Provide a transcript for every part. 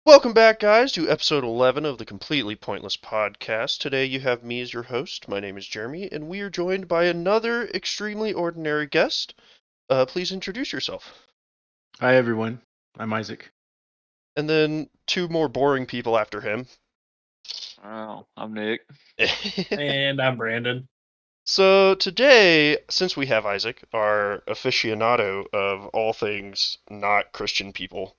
Welcome back, guys, to episode 11 of the Completely Pointless Podcast. Today you have me as your host. My name is Jeremy, and we are joined by another extremely ordinary guest. Please introduce yourself. Hi, everyone. I'm Isaac. And then two more boring people after him. Oh, I'm Nick. And I'm Brandon. So today, since we have Isaac, our aficionado of all things not Christian people,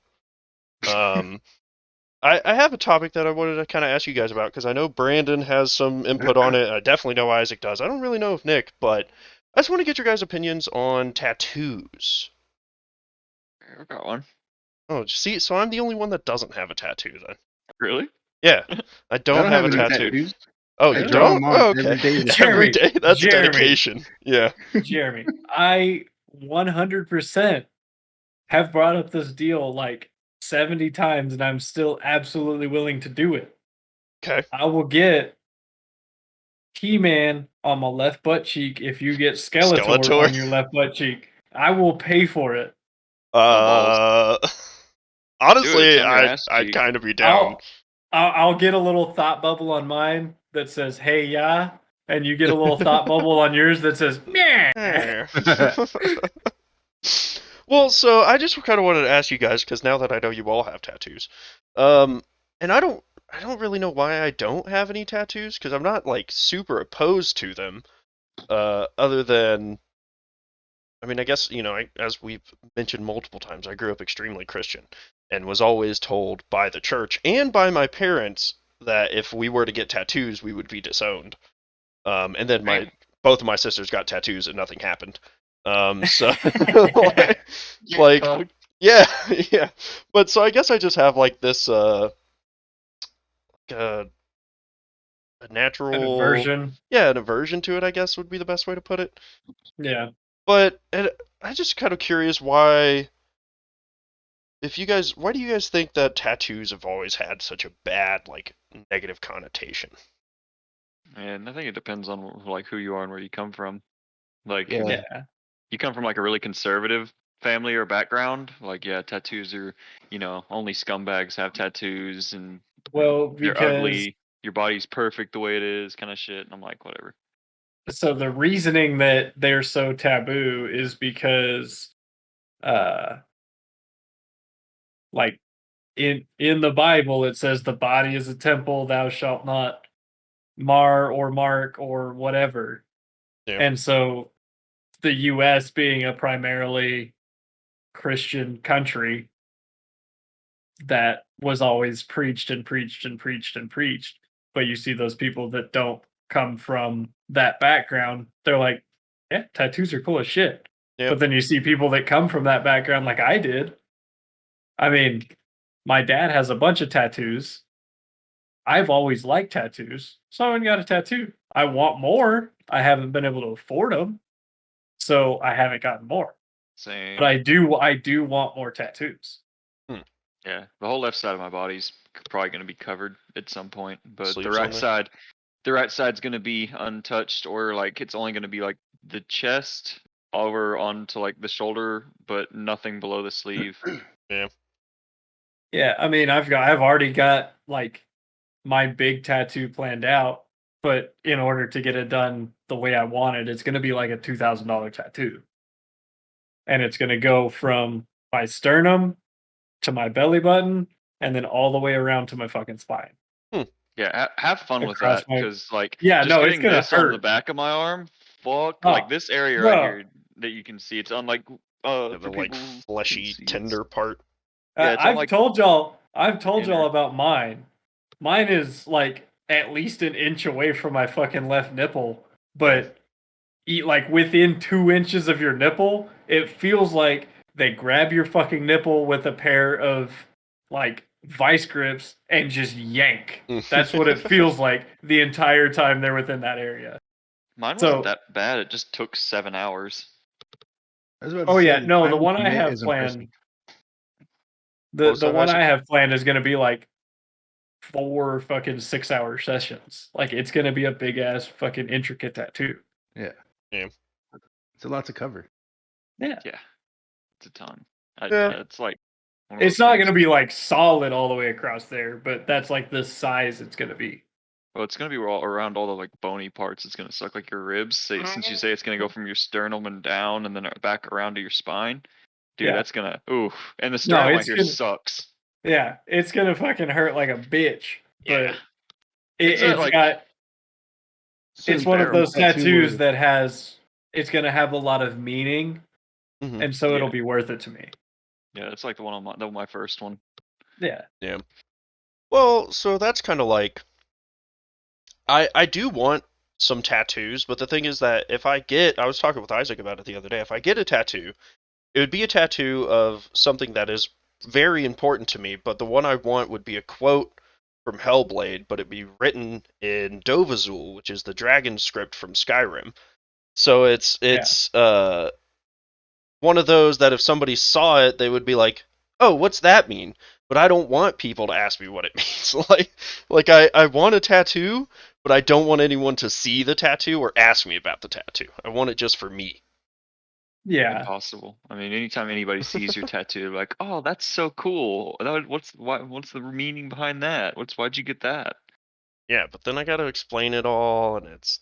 I have a topic that I wanted to kind of ask you guys about because I know Brandon has some input on it. I definitely know Isaac does. I don't really know if Nick, but I just want to get your guys' opinions on tattoos. I got one. Oh, see, so I'm the only one that doesn't have a tattoo then. Really? Yeah, I don't have a any tattoo. tattoos. Oh, I you draw don't? them on Oh, okay. every day. Every day? That's Jeremy. dedication. Yeah. Jeremy, I 100% have brought up this deal like 70 times and I'm still absolutely willing to do it. Okay. I will get He-Man on my left butt cheek if you get Skeletor on your left butt cheek. I will pay for it. Honestly, I'd cheek. kind of be down. I'll get a little thought bubble on mine that says, hey, yeah. And you get a little thought bubble on yours that says, meh. Well, so I just kind of wanted to ask you guys because now that I know you all have tattoos, and I don't really know why I don't have any tattoos because I'm not like super opposed to them, other than, I mean, I guess as we've mentioned multiple times, I grew up extremely Christian and was always told by the church and by my parents that if we were to get tattoos, we would be disowned. And then both of my sisters got tattoos and nothing happened. So like yeah, yeah. But so I guess I just have like this a natural An aversion. Yeah, an aversion to it, I guess would be the best way to put it. Yeah. But I just kind of curious why do you guys think that tattoos have always had such a bad like negative connotation? And I think it depends on like who you are and where you come from. Like, Yeah. you come from like a really conservative family or background, like tattoos are, only scumbags have tattoos and Well, you're because ugly, your body's perfect the way it is, kind of shit. And I'm like, whatever. so the reasoning that they're so taboo is because like in the Bible it says the body is a temple, thou shalt not mar or mark or whatever. Yeah. And so the US being a primarily Christian country that was always preached and preached and preached and preached, but you see those people that don't come from that background, they're like, yeah, tattoos are cool as shit. Yeah. But then you see people that come from that background like I did. I mean, my dad has a bunch of tattoos. I've always liked tattoos, so I went and got a tattoo. I want more. I haven't been able to afford them, so I haven't gotten more. Same. But I do want more tattoos. Yeah, the whole left side of my body's probably going to be covered at some point, but Sleeves the on right there? side, the right side's going to be untouched, or like it's only going to be like the chest over onto like the shoulder, but nothing below the sleeve. Yeah, I mean, I've already got like my big tattoo planned out, but in order to get it done the way I want it, it's going to be like a $2,000 tattoo. And it's going to go from my sternum to my belly button and then all the way around to my fucking spine. Yeah, have fun with Across that my- because like Yeah, just no, it's getting gonna this on the hurt. back of my arm, fuck, Oh, like this area bro. right here that you can see, it's on like The for like people who fleshy, can see, tender part. Yeah, it's on, I've like, told y'all inner. about mine. Mine is like at least an inch away from my fucking left nipple, but like within 2 inches of your nipple, it feels like they grab your fucking nipple with a pair of like vice grips and just yank. That's what it feels like the entire time they're within that area. Mine So- wasn't that bad. It just took 7 hours. I was about to Oh say, yeah, no, the time one I commit have is planned. impressive. The was that, one Isaac? I have planned is going to be like 4 fucking 6-hour sessions. Like it's going to be a big ass fucking intricate tattoo. Yeah. Yeah. It's a lot to cover. Yeah. Yeah, it's a ton. Yeah. It's like One of It's those not things. gonna be like solid all the way across there, but that's like the size it's gonna be. Well, it's gonna be all around all the like bony parts. It's gonna suck like your ribs. Since you say it's gonna go from your sternum and down, and then back around to your spine, dude. Yeah. That's gonna oof. And the No, sternum I it's hear gonna. sucks. Yeah, it's gonna fucking hurt like a bitch. Yeah. But It's not it's like got. It's Certain one parts of fair. of the those tattoo tattoos where that has. It's gonna have a lot of meaning, Mhm. and so Yeah. it'll be worth it to me. Yeah, it's like the one on my first one. Yeah. Yeah. Well, so that's kind of like I do want some tattoos, but the thing is that if I was talking with Isaac about it the other day, if I get a tattoo, it would be a tattoo of something that is very important to me, but the one I want would be a quote from Hellblade, but it'd be written in Dovazul, which is the dragon script from Skyrim. So it's one of those that if somebody saw it, they would be like, "Oh, what's that mean?" But I don't want people to ask me what it means. I want a tattoo, but I don't want anyone to see the tattoo or ask me about the tattoo. I want it just for me. Yeah. Impossible. I mean, anytime anybody sees your tattoo, like, oh, that's so cool. What's the meaning behind that? Why'd you get that? Yeah, but then I got to explain it all, and it's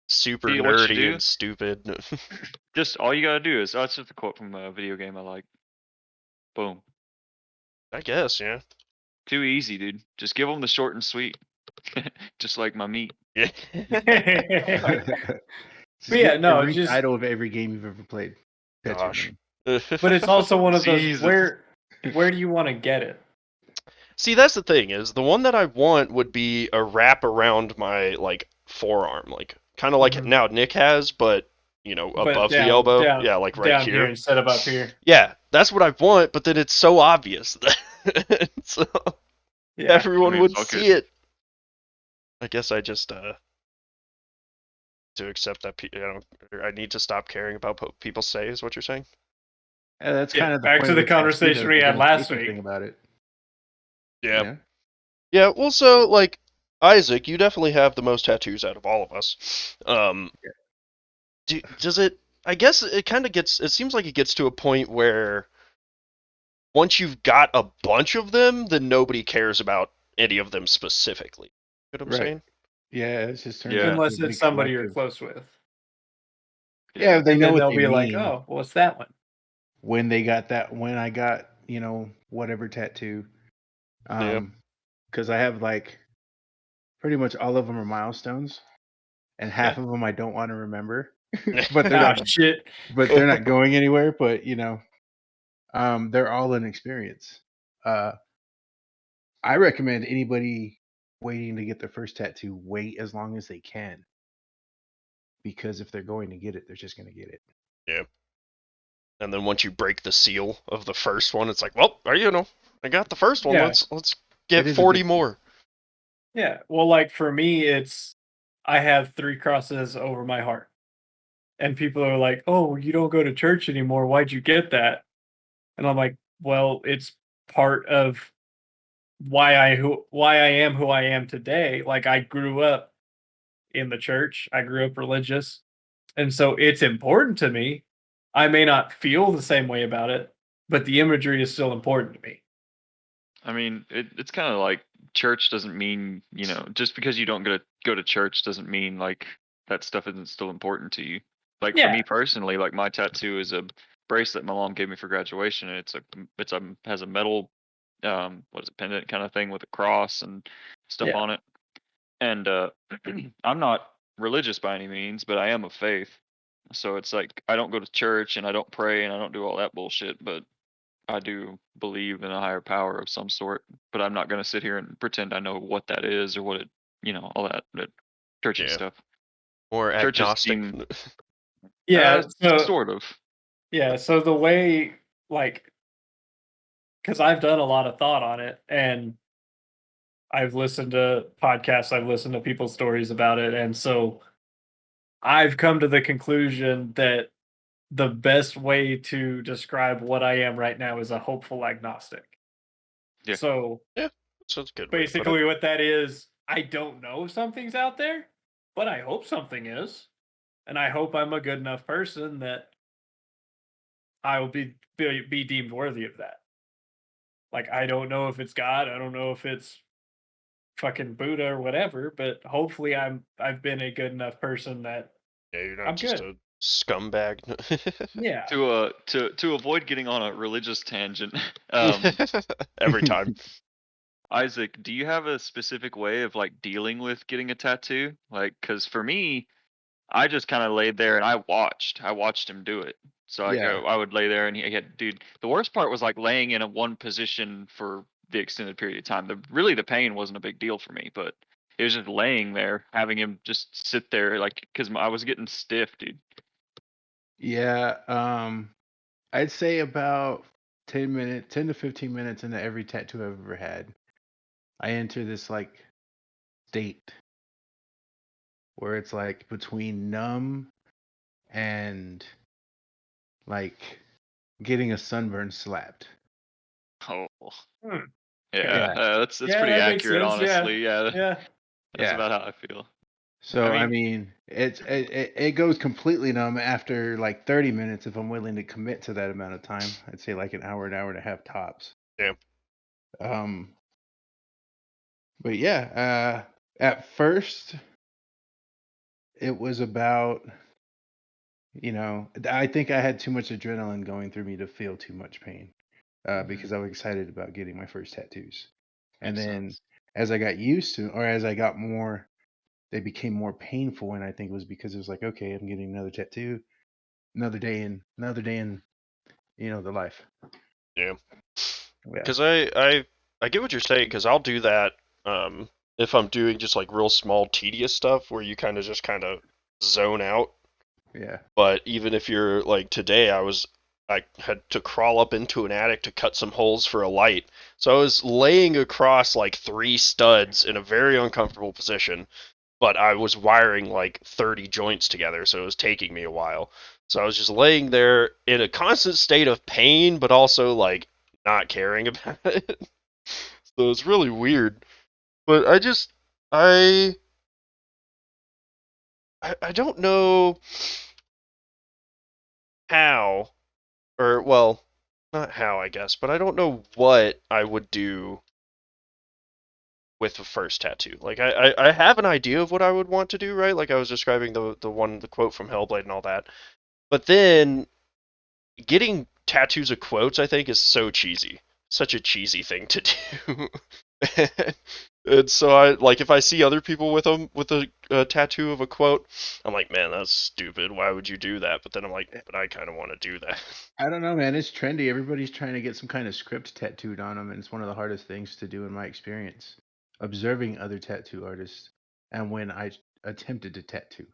super You know what you nerdy do? and stupid. Just all you gotta do is, oh, that's just a quote from a video game I like. Boom. I guess, yeah. Too easy, dude. Just give them the short and sweet. Just like my meat. Yeah. Just But yeah, get no, every just- title of every game you've ever played. That's your Gosh. name. But it's also one of those Jesus. where do you want to get it? See, that's the thing is the one that I want would be a wrap around my like forearm, like kind of like Mhm. now Nick has, but But above the down, elbow. down, Yeah, like right down here. instead of up here. Yeah, that's what I want, but then it's so obvious that so Yeah. everyone I mean, would fuck see it. I guess I just to accept that I need to stop caring about what people say is what you're saying. Yeah, that's Yeah, kind of the back point to of the the tattoo, conversation though, we if you're had gonna say last something week. about it. Yeah. Yeah. Yeah, well, so like Isaac, you definitely have the most tattoos out of all of us. Does it? I guess it kind of gets. It seems like it gets to a point where once you've got a bunch of them, then nobody cares about any of them specifically. You know what I'm Right. saying? Yeah, it's just turns Yeah. into a Unless big it's somebody you're collective. close with. Yeah, they And know then what they'll they be like, mean oh, what's that one? when they got that. When I got whatever tattoo, Yeah. because I have like pretty much all of them are milestones, and half of them I don't want to remember, but they're Ah, not. shit. But they're not going anywhere. But they're all an experience. I recommend anybody waiting to get their first tattoo wait as long as they can, because if they're going to get it, they're just going to get it. Yeah. And then once you break the seal of the first one, it's like, well, I got the first one. Yeah. Let's get It is 40 addictive. more. Yeah. Well, like for me, I have 3 crosses over my heart. And people are like, oh, you don't go to church anymore. Why'd you get that? And I'm like, well, it's part of why I am who I am today. Like I grew up in the church. I grew up religious. And so it's important to me. I may not feel the same way about it, but the imagery is still important to me. I mean, it's kind of like church doesn't mean, just because you don't go to church doesn't mean like that stuff isn't still important to you. Like for Yeah. me personally, like my tattoo is a bracelet my mom gave me for graduation, and has a metal what is it, pendant kind of thing with a cross and stuff Yeah. on it. And I'm not religious by any means, but I am of faith. So it's like I don't go to church and I don't pray and I don't do all that bullshit, but I do believe in a higher power of some sort, but I'm not going to sit here and pretend I know what that is or what it, all that churchy Yeah. stuff. Or Churches agnostic. seem Yeah. So sort of. yeah, so the way like because I've done a lot of thought on it and I've listened to podcasts, I've listened to people's stories about it, and so I've come to the conclusion that the best way to describe what I am right now is a hopeful agnostic. Yeah. So So it's a good way to put it. basically what that is, I don't know if something's out there, but I hope something is. And I hope I'm a good enough person that I will be deemed worthy of that. Like, I don't know if it's God, I don't know if it's fucking Buddha or whatever, but hopefully I've been a good enough person that Yeah, you're not I'm just good. a scumbag. Yeah. To avoid getting on a religious tangent, um, Every time. Isaac, do you have a specific way of like dealing with getting a tattoo? Like, because for me, I just kind of laid there and I watched him do it. So like Yeah. I would lay there and he had, dude. The worst part was like laying in a one position for the extended period of time. The pain wasn't a big deal for me, but it was just laying there, having him just sit there, like, because I was getting stiff, dude. Yeah. I'd say about 10 to 15 minutes into every tattoo I've ever had, I enter this like state where it's like between numb and like getting a sunburn slapped. Oh, Hmm. yeah, Yeah. that's Yeah, pretty that makes accurate, sense. Yeah. honestly. Yeah, Yeah. that's Yeah. about how I feel. I So I mean, mean, it goes completely numb after like 30 minutes if I'm willing to commit to that amount of time. I'd say like an hour and a half tops. Yeah. Um, but yeah, at first it was about, I think I had too much adrenaline going through me to feel too much pain, because I was excited about getting my first tattoos. And makes then sense. as I got used to, or as I got more, they became more painful. And I think it was because it was like, okay, I'm getting another tattoo, another day in, the life. Yeah. Yeah. Because I get what you're saying, because I'll do that if I'm doing just like real small, tedious stuff where you kind of zone out. Yeah. But even if you're like today, I had to crawl up into an attic to cut some holes for a light. So I was laying across like 3 studs in a very uncomfortable position, but I was wiring like 30 joints together, so it was taking me a while. So I was just laying there in a constant state of pain, but also like not caring about it. So it's really weird. But I I don't know how, or well, not how, I guess, but I don't know what I would do with the first tattoo. Like I have an idea of what I would want to do, right? Like I was describing the quote from Hellblade and all that. But then getting tattoos of quotes, I think, is so cheesy. Such a cheesy thing to do. And so I like if I see other people with them with a tattoo of a quote, I'm like, man, that's stupid. Why would you do that? But then I'm like, but I kind of want to do that. I don't know, man. It's trendy. Everybody's trying to get some kind of script tattooed on them, and it's one of the hardest things to do in my experience. Observing other tattoo artists, and when I attempted to tattoo,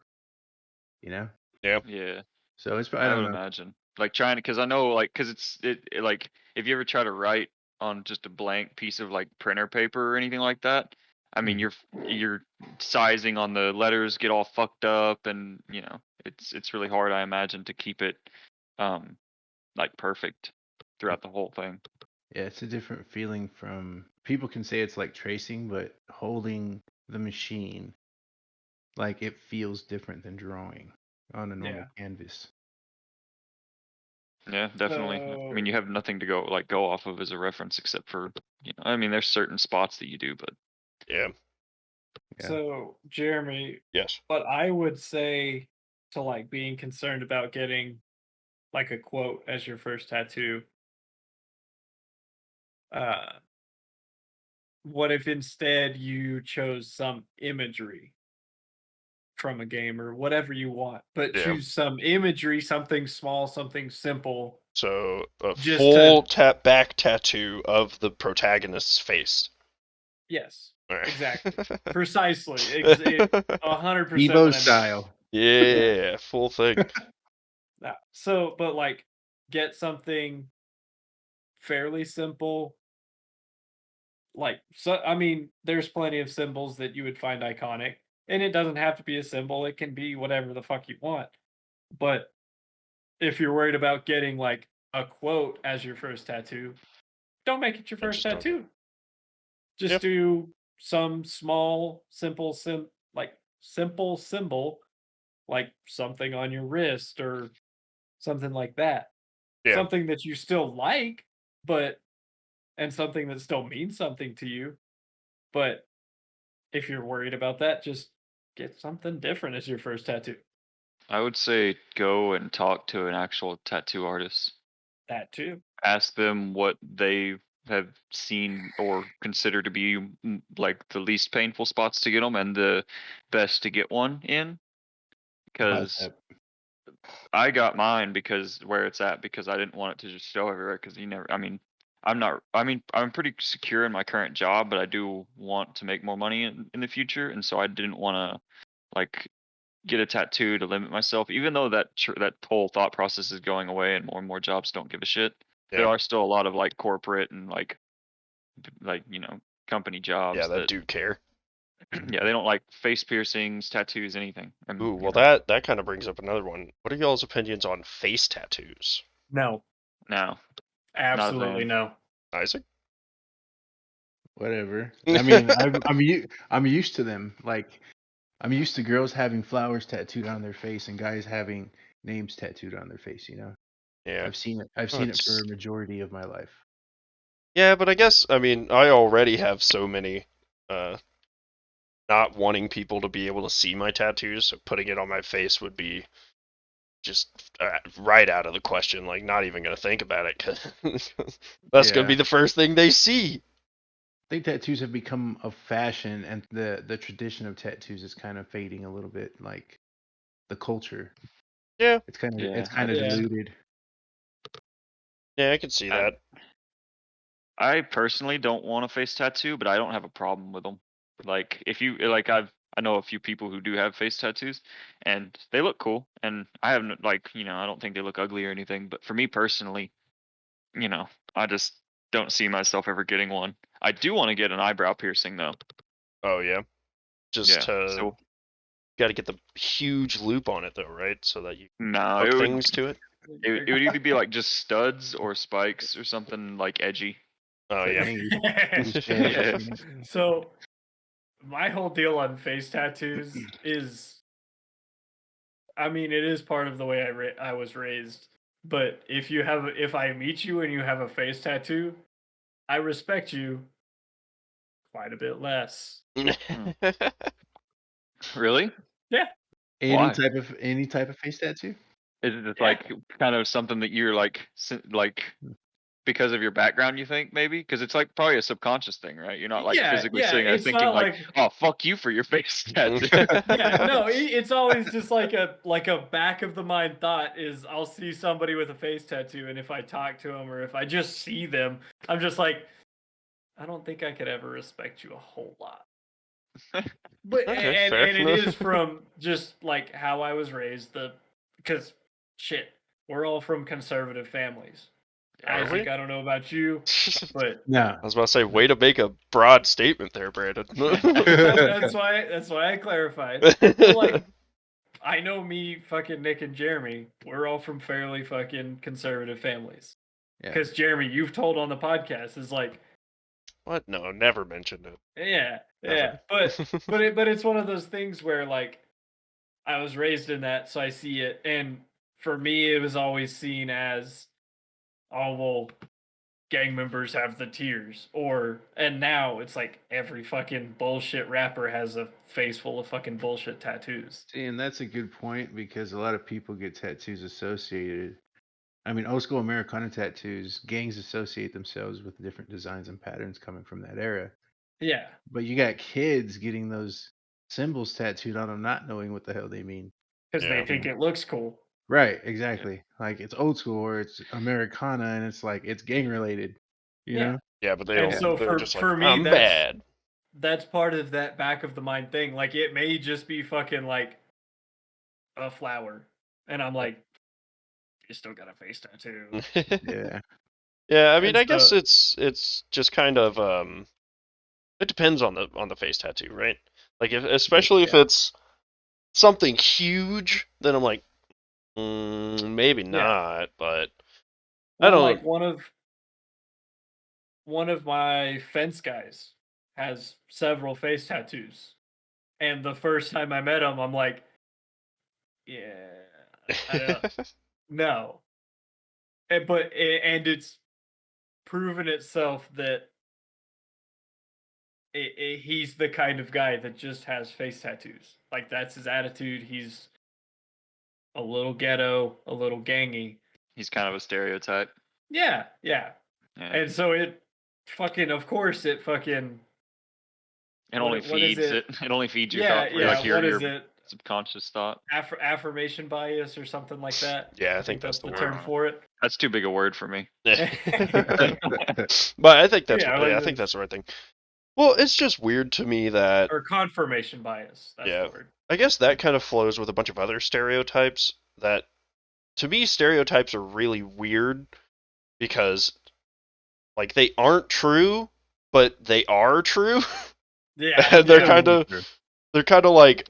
you know. Yeah, Yeah. So I I don't would know. imagine. Like trying to, because I know, like, because it like if you ever try to write on just a blank piece of like printer paper or anything like that, I mean, Mhm. you're sizing on the letters get all fucked up, and it's really hard, I imagine, to keep it um like perfect throughout the whole thing. Yeah, it's a different feeling from people can say it's like tracing, but holding the machine, like it feels different than drawing on a normal Yeah. canvas. Yeah, definitely. I mean, So you have nothing to go off of as a reference except for I mean, there's certain spots that you do, but yeah, Yeah. Jeremy, yes. what I would say to like being concerned about getting like a quote as your first tattoo, uh, what if instead you chose some imagery from a game or whatever you want, but Yeah. choose some imagery, something small, something simple, So a just to full back tattoo of the protagonist's face. yes, All exactly, right. precisely, 100% Evo what I meant. style. Yeah. Yeah, full thing. So, but like, get something fairly simple. Like, so, I mean, there's plenty of symbols that you would find iconic, and it doesn't have to be a symbol. It can be whatever the fuck you want. But if you're worried about getting like a quote as your first tattoo, don't make it your I first just don't. tattoo. Just Yep. do some small, simple symbol, like something on your wrist or something like that. Yeah. Something that you still like, but and something that still means something to you. But if you're worried about that, just get something different as your first tattoo. I would say go and talk to an actual tattoo artist. That too. Ask them what they have seen or consider to be like the least painful spots to get them and the best to get one in. Because Bicep. I got mine because where it's at because I didn't want it to just show everywhere because you never. I mean, I'm not. I mean, I'm pretty secure in my current job, but I do want to make more money in the future, and so I didn't want to like get a tattoo to limit myself. Even though that whole thought process is going away and more jobs don't give a shit, there Yeah. are still a lot of like corporate and like company jobs Yeah, that that do care. yeah, they don't like face piercings, tattoos, anything. Ooh, well that kind of brings up another one. What are y'all's opinions on face tattoos? No, no, absolutely fan. no. Isaac? Whatever. I mean, I'm used to them. Like, I'm used to girls having flowers tattooed on their face and guys having names tattooed on their face. You know, Yeah. I've seen it. I've Oh, seen it it's- for a majority of my life. Yeah, but I guess I mean I already have so many not wanting people to be able to see my tattoos, so putting it on my face would be just right out of the question. Like, not even gonna think about it, because that's gonna be Yeah. the first thing they see. I think tattoos have become a fashion, and the tradition of tattoos is kind of fading a little bit. Like the culture, Yeah, it's kind of Yeah, diluted. yeah, I can see that. I personally don't want a face tattoo, but I don't have a problem with them. Like if you like, I know a few people who do have face tattoos, and they look cool. And I haven't like I don't think they look ugly or anything. But for me personally, I just don't see myself ever getting one. I do want to get an eyebrow piercing though. Oh yeah, just Yeah. So got to get the huge loop on it though, right? So that you no, hook things to it. it would either be like just studs or spikes or something like edgy. Oh Like, yeah. dang, Yeah. you know? So my whole deal on face tattoos is, I mean, it is part of the way I was raised. But if I meet you and you have a face tattoo, I respect you quite a bit less. Really? Yeah. Why? Any type of face tattoo. Is it just Yeah. like kind of something that you're like because of your background, you think maybe? Because it's like probably a subconscious thing, right? You're not like Yeah, physically yeah. sitting there It's thinking not like, like "Oh, fuck you for your face tattoo." yeah, no, it's always just like a back of the mind thought is I'll see somebody with a face tattoo, and if I talk to them or if I just see them, I'm just like, I don't think I could ever respect you a whole lot. But Okay, and fair. it is from just like how I was raised. Because shit, we're all from conservative families. Are Isaac, we? I don't know about you, but No. I was about to say, way to make a broad statement there, Brandon. that's why I clarified. But like, I know me, fucking Nick and Jeremy, we're all from fairly fucking conservative families. Yeah. Because Jeremy, you've told on the podcast is like, What? No, never mentioned it. yeah, Never. but it's one of those things where like I was raised in that, so I see it, and for me, it was always seen as, oh well, gang members have the tears, and now it's like every fucking bullshit rapper has a face full of fucking bullshit tattoos. See, and that's a good point because a lot of people get tattoos associated. I mean, old school Americana tattoos, gangs associate themselves with different designs and patterns coming from that era. Yeah, But you got kids getting those symbols tattooed on them, not knowing what the hell they mean. because Yeah. they think it looks cool. Right, exactly. Like it's old school or it's Americana and it's like it's gang related. You Yeah. know? Yeah, but they And don't. so They're just for like, me, I'm bad. that's part of that back of the mind thing. Like it may just be fucking like a flower, and I'm like, you still got a face tattoo. Yeah. Yeah, I mean, And I guess so- it's just kind of it depends on the face tattoo, right? Like especially if Yeah. it's something huge, then I'm like, maybe not, but I Well, don't. like one of my fence guys has several face tattoos, and the first time I met him, I'm like, yeah, I don't no. And it's proven itself that he's the kind of guy that just has face tattoos. Like that's his attitude. He's a little ghetto, a little gangy. He's kind of a stereotype. Yeah. Yeah. And so it fucking, of course, it fucking. It only what is feeds it? It only feeds your Yeah, thought, yeah. like What your is it? subconscious thought. Affirmation bias or something like that. Yeah, I think that's the the term word. for it. That's too big a word for me. But I think that's Yeah, what, like I think that's the right thing. Well, it's just weird to me that Or confirmation bias. That's Yeah. the word. I guess that kind of flows with a bunch of other stereotypes that to me stereotypes are really weird because like they aren't true, but they are true. Yeah. And they're yeah. kind of like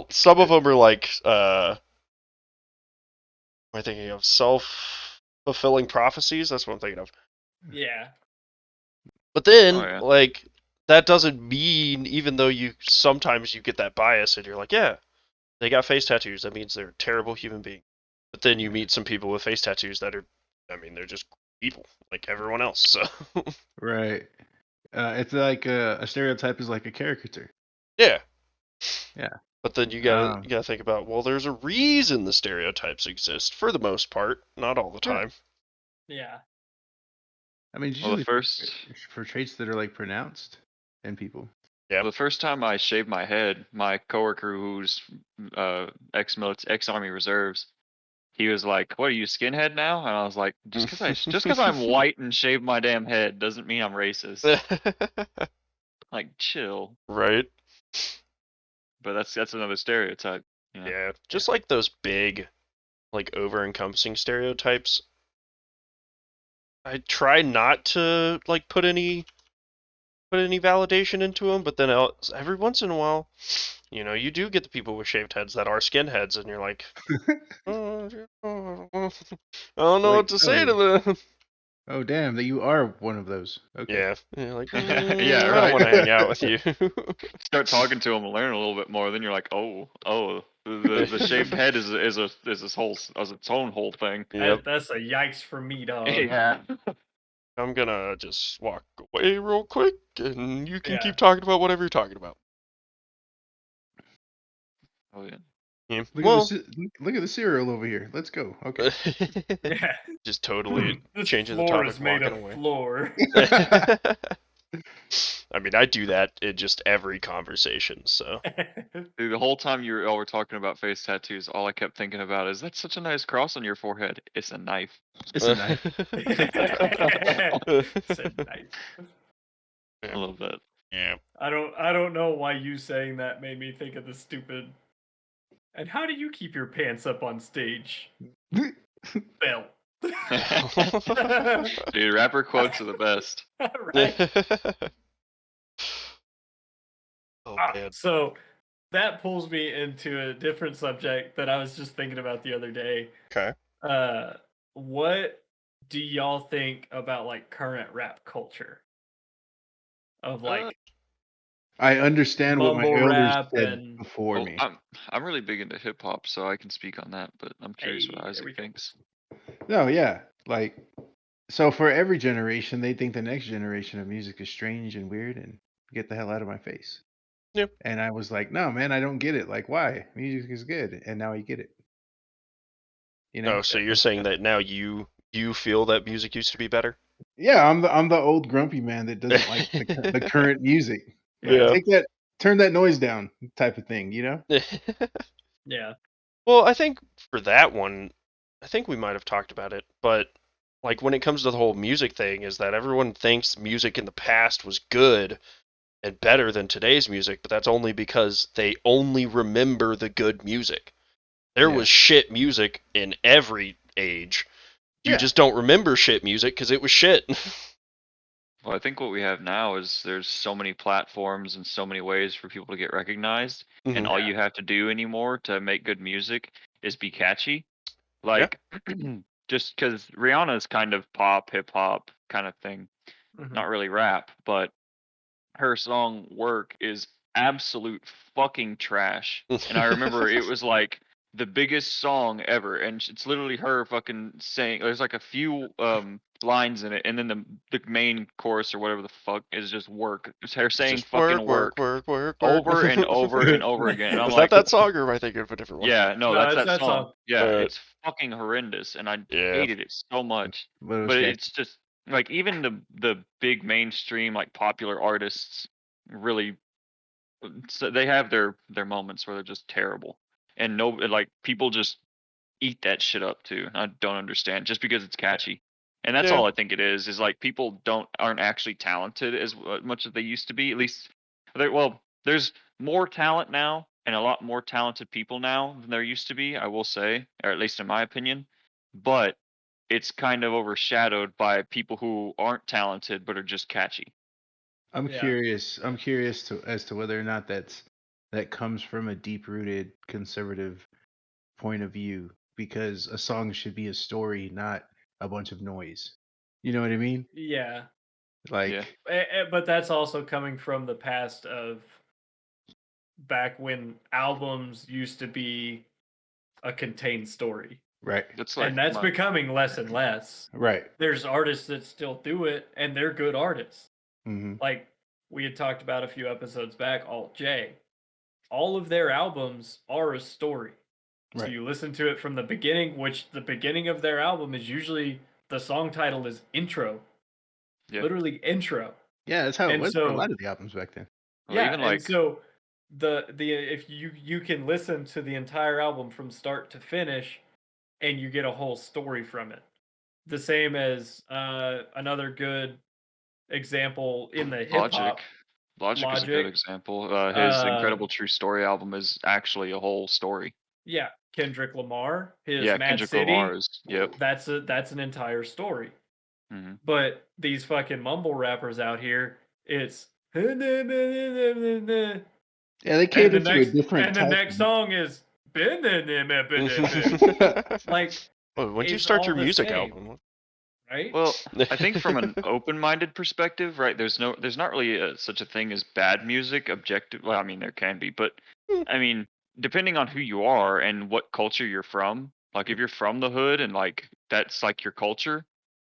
some of them are like am I thinking of self-fulfilling prophecies? That's what I'm thinking of. Yeah. But then, Oh, yeah. like, that doesn't mean, even though sometimes you get that bias and you're like, yeah, they got face tattoos, that means they're a terrible human being. But then you meet some people with face tattoos that are, I mean, they're just evil, like everyone else, so. Right. It's like a stereotype is like a caricature. Yeah. Yeah. But then you gotta think about, well, there's a reason the stereotypes exist, for the most part, not all the time. Yeah. I mean, Well, usually the first for traits that are like pronounced in people. Yeah. the first time I shaved my head, my coworker who's ex-army reserves, he was like, "What are you, skinhead now?" And I was like, "Just because I'm white and shaved my damn head doesn't mean I'm racist." Like, chill. Right? But that's another stereotype. You know? Yeah, just like those big, like over-encompassing stereotypes. I try not to like put any validation into them, but then every once in a while, you do get the people with shaved heads that are skinheads, and you're like, oh, I don't know what to say to them. Oh, damn! That you are one of those. Okay. Yeah, you're like, Yeah, I right. don't want to hang out with you. Start talking to him and learn a little bit more. Then you're like, oh, the shaved head is its own whole thing. Yep. That's a yikes for me, dog. Yeah. I'm gonna just walk away real quick, and you can Yeah. keep talking about whatever you're talking about. Oh yeah. Yeah. Look at the cereal over here. Let's go. Okay. Yeah. Just totally This changing the floor topic is and made walking of away. floor. I mean, I do that in just every conversation, so. Dude, the whole time y'all were talking about face tattoos, all I kept thinking about is that's such a nice cross on your forehead. It's a knife. It's a knife. It's a knife. I love that. Yeah. I don't know why you saying that made me think of the stupid. And how do you keep your pants up on stage? Belt. Dude, rapper quotes are the best. Right. Oh man. So that pulls me into a different subject that I was just thinking about the other day. Okay. What do y'all think about like current rap culture? Of like I understand what my mumble elders rap said and before me. I'm really big into hip hop, so I can speak on that. But I'm curious what Hey, there Isaac we go. thinks. No, yeah. Like, so for every generation, they think the next generation of music is strange and weird and get the hell out of my face. Yep. And I was like, no, man, I don't get it. Like, why? Music is good. And now I get it. You know? Oh, so you're saying that now you feel that music used to be better? Yeah, I'm the old grumpy man that doesn't like the current music. Yeah. Turn that noise down type of thing, you know? Yeah. Well, I think for that one, I think we might have talked about it, but like when it comes to the whole music thing, is that everyone thinks music in the past was good and better than today's music, but that's only because they only remember the good music. There Yeah. was shit music in every age. You Yeah. just don't remember shit music because it was shit. Well, I think what we have now is there's so many platforms and so many ways for people to get recognized, and all Yeah. you have to do anymore to make good music is be catchy. Like, just because Rihanna's kind of pop, hip hop kind of thing, not really rap, but her song "Work" is absolute fucking trash. And I remember it was like the biggest song ever, and it's literally her fucking saying. There's like a few lines in it, and then the main chorus or whatever the fuck is just work. They're saying Just fucking work work. over and over and over again. And I'm Is like, that song, or am I thinking of a different one? yeah, no, No, that's it's that that song. song. Yeah, Right. it's fucking horrendous, and I Yeah. hated it so much. But it was But catchy. it's just like even the big mainstream like popular artists really, so they have their moments where they're just terrible, and no, like people just eat that shit up too. I don't understand just because it's catchy. And that's Yeah. all I think it is like people aren't actually talented as much as they used to be. At least well, there's more talent now and a lot more talented people now than there used to be, I will say, or at least in my opinion. But it's kind of overshadowed by people who aren't talented but are just catchy. I'm Yeah. curious. I'm curious as to whether or not that comes from a deep-rooted conservative point of view, because a song should be a story, not a bunch of noise. You know what I mean? Yeah. Like, But that's also coming from the past of back when albums used to be a contained story. right, That's like And that's becoming less and less. right. There's artists that still do it, and they're good artists. Hmm. Like we had talked about a few episodes back, Alt J. All of their albums are a story. So Right. you listen to it from the beginning, which the beginning of their album is usually the song title is intro. Yeah. Literally intro. Yeah, that's how it And was for a so- lot of the albums back then. Well, Yeah, even and like so the if you can listen to the entire album from start to finish, and you get a whole story from it. The same as another good example in the hip hop. Logic. Logic is a good Logic. example. His Incredible True Story album is actually a whole story. Yeah, Kendrick Lamar, his Yeah, Mad Kendrick City. Lamar is. Yep. That's an entire story. Hmm. But these fucking mumble rappers out here, it's and Yeah, they cater the to a next different and the type next of- song is like Well, when do you it's start all your the music same. album? right? Well, I think from an open-minded perspective, right? There's not really such a thing as bad music. Objective. Well, I mean, there can be, but I mean, depending on who you are and what culture you're from. Like, if you're from the hood and like that's like your culture,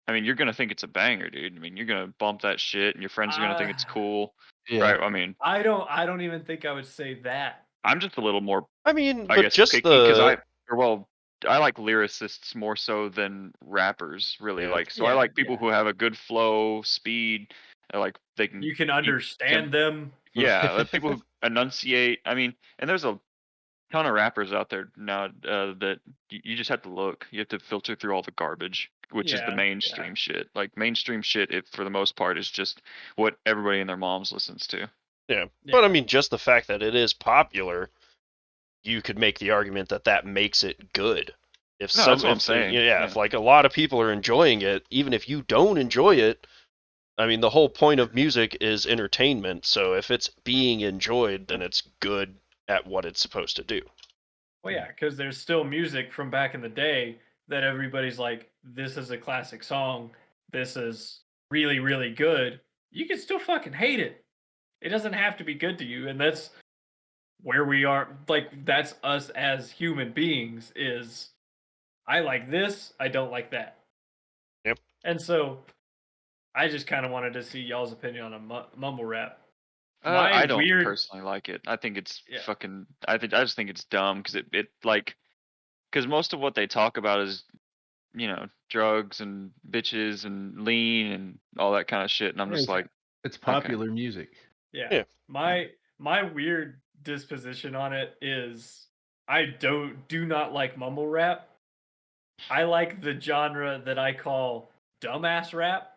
I mean, you're gonna think it's a banger, dude. I mean, you're gonna bump that shit, and your friends are gonna think it's cool, Yeah. right? I mean, I don't even think I would say that. I'm just a little more, I mean, I but guess, just picky because the I like lyricists more so than rappers, really. Yeah. Like, so I Yeah, like people yeah. who have a good flow, speed, like they can. You can understand them. Yeah, people who enunciate. I mean, and there's a ton of rappers out there now that you just have to look. You have to filter through all the garbage, which is the Yeah, mainstream shit. Like mainstream shit, it for the most part is just what everybody and their moms listens to. Yeah. But I mean, just the fact that it is popular, you could make the argument that that makes it good. If No, that's what I'm saying. Yeah, if like a lot of people are enjoying it, even if you don't enjoy it, I mean, the whole point of music is entertainment. So if it's being enjoyed, then it's good at what it's supposed to do. Well, yeah, because there's still music from back in the day that everybody's like, this is a classic song. This is really, really good. You can still fucking hate it. It doesn't have to be good to you. And that's where we are. Like, that's us as human beings is I like this. I don't like that. Yep. And so I just kind of wanted to see y'all's opinion on a mumble rap. I don't personally like it. I think it's Yeah. fucking. I just think it's dumb because it like because most of what they talk about is drugs and bitches and lean and all that kind of shit, and I'm just like, it's popular music. Yeah. My weird disposition on it is I do not like mumble rap. I like the genre that I call dumbass rap.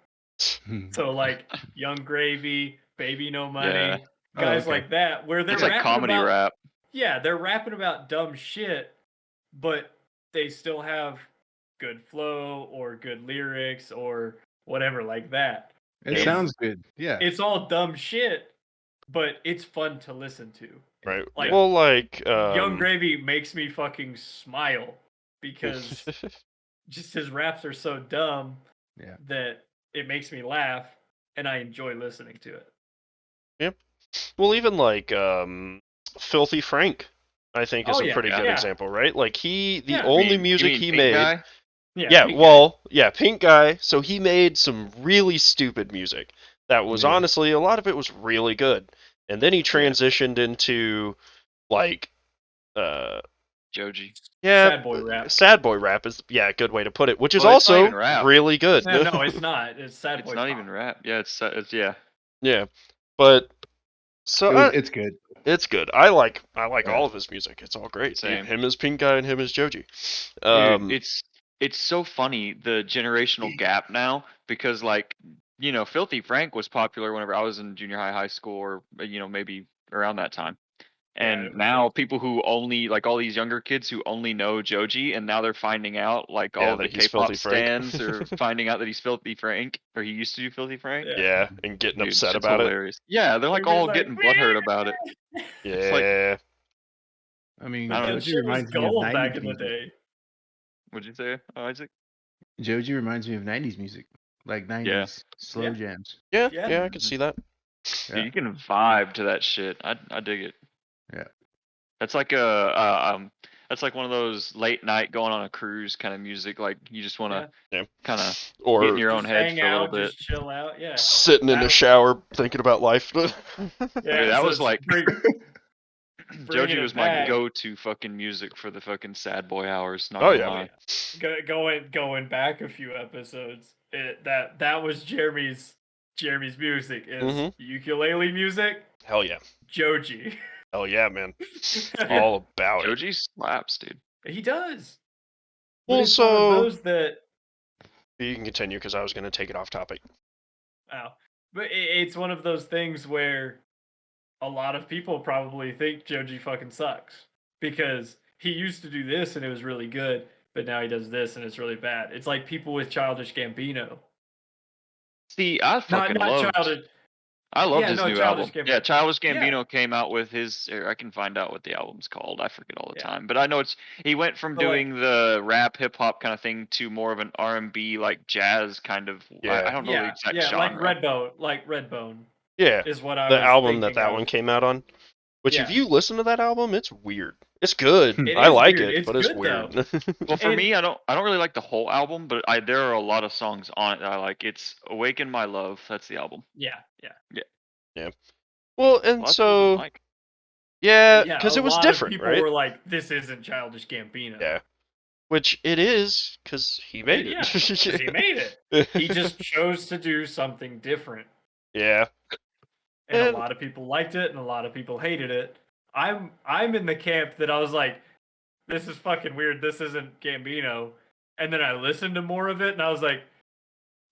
So like Young Gravy, Baby No Money, Yeah. guys okay. like that, where they're it's like rapping comedy about, rap. Yeah, they're rapping about dumb shit, but they still have good flow or good lyrics or whatever like that. It sounds good. Yeah. It's all dumb shit, but it's fun to listen to. Right. Like, well, like Young Gravy makes me fucking smile because just his raps are so dumb that it makes me laugh and I enjoy listening to it. Yep. Well, even like Filthy Frank, I think is a pretty good example, right? Like the only music he made. Guy? Yeah, Pink Guy. well, yeah, Pink Guy. So he made some really stupid music that was Yeah. honestly, a lot of it was really good. And then he transitioned into like Joji. yeah, Sad boy rap. sad boy rap is a good way to put it, which is Well, it's not also even rap. really good. No, it's not. It's sad It's boy not pop. even rap. Yeah, it's yeah. Yeah. But so It's good. it's good. I like Yeah. all of his music. It's all great. Same. Him as Pink Guy and him as Joji. Dude, it's so funny the generational gap now because like Filthy Frank was popular whenever I was in junior high school, or maybe around that time. Yeah, And it was now people who only like all these younger kids who only know Joji, and now they're finding out like all Yeah, of the that he's K-pop Filthy Frank. stands are finding out that he's Filthy Frank, or he used to do Filthy Frank. Yeah. Yeah, and getting Dude, upset shit's about it. hilarious. Yeah, they're like Everybody's all like, getting butthurt about it. It's like, Yeah. I mean, I don't know. That Joji shit was reminds me of gold 90s back in the music. day. What'd you say, Isaac? Joji reminds me of 90s music, like 90s slow Yeah. jams. Yeah, Yeah. yeah, I can see that. Dude, Yeah. you can vibe to that shit. I dig it. Yeah. That's like that's like one of those late night going on a cruise kind of music. Like you just want to Yeah. kind of get Or in your own Just head hang for a little out, bit. just chill out. Yeah. sitting in the That- shower thinking about life. Dude, Yeah. that so was it's like bringing Joji it was my back. go-to fucking music for the fucking sad boy hours. Not Oh, gonna yeah. lie. Going back a few episodes, that was Jeremy's music is Mhm. ukulele music. Hell yeah. Joji. Hell yeah, man. Yeah. All about it. Joji slaps, dude. He does. But Well, it's one of so those that you can continue because I was going to take it off topic. but it's one of those things where a lot of people probably think Joji fucking sucks because he used to do this and it was really good, but now he does this and it's really bad. It's like people with Childish Gambino. See, I fucking loved. Childish. I loved Yeah, his no, new Childish album. Gambino. Yeah, Childish Yeah. Gambino came out with his. I can find out what the album's called. I forget all the Yeah. time, but I know he went from But, like- doing the rap hip hop kind of thing to more of an R&B like jazz kind of. Yeah. I don't know the exact genre. like Redbone Yeah. is what I The was album that thinking of. one came out on. Which, if Yeah. you listen to that album, it's weird. It's good. It I is like weird. it, It's but it's good, weird. Well, for And- me, I don't really like the whole album, but there are a lot of songs on it that I like. It's "Awaken My Love." That's the album. Yeah. Well, and Lots of people so didn't like. yeah, Yeah, because a it was lot different, of people right? were like, "This isn't Childish Gambino." Yeah. Which it is, because he made it. 'Cause he made it. He just chose to do something different, yeah. and And- a lot of people liked it, and a lot of people hated it. I'm in the camp that I was like, "This is fucking weird. This isn't Gambino," and then I listened to more of it, and I was like,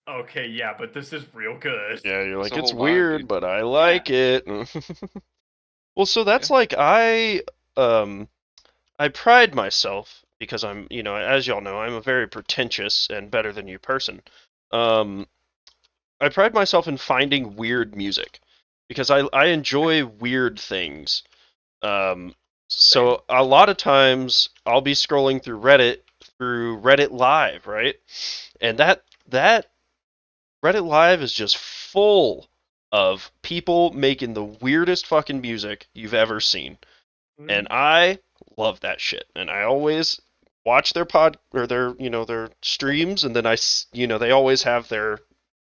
"Okay, yeah, but this is real good." Yeah, you're like, It's a it's whole vibe, weird, dude. but I like it. Well, so that's like I pride myself because I'm, as y'all know, I'm a very pretentious and better than you person. I pride myself in finding weird music because I enjoy weird things. So a lot of times I'll be scrolling through Reddit Live, right? And that Reddit Live is just full of people making the weirdest fucking music you've ever seen. And I love that shit. And I always watch their their streams, and then they always have their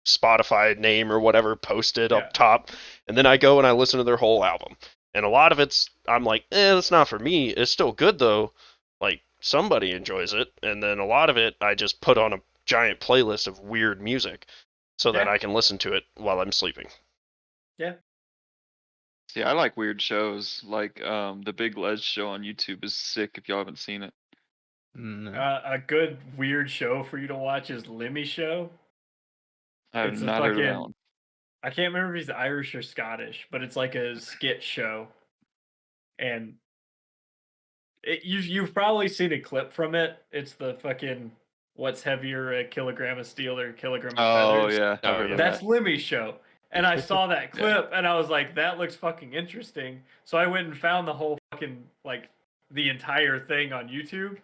Spotify name or whatever posted Yeah. up top, and then I go and I listen to their whole album. And a lot of I'm like, that's not for me. It's still good though. Like somebody enjoys it, and then a lot of it I just put on a giant playlist of weird music so that Yeah. I can listen to it while I'm sleeping. See, I like weird shows. Like the Big Les show on YouTube is sick. If y'all haven't seen it. No. A good weird show for you to watch is Lemmy Show. I have It's a not heard of that fucking- one. I can't remember if he's Irish or Scottish, but it's like a skit show, and you've probably seen a clip from it. It's the fucking what's heavier, a kilogram of steel or a kilogram of Oh feathers? yeah, Oh, I've heard yeah. of That's that. Lemmy Show. And I saw that Yeah. clip and I was like, that looks fucking interesting. So I went and found the whole fucking, like, the entire thing on YouTube.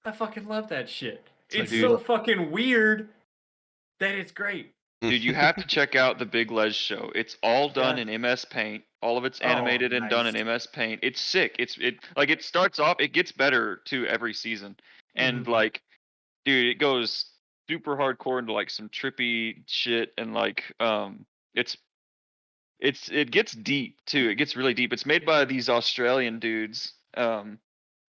I fucking love that shit. like, It's dude- so fucking weird that it's great. Dude, you have to check out the Big Les show. It's all done Yeah. in MS Paint. All of it's Oh, animated and done in nice. MS Paint. It's sick. It starts off. It gets better too every season. And Mhm. like, dude, it goes super hardcore into like some trippy shit, and like it gets deep too. It gets really deep. It's made by these Australian dudes.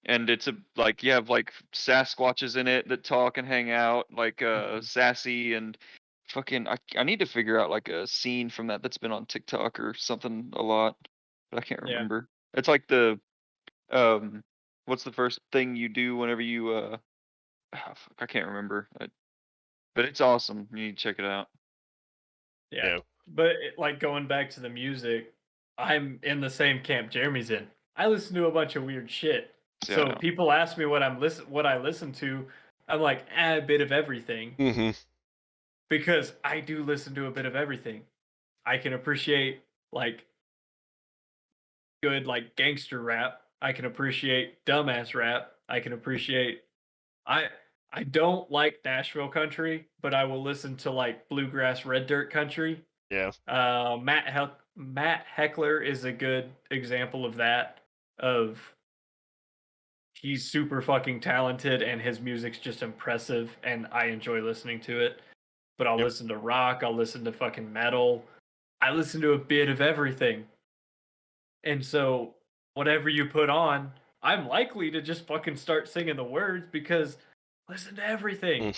And it's like you have like Sasquatches in it that talk and hang out, like Sassy and fucking. I need to figure out like a scene from that's been on TikTok or something a lot, but I can't Yeah. remember. It's like the what's the first thing you do whenever you fuck, I can't remember. But it's awesome. You need to check it out. Yeah. Yeah. But like going back to the music, I'm in the same camp Jeremy's in. I listen to a bunch of weird shit. Yeah, I So know. people ask me what I listen to, I'm like, a bit of everything. Mm-hmm. Because I do listen to a bit of everything. I can appreciate like good like gangster rap. I can appreciate dumbass rap. I can appreciate I don't like Nashville country, but I will listen to like bluegrass red dirt country. Yeah. Matt Heckler is a good example of that. Of he's super fucking talented and his music's just impressive and I enjoy listening to it. But I'll Yep. listen to rock, I'll listen to fucking metal. I listen to a bit of everything. And so whatever you put on, I'm likely to just fucking start singing the words because listen to everything.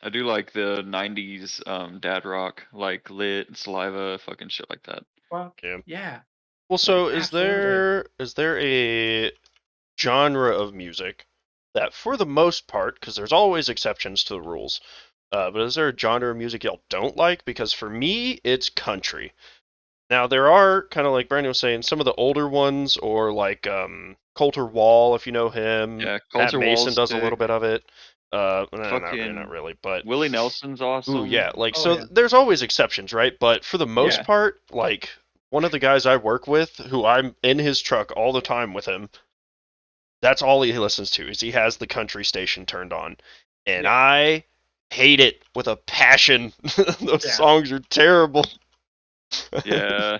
I do like the '90s dad rock, like Lit, Saliva, fucking shit like that. Fuck Yeah. yeah. Well, so Like, is absolutely. there a genre of music that, for the most part, because there's always exceptions to the rules, but is there a genre of music y'all don't like? Because for me, it's country. Now there are kind of like Brandon was saying, some of the older ones, or like Coulter Wall, if you know him. Yeah, Matt Coulter Mason Wall's does a little sick. bit of it. Not Fucking really, but Willie Nelson's ooh, awesome. yeah, like Oh, so yeah. there's always exceptions, right? But for the most Yeah. part, like one of the guys I work with, who I'm in his truck all the time with him, that's all he listens to, is he has the country station turned on. And Yeah. I hate it with a passion. Those Yeah. songs are terrible. Yeah.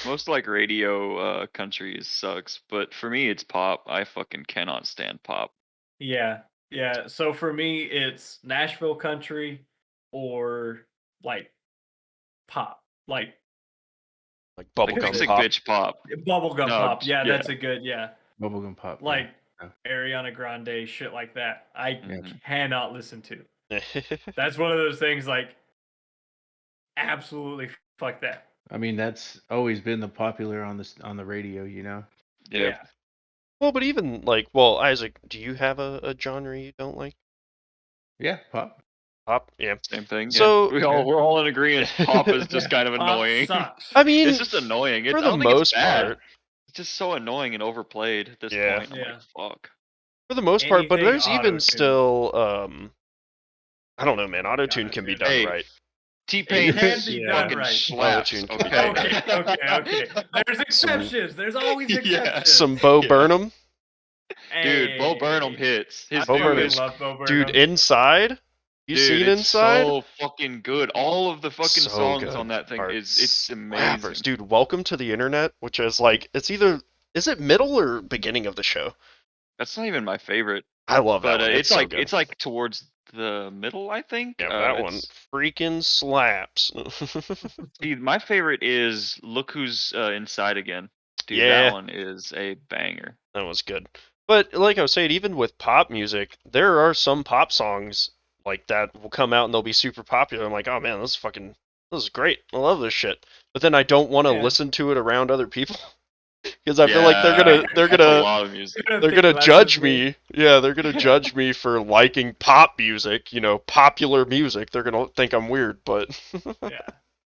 Most like radio countries sucks, but for me it's pop. I fucking cannot stand pop. Yeah. Yeah. So for me it's Nashville country or like pop. Like Like Like bubblegum basic pop. bitch pop. bubblegum No, pop. Yeah, yeah. that's a good Bubblegum pop. yeah. like Yeah. Ariana Grande, shit like that. I Mhm. cannot listen to. That's one of those things like absolutely fuck that. I mean, that's always been the popular on the radio, you know. Yeah. Well, but even like, well, Isaac, do you have a genre you don't like? Yeah, pop. Pop? Yeah. Same thing. So- yeah. We're all in agreement. Pop is just kind of Pop annoying. sucks. I mean, It's just annoying. for I the don't think it's most bad. part. It's just so annoying and overplayed at this Yeah. point. I'm Yeah. like, fuck. For the most part, but Anything there's even auto-tune. still, I don't know, man. Auto-tune can be Auto-tune. done Hey, right. T-Pain It can be done fucking right. slaps. Auto-tune can be Okay. done Okay. There's exceptions. There's always Yeah. exceptions. Some Bo Yeah. Burnham, Dude, Bo Hey. Burnham hits. I His Bo fucking Burnham's- love Bo Burnham. dude. Inside, you Dude, seen it's Inside? so fucking good. All of the fucking So songs good. on that thing Are it's slappers. amazing. Dude, Welcome to the Internet, which is like, it's either, is it middle or beginning of the show? That's not even my favorite, I love but that one. it's so like good. it's like towards the middle, I think. Yeah, that one freaking slaps. See, my favorite is Look Who's Inside Again. Dude, Yeah. that one is a banger. That was good. But like I was saying, even with pop music, there are some pop songs like that will come out and they'll be super popular. I'm like, oh man, this is great. I love this shit. But then I don't want to Yeah. listen to it around other people because I feel like they're gonna That's a lot of music. they're Think gonna less judge of me. Yeah, they're gonna judge me for liking pop music. You know, popular music. They're gonna think I'm weird. But Yeah.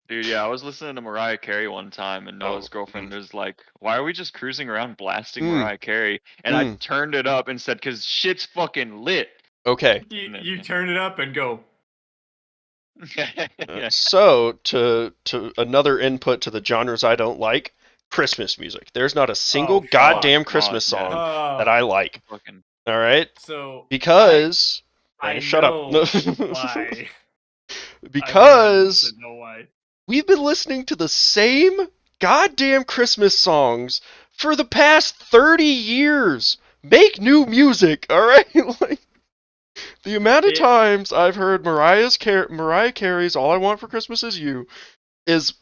Dude, yeah, I was listening to Mariah Carey one time, and Noah's Oh, girlfriend was like, "Why are we just cruising around blasting Mm. Mariah Carey?" And I Mm. turned it up and said, "Cause shit's fucking lit." okay. You turn it up and go. Yeah. So to another input to the genres I don't like, Christmas music. There's not a single Oh, fuck. goddamn God, Christmas yeah. song Oh, that I like. Fucking All right, so because I shut up. know why. Because I know why. we've been listening to the same goddamn Christmas songs for the past 30 years. Make new music, all right? Like, The amount of It- times I've heard Mariah Carey's "All I Want for Christmas Is You" is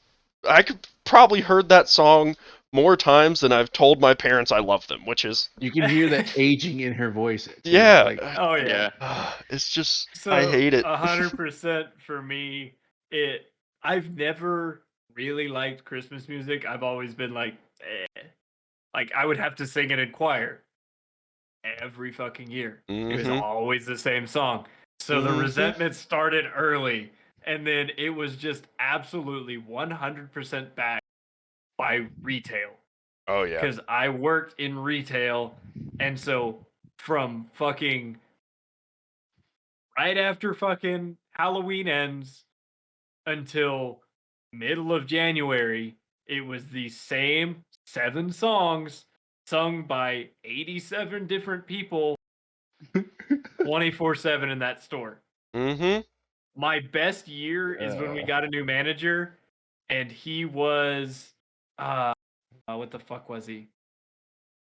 I could probably heard that song more times than I've told my parents I love them, which is You can hear the aging in her voice too. yeah. Like, Oh yeah. It's just So I hate it. 100% for me. I've never really liked Christmas music. I've always been like, like I would have to sing it in choir every fucking year. It was Mhm. always the same song. So the Mhm. resentment started early, and then it was just absolutely 100% backed by retail. Oh yeah. Because I worked in retail, and so from fucking right after fucking Halloween ends until middle of January, it was the same 7 songs sung by 87 different people 24/7 in that store. Mhm. My best year is when we got a new manager, and he was what the fuck was he?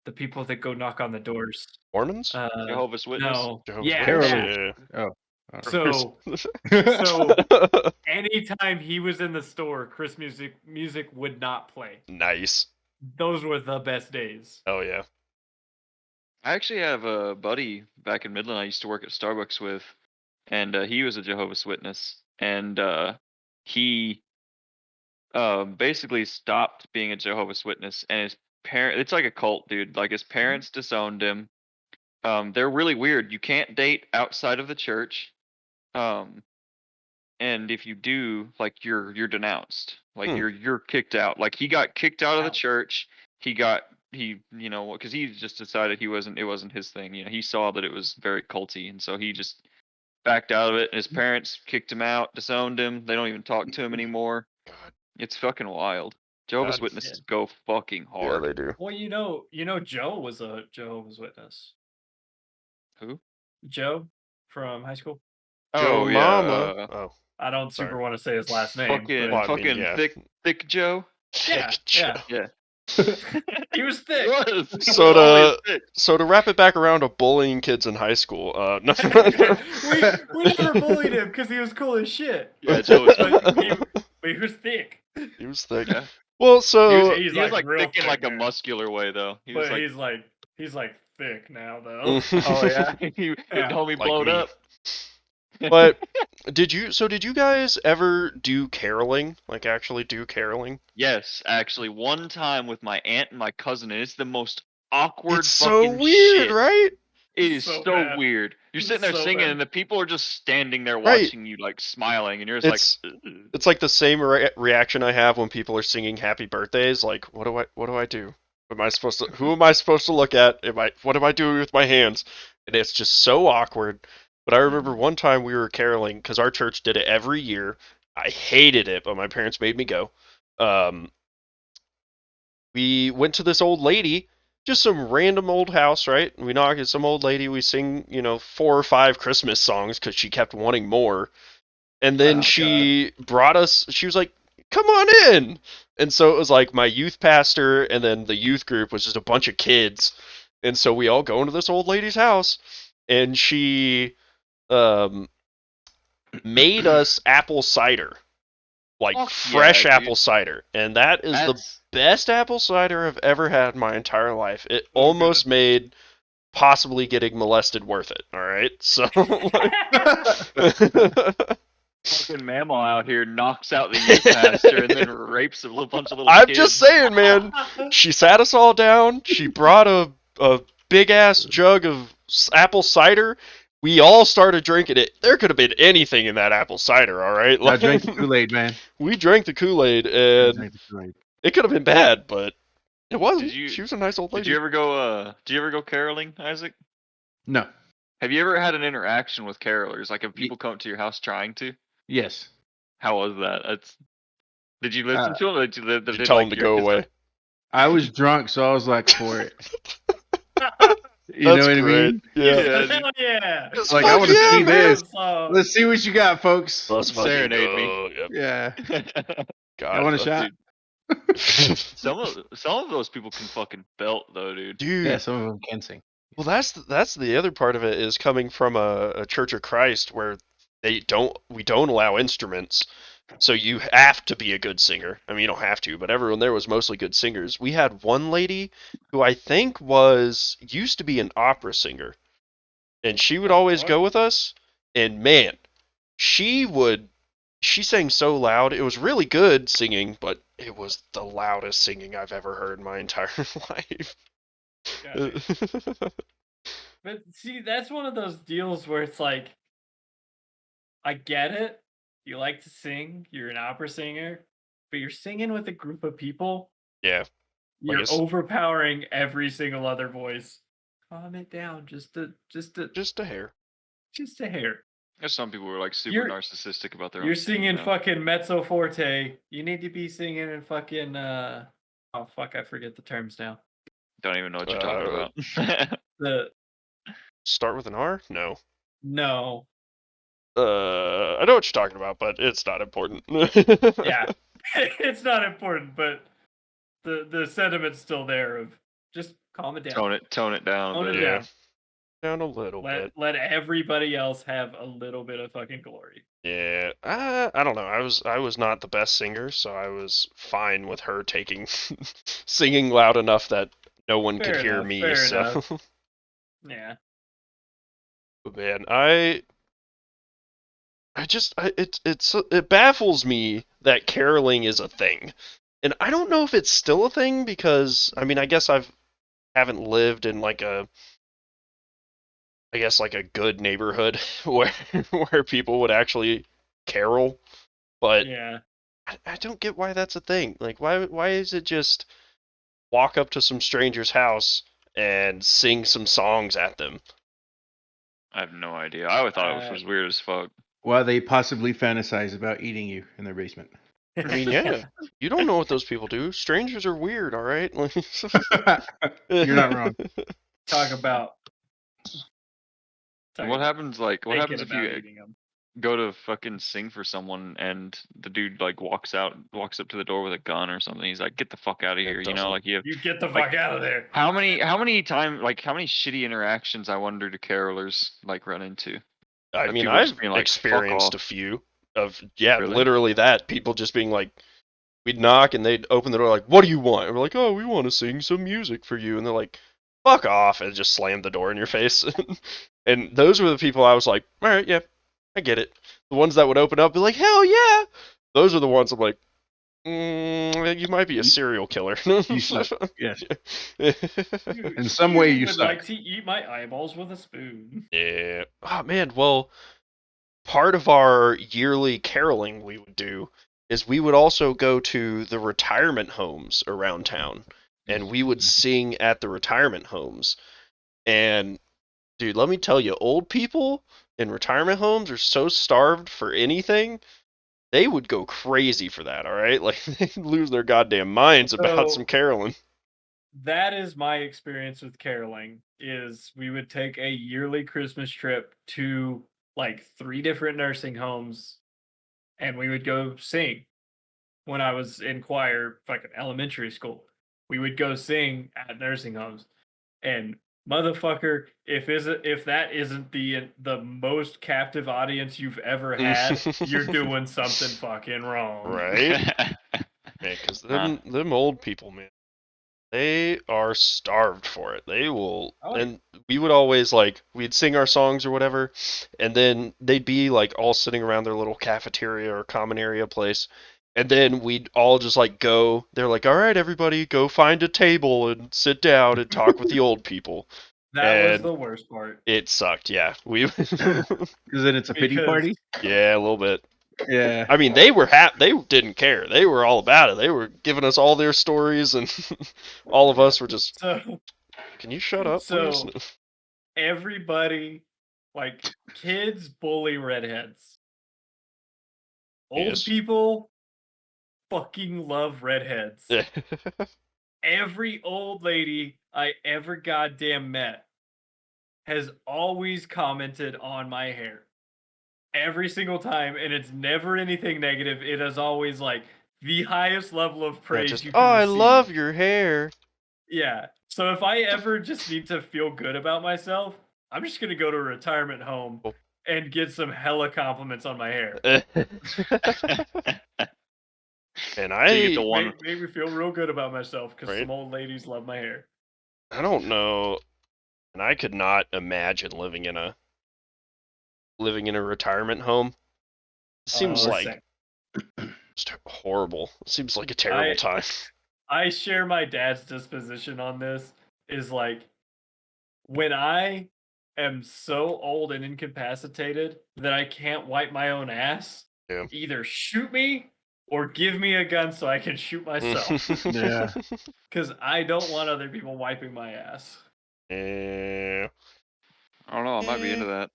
The people that go knock on the doors. Mormons? Jehovah's Witness. No. Jehovah's Yeah, Witnesses? that. Yeah. So anytime he was in the store, Christmas music would not play. Nice. Those were the best days. Oh yeah. I actually have a buddy back in Midland I used to work at Starbucks with, and he was a Jehovah's Witness, and he basically stopped being a Jehovah's Witness, and his it's like a cult, dude. Like his parents disowned him. They're really weird. You can't date outside of the church. And if you do, like you're denounced. Like Hmm. you're kicked out. Like he got kicked out of the Ouch. church. He because he just decided it wasn't his thing. You know, he saw that it was very culty, and so he just backed out of it. And his parents kicked him out, disowned him. They don't even talk to him anymore. God. It's fucking wild. Jehovah's God. Witnesses go fucking Yeah, hard. they do. Well, Joe was a Jehovah's Witness. Who? Joe from high school. Joe Oh yeah. Mama. Oh. I don't Sorry. super want to say his last name. Fucking Well, I mean, fucking yeah. thick Joe. Yeah, Thick Joe. yeah. Yeah. He was He thick. was. He So was always to thick. so to wrap it back around to bullying kids in high school. No. we never bullied him because he was cool as shit. Yeah, Joe was But he was thick. He was thick. Yeah. Well, so He's He was like real thick in like a now. muscular way though. He was But like, he's like thick now though. oh yeah, he Yeah. homie Like blowed me. up. But did you guys ever do caroling? Like actually do caroling? Yes, actually, one time with my aunt and my cousin, and it's the most awkward It's so fucking weird, shit. right? It is So so bad. weird. You're sitting there So singing, bad. and the people are just standing there Right. watching you, like smiling, and you're just like, "Ugh." It's like the same reaction I have when people are singing happy birthdays. Like, what do I do? Am I supposed to? Who am I supposed to look at? What am I doing with my hands? And it's just so awkward. But I remember one time we were caroling because our church did it every year. I hated it, but my parents made me go. We went to this old lady, just some random old house, right? We knock at some old lady. We sing, 4 or 5 Christmas songs because she kept wanting more. And then Oh, she brought us, she was like, come on in. And so it was like my youth pastor, and then the youth group was just a bunch of kids. And so we all go into this old lady's house, and she made us apple cider. Like Fuck fresh yeah, dude. apple cider. And that is the That's best apple cider I've ever had in my entire life. It almost made possibly getting molested worth it. All right, so fucking Mama out here knocks out the youth pastor and then rapes a little bunch of little I'm kids. just saying, man. She sat us all down. She brought a big ass jug of apple cider. We all started drinking it. There could have been anything in that apple cider. All right, I drank the Kool-Aid, man. we drank the Kool-Aid, I and drank the Kool-Aid. it could have been bad, but it wasn't. Did you- She was a nice old lady. Did you ever go caroling, Isaac? No. Have you ever had an interaction with carolers? Like, have people come to your house trying to? Yes. How was that? Did you listen to them? Or did you, Did you tell them to go away? I was drunk, so I was like for it. You That's know what I great. mean? Yeah. Hell yeah. Just Like, I fuck want to yeah, see man. this. So, Let's see what you got, folks. Let's fucking Serenade me. go. Yep. Yeah. God, I want a that's- shot. Some of those people can fucking belt though, dude. dude. Yeah, some of them can sing. Well, that's the other part of it is coming from a Church of Christ where we don't allow instruments, so you have to be a good singer. I mean, you don't have to, but everyone there was mostly good singers. We had one lady who I think used to be an opera singer, and she would Oh always fuck. go with us. And man, she would she sang so loud. It was really good singing, but it was the loudest singing I've ever heard in my entire life. God damn. But see, that's one of those deals where it's like, I get it. You like to sing, you're an opera singer, but you're singing with a group of people. Yeah, like You're it's overpowering every single other voice. Calm it down, just a hair. just a hair. There's some people who are like super You're narcissistic about their you're own singing. singing Though. fucking mezzo forte. You need to be singing in fucking oh fuck, I forget the terms now. Don't even know what you're talking about. The Start with an R? No. no. I know what you're talking about, but it's not important. Yeah. It's not important, but the sentiment's still there of just calm it down. Tone it down. Tone it But Yeah. Down a little bit. Let everybody else have a little bit of fucking glory. Yeah. I don't know. I was not the best singer, so I was fine with her taking singing loud enough that no one could Fair hear enough, me. fair So, enough. Yeah. man, it baffles me that caroling is a thing, and I don't know if it's still a thing because I mean I guess haven't lived in like a good neighborhood where people would actually carol, but Yeah. I don't get why that's a thing. Like why is it just walk up to some stranger's house and sing some songs at them? I have no idea. I always thought it was weird as fuck. While they possibly fantasize about eating you in their basement. I mean, yeah, you don't know what those people do. Strangers are weird, all right? You're not wrong. Talk about. And what happens? Like, what happens if you eating them? go to fucking sing for someone and the dude like walks up to the door with a gun or something? He's like, "Get the fuck out of here!" You know, like You get the like, fuck out of there. How many shitty interactions I wonder do carolers like run into? I Of mean, people just I've being like, "Fuck experienced a off." few of Really? literally that people just being like, we'd knock and they'd open the door like, "What do you want?" And we're like, "Oh, we want to sing some music for you," and they're like, "Fuck off," and just slam the door in your face. And those were the people I was like, "All right, yeah, I get it." The ones that would open up, be like, "Hell yeah!" Those are the ones I'm like, you might be a serial killer. You suck. Yes. In some way, you would suck. like to eat my eyeballs with a spoon. Yeah. Oh man. Well, part of our yearly caroling we would do is we would also go to the retirement homes around town, and we would sing at the retirement homes. And dude, let me tell you, old people in retirement homes are so starved for anything. They would go crazy for that, all right? Like they'd lose their goddamn minds about So- some caroling. That is my experience with caroling. Is we would take a yearly Christmas trip to like 3 different nursing homes, and we would go sing. When I was in choir, fucking elementary school, we would go sing at nursing homes, and motherfucker, if that isn't the most captive audience you've ever had, you're doing something fucking wrong. Right? Man, because them old people, man, they are starved for it. They will, and we would always like we'd sing our songs or whatever, and then they'd be like all sitting around their little cafeteria or common area place, and then we'd all just like go. They're like, "All right, everybody, go find a table and sit down and talk with the old people." That was the worst part. It sucked. Yeah, Because then it's a pity party. Yeah, a little bit. Yeah. I mean, they were they didn't care. They were all about it. They were giving us all their stories, and all of us were just. So, can you shut up, please? Everybody, like kids, bully redheads. Old people fucking love redheads. Every old lady I ever goddamn met has always commented on my hair. Every single time, and it's never anything negative. It is always like the highest level of praise you can I receive. love your hair. Yeah. So if I ever just need to feel good about myself, I'm just gonna go to a retirement home Oh. and get some hella compliments on my hair. And So you get I the one. Make me feel real good about myself because Right. some old ladies love my hair. I don't know, and I could not imagine living in a retirement home. It seems like just horrible. It seems like a terrible time. I share my dad's disposition on this. Is like when I am so old and incapacitated that I can't wipe my own ass, Yeah. either shoot me or give me a gun so I can shoot myself. Yeah. Because I don't want other people wiping my ass. Yeah. I don't know. I might be into that.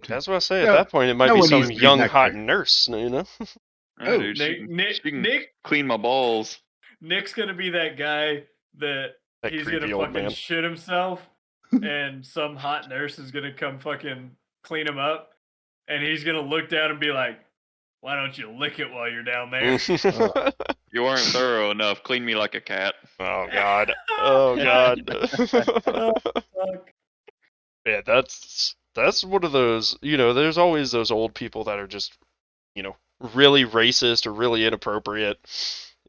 That's what I say. At No- that point, it might no be one some needs to be young back hot there. nurse. You know. Yeah, Oh, dude, she can Nick, clean my balls. Nick's gonna be that guy that That he's creepy gonna old fucking man. shit himself, and some hot nurse is gonna come fucking clean him up, and he's gonna look down and be like, "Why don't you lick it while you're down there?" You weren't thorough enough. Clean me like a cat. Oh God. Oh God. Fuck. Yeah, that's one of those. There's always those old people that are just, really racist or really inappropriate,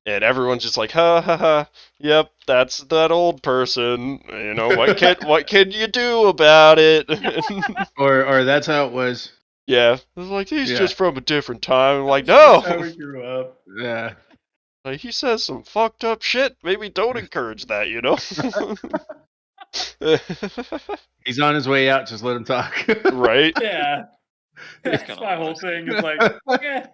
and everyone's just like, ha ha ha. Yep, that's that old person. What can you do about it? Or that's how it was. Yeah, it's like he's Yeah. just from a different time. I'm like, That's how no. we grew up. Yeah. Like he says some fucked up shit. Maybe don't encourage that. He's on his way out. Just let him talk. Right? Yeah, that's kinda my whole honest. thing. Is like, yeah,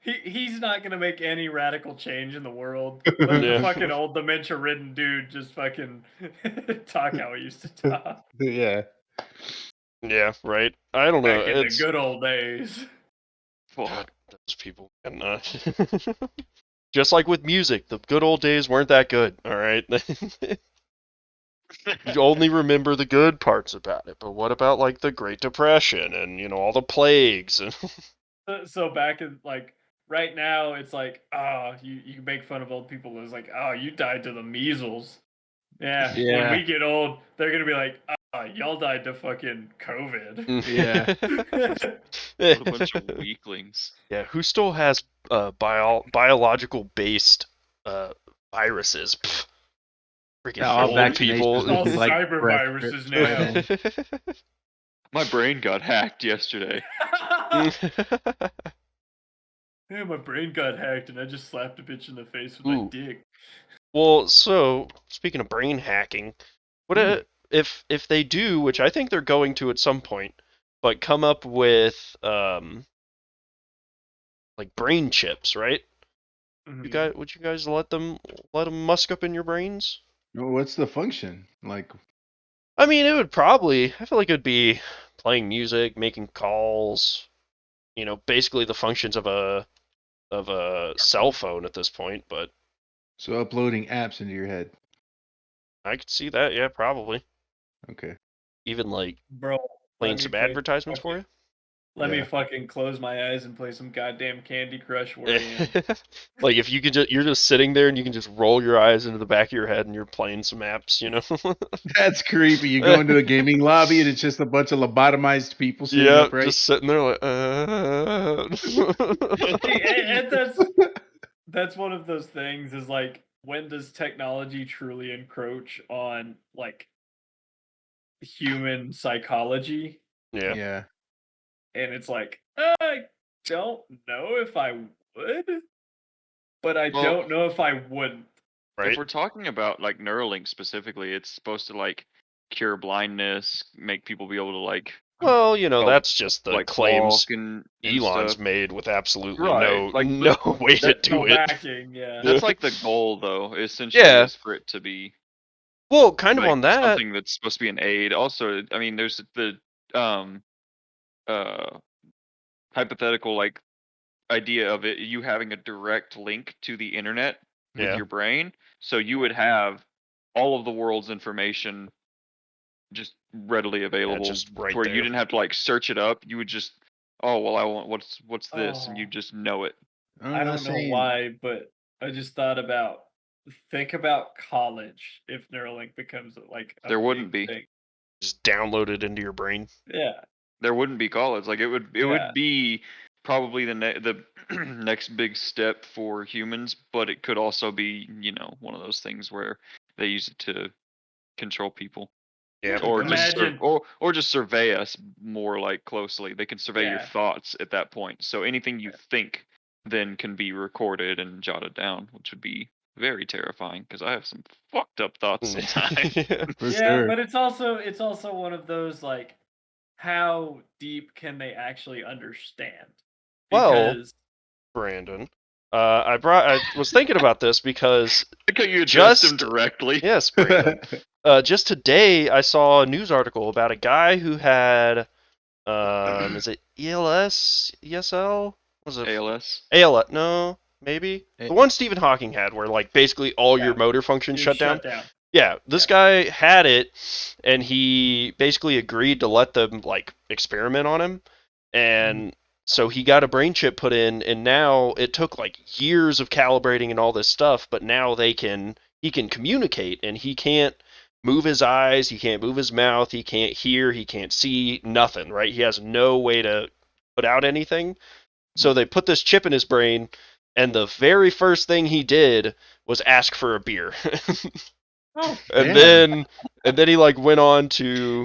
he's not gonna make any radical change in the world. Let Yeah. the fucking old dementia-ridden dude just fucking talk how he used to talk Yeah. Yeah, right. I don't know. back in the It's good old days. God, Fuck. those people. And, just like with music, the good old days weren't that good. All right. You only remember the good parts about it, but what about like the Great Depression and all the plagues and So back in like right now, it's like, you make fun of old people. It's like, you died to the measles. Yeah. When Yeah. we get old, they're gonna be like, y'all died to fucking COVID. Yeah. What a bunch of weaklings. Yeah, who still has biological based viruses? Pfft. Freaking All old vaccinations people. All is like cyber breath viruses spreading. now. My brain got hacked yesterday. Yeah, my brain got hacked and I just slapped a bitch in the face with my Ooh. dick. Well, so speaking of brain hacking, what if they do, which I think they're going to at some point, but come up with like brain chips, right? Mhm. Would you guys let them musk up in your brains? Well, what's the function? Like, I mean, it would probably. I feel like it would be playing music, making calls. Basically the functions of a cell phone at this point. But so uploading apps into your head. I could see that. Yeah, probably. Okay. Even like Bro, playing some advertisements for you. Let me Yeah. fucking close my eyes and play some goddamn Candy Crush where I am. Like if you could you're just sitting there and you can just roll your eyes into the back of your head and you're playing some apps. That's creepy. You go into a gaming lobby and it's just a bunch of lobotomized people sitting Yeah, upright. just sitting there like. See, and that's one of those things is like, when does technology truly encroach on like human psychology? Yeah. Yeah. And it's like, I don't know if I would, but I Well- don't know if I wouldn't. Right. If we're talking about like Neuralink specifically, it's supposed to like cure blindness, make people be able to like Well, Oh, that's just the like claims walk and Elon's stuff. made with absolutely Right, like, no way to do No it. backing, yeah. That's like the goal, though. Essentially, Yeah. is for it to be Well, kind of like on that. something that's supposed to be an aid. Also, I mean, there's the hypothetical like idea of it you having a direct link to the internet with Yeah. your brain, so you would have all of the world's information just readily available, just right to where there. you didn't have to like search it up. You would just, oh well, I want what's this, and you Oh. just know it. I don't know why, but I just thought about think about college if Neuralink becomes like a There wouldn't big be. thing. Just download it into your brain. Yeah. There wouldn't be college. Like it would Yeah. be probably the next big step for humans, but it could also be, one of those things where they use it to control people. Yeah. Or Imagine. or just survey us more like closely. They can survey your Yeah. thoughts at that point. So anything you think then can be recorded and jotted down, which would be very terrifying because I have some fucked up thoughts sometimes. Yeah. For Yeah, sure. but it's also one of those like, how deep can they actually understand? Well, Because Brandon, I was thinking about this because I think you addressed him just directly. yes, Brandon. Just today I saw a news article about a guy who had is it ELS, ESL? Was it ALS. ALS? No, maybe Eh, the one Stephen Hawking had, where like basically all your Yeah. motor functions you're shut down. shut down. Yeah, this guy had it, and he basically agreed to let them like experiment on him, and so he got a brain chip put in, and now it took like years of calibrating and all this stuff, but now he can communicate, and he can't move his eyes, he can't move his mouth, he can't hear, he can't see, nothing, right? He has no way to put out anything. So they put this chip in his brain, and the very first thing he did was ask for a beer. Oh, And Damn. then he like went on to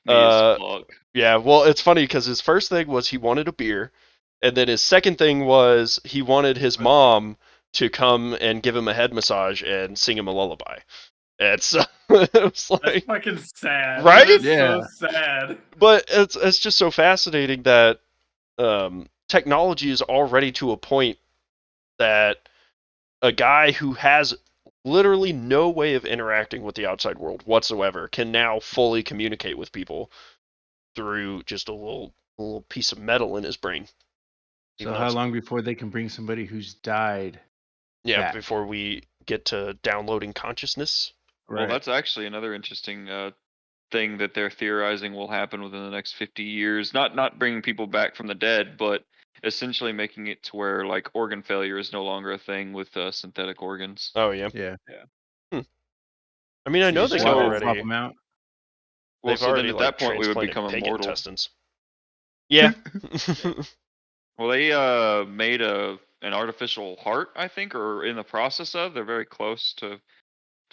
Me as fuck. yeah, well it's funny because his first thing was he wanted a beer, and then his second thing was he wanted his mom to come and give him a head massage and sing him a lullaby. And so it was that's like, fucking sad. Right? That's Yeah. so sad. but it's just so fascinating that technology is already to a point that a guy who has literally no way of interacting with the outside world whatsoever can now fully communicate with people through just a little piece of metal in his brain. So Even though how it's- long before they can bring somebody who's died? Yeah, back? before we get to downloading consciousness. Well, that's actually another interesting thing that they're theorizing will happen within the next 50 years. Not bringing people back from the dead, but essentially making it to where like organ failure is no longer a thing with synthetic organs. Oh yeah. Yeah. I mean, I know You they just can gotta already. swap them out. Well, They've so then already at like that point we would transplanted become pig immortal. intestines. Yeah. Well, they made an artificial heart, I think, or in the process of. They're very close to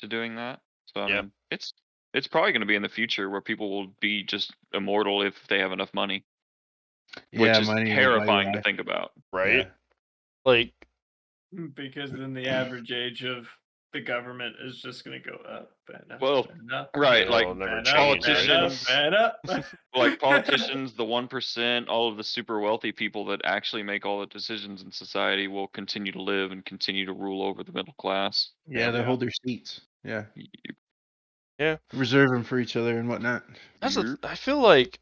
doing that. So I Yeah. mean, it's probably going to be in the future where people will be just immortal if they have enough money, which Yeah, is money will buy you terrifying to life. think about. Right. Yeah. Like Because then the average age of the government is just going to go up and up Well, and up. right, it'll like never and change, up, right? and up, and up. like politicians, the 1%, all of the super wealthy people that actually make all the decisions in society will continue to live and continue to rule over the middle class. Yeah, they Yeah. hold their seats. Yeah. Y- Reserve them for each other and whatnot. I feel like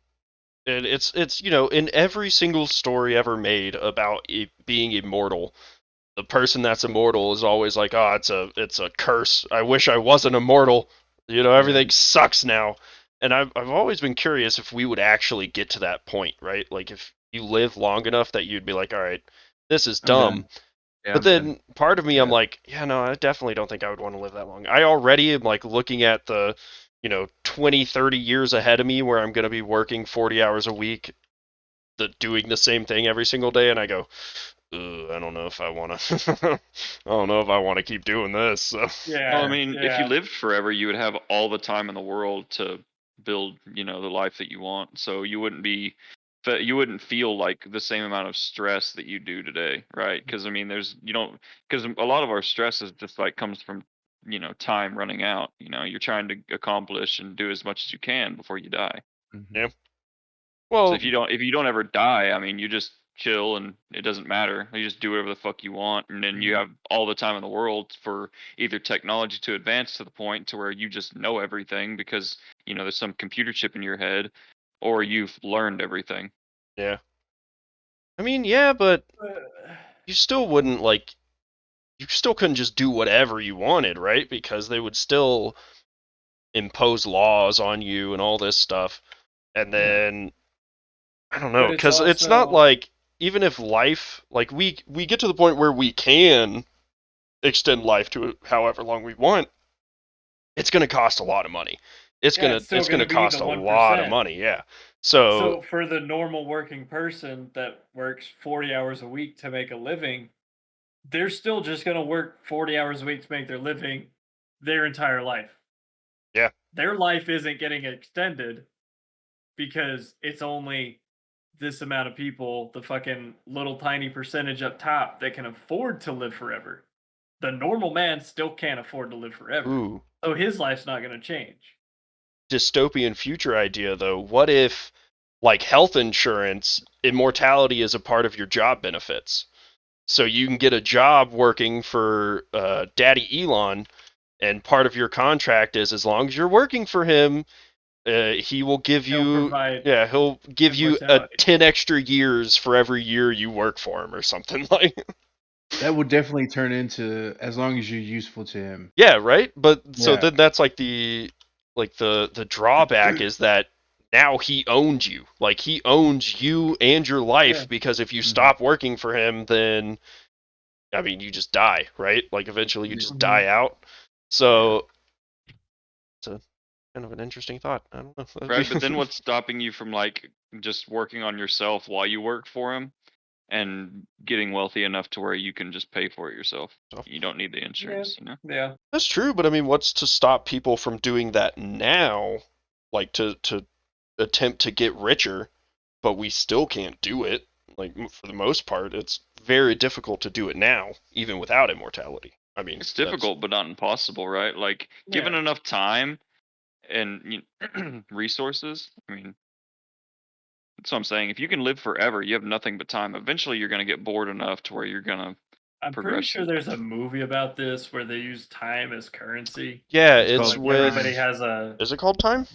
it's in every single story ever made about being immortal, the person that's immortal is always like, oh, it's a curse. I wish I wasn't immortal. Everything sucks now. And I've always been curious if we would actually get to that point, right? Like if you live long enough that you'd be like, all right, this is I'm dumb. done. Yeah, But I'm then done. part of me, I'm Yeah. like, yeah, no, I definitely don't think I would want to live that long. I already am like looking at the, 20, 30 years ahead of me where I'm going to be working 40 hours a week, doing the same thing every single day. And I go, I don't know if I want to, I don't know if I want to keep doing this. So. Yeah. Well, I mean, if you yeah. lived forever, you would have all the time in the world to build, the life that you want. So you wouldn't feel like the same amount of stress that you do today, right? Because I mean, because a lot of our stress is just like comes from, time running out. You're trying to accomplish and do as much as you can before you die. Mhm. Yeah. So Well, if you don't ever die, I mean, you just chill and it doesn't matter. You just do whatever the fuck you want, and then you have all the time in the world for either technology to advance to the point to where you just know everything because there's some computer chip in your head, or you've learned everything. yeah. I mean, yeah, but you still wouldn't you still couldn't just do whatever you wanted, right? Because they would still impose laws on you and all this stuff. And then I don't know, But it's because it's not also- like even if life, like we get to the point where we can extend life to however long we want, it's going to cost a lot of money. It's Yeah, it's still going to gonna be cost the a lot of 1%. money. Yeah. So So for the normal working person that works 40 hours a week to make a living, they're still just going to work 40 hours a week to make their living their entire life. Yeah. Their life isn't getting extended because it's only this amount of people, the fucking little tiny percentage up top that can afford to live forever. The normal man still can't afford to live forever. ooh, So his life's not going to change. dystopian future idea though. What if like health insurance, immortality is a part of your job benefits? So you can get a job working for Daddy Elon, and part of your contract is as long as you're working for him, he will give He'll you provide he'll give you a immortality. 10 extra years for every year you work for him or something like. That would definitely turn into as long as you're useful to him. Yeah, right? But so Yeah. then that's like the drawback is that now he owns you. Like he owns you and your life Yeah. because if you Mhm. stop working for him, then I mean you just die, right? Like eventually you just Mhm. die out. So it's a kind of an interesting thought. I don't know. Right, but then what's stopping you from like just working on yourself while you work for him and getting wealthy enough to where you can just pay for it yourself? You don't need the insurance, you know? Yeah. That's true, but I mean, what's to stop people from doing that now? Like to attempt to get richer, but we still can't do it. Like for the most part, it's very difficult to do it now, even without immortality. I mean, It's that's- difficult, but not impossible, right? Like, given Yeah. enough time and resources, I mean, that's what I'm saying. If you can live forever, you have nothing but time. Eventually, you're going to get bored enough to where you're going to I'm pretty progress. sure there's a movie about this where they use time as currency. Yeah, It's it's called with. Everybody has a Is it called Time?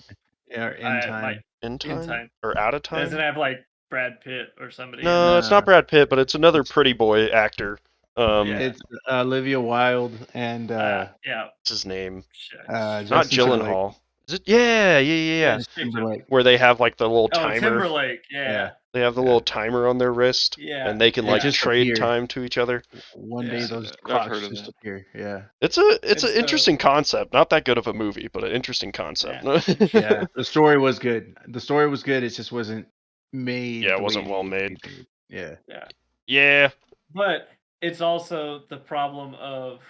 Yeah, in time. In in Time? time. Or Out of It doesn't Time? have like Brad Pitt or somebody. in No, it. it's not Brad Pitt, but it's another pretty boy actor. Yeah. It's Olivia Wilde and Yeah. What's his name? Shit. It's not Justin Timberlake. Gyllenhaal. Is it? Yeah. Yeah, Timberlake. Where they have like the little Oh, timer. Timberlake. Yeah. Yeah. They have the Yeah. little timer on their wrist, Yeah. and they can They like just trade appear. time to each other. One day Yeah. those I've clocks heard of just that. appear. Yeah. It's an It's interesting concept. Not that good of a movie, but an interesting concept. Yeah. The story was good. The story was good. It just wasn't made. Yeah, it the way wasn't it well needed made. to be made. Yeah. Yeah. Yeah. But it's also the problem of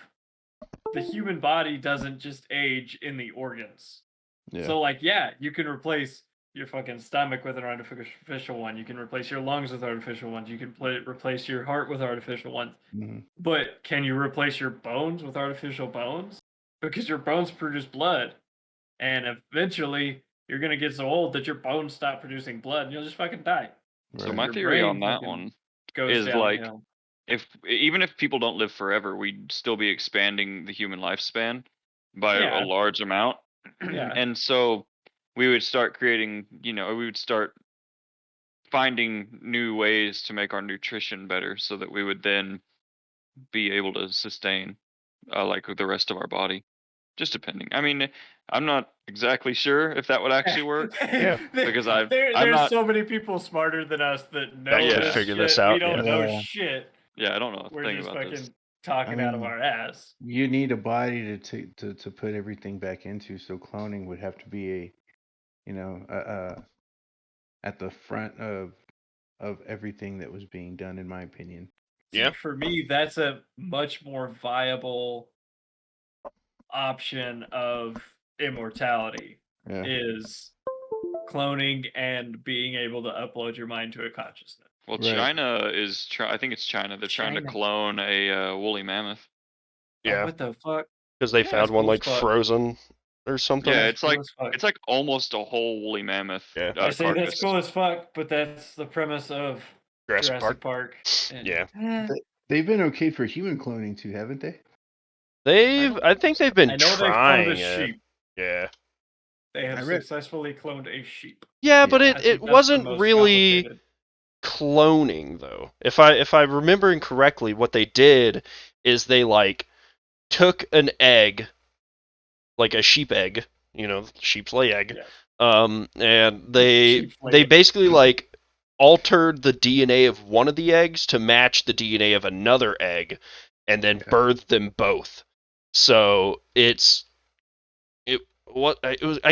the human body doesn't just age in the organs. Yeah. So, like, yeah, you can replace your fucking stomach with an artificial one. You can replace your lungs with artificial ones. You can replace your heart with artificial ones. Mhm. But can you replace your bones with artificial bones? Because your bones produce blood. And eventually, you're going to get so old that your bones stop producing blood and you'll just fucking die. So Right. my Your theory on brain that fucking one goes is like, downhill. even if people don't live forever, we'd still be expanding the human lifespan by Yeah. a large amount. Yeah. And so we would start creating, we would start finding new ways to make our nutrition better so that we would then be able to sustain like the rest of our body. Just depending. I mean, I'm not exactly sure if that would actually work. Yeah. Because there's not- so many people smarter than us that know That can this figure shit. this out, We don't yeah. know Yeah. shit. Yeah, I don't know a We're thing just about fucking this. talking out of mean, our ass. You need a body to put everything back into. So cloning would have to be at the front of everything that was being done, in my opinion. See, Yeah. for me, that's a much more viable option of immortality Yeah. is cloning and being able to upload your mind to a consciousness. Well, Right. China is I think it's China. They're trying to China. clone a woolly mammoth. Oh, Yeah. what the fuck? Because they Yeah, found it's one cool as like fuck. frozen or something. Yeah, That's it's cool like as fuck. it's like almost a whole woolly mammoth. Yeah. I say carcass. that's cool as fuck, but that's the premise of Jurassic Park. Park. and- Yeah. They've been okay for human cloning too, haven't they? I think they've been I know they've trying cloned a it. sheep. Yeah. They have I read- successfully cloned a sheep. Yeah, but I it think that's the wasn't most really complicated. cloning though. If I'm remembering correctly, what they did is they like took an egg, like a sheep egg, sheeps lay egg. Yeah. And they Sheeps lay egg. basically like altered the DNA of one of the eggs to match the DNA of another egg, and then Okay. birthed them both. So I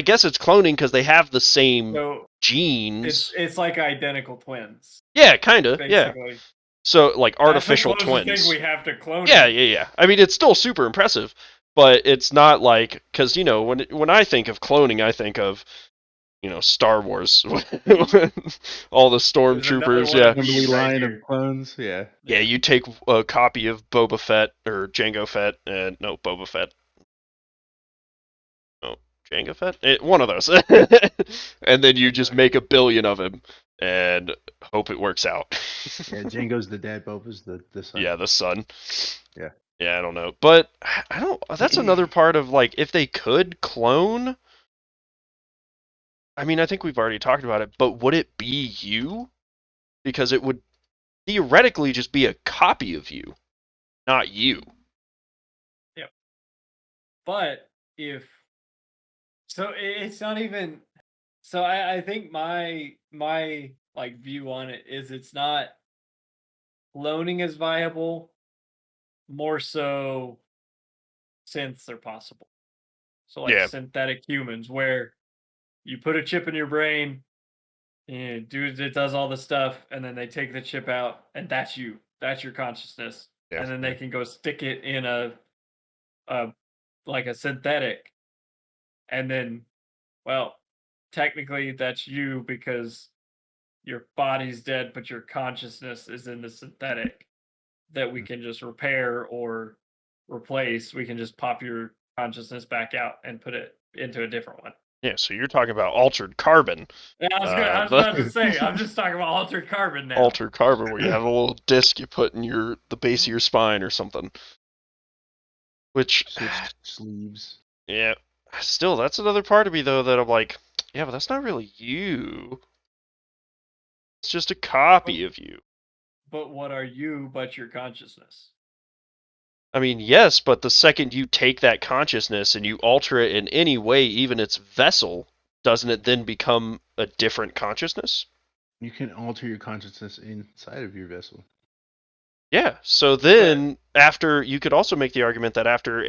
guess it's cloning because they have the same So genes. it's like identical twins, Yeah, kind of. Yeah. basically. So like That's the artificial closest thing twins. we have to cloning. Yeah. I mean, it's still super impressive, but it's not like because when I think of cloning, I think of Star Wars, all the There's another stormtroopers. one Yeah, of Assembly these right line here. of clones. Yeah. yeah. You take a copy of Boba Fett or Jango Fett, and no Boba Fett. No, Jango Fett. One of those, and then you just make a billion of him and hope it works out. Yeah. Django's the dad. Boba's the son. Yeah, the son. Yeah. Yeah, I don't know, but I don't. That's another part of like if they could clone. I mean, I think we've already talked about it, but would it be you? Because it would theoretically just be a copy of you, not you. Yep. But if so, it's not even. So I think my like view on it is it's not cloning is viable. More so, synths are possible. So like Yeah. synthetic humans, where you put a chip in your brain, and it does all the stuff, and then they take the chip out, and that's you. That's your consciousness, Yeah. and then they can go stick it in a like a synthetic, and then, well, technically that's you because your body's dead, but your consciousness is in the synthetic that we can just repair or replace. We can just pop your consciousness back out and put it into a different one. Yeah, so you're talking about altered carbon. Yeah, I was about to say, I'm just talking about altered carbon now. Altered carbon, where you have a little disc you put in the base of your spine or something. Which, Switch sleeves. yeah, still, that's another part of me though that I'm like, yeah, but that's not really you. It's just a copy of you. But what are you but your consciousness? I mean, yes, but the second you take that consciousness and you alter it in any way, even its vessel, doesn't it then become a different consciousness? You can alter your consciousness inside of your vessel. Yeah. So then, after you could also make the argument that after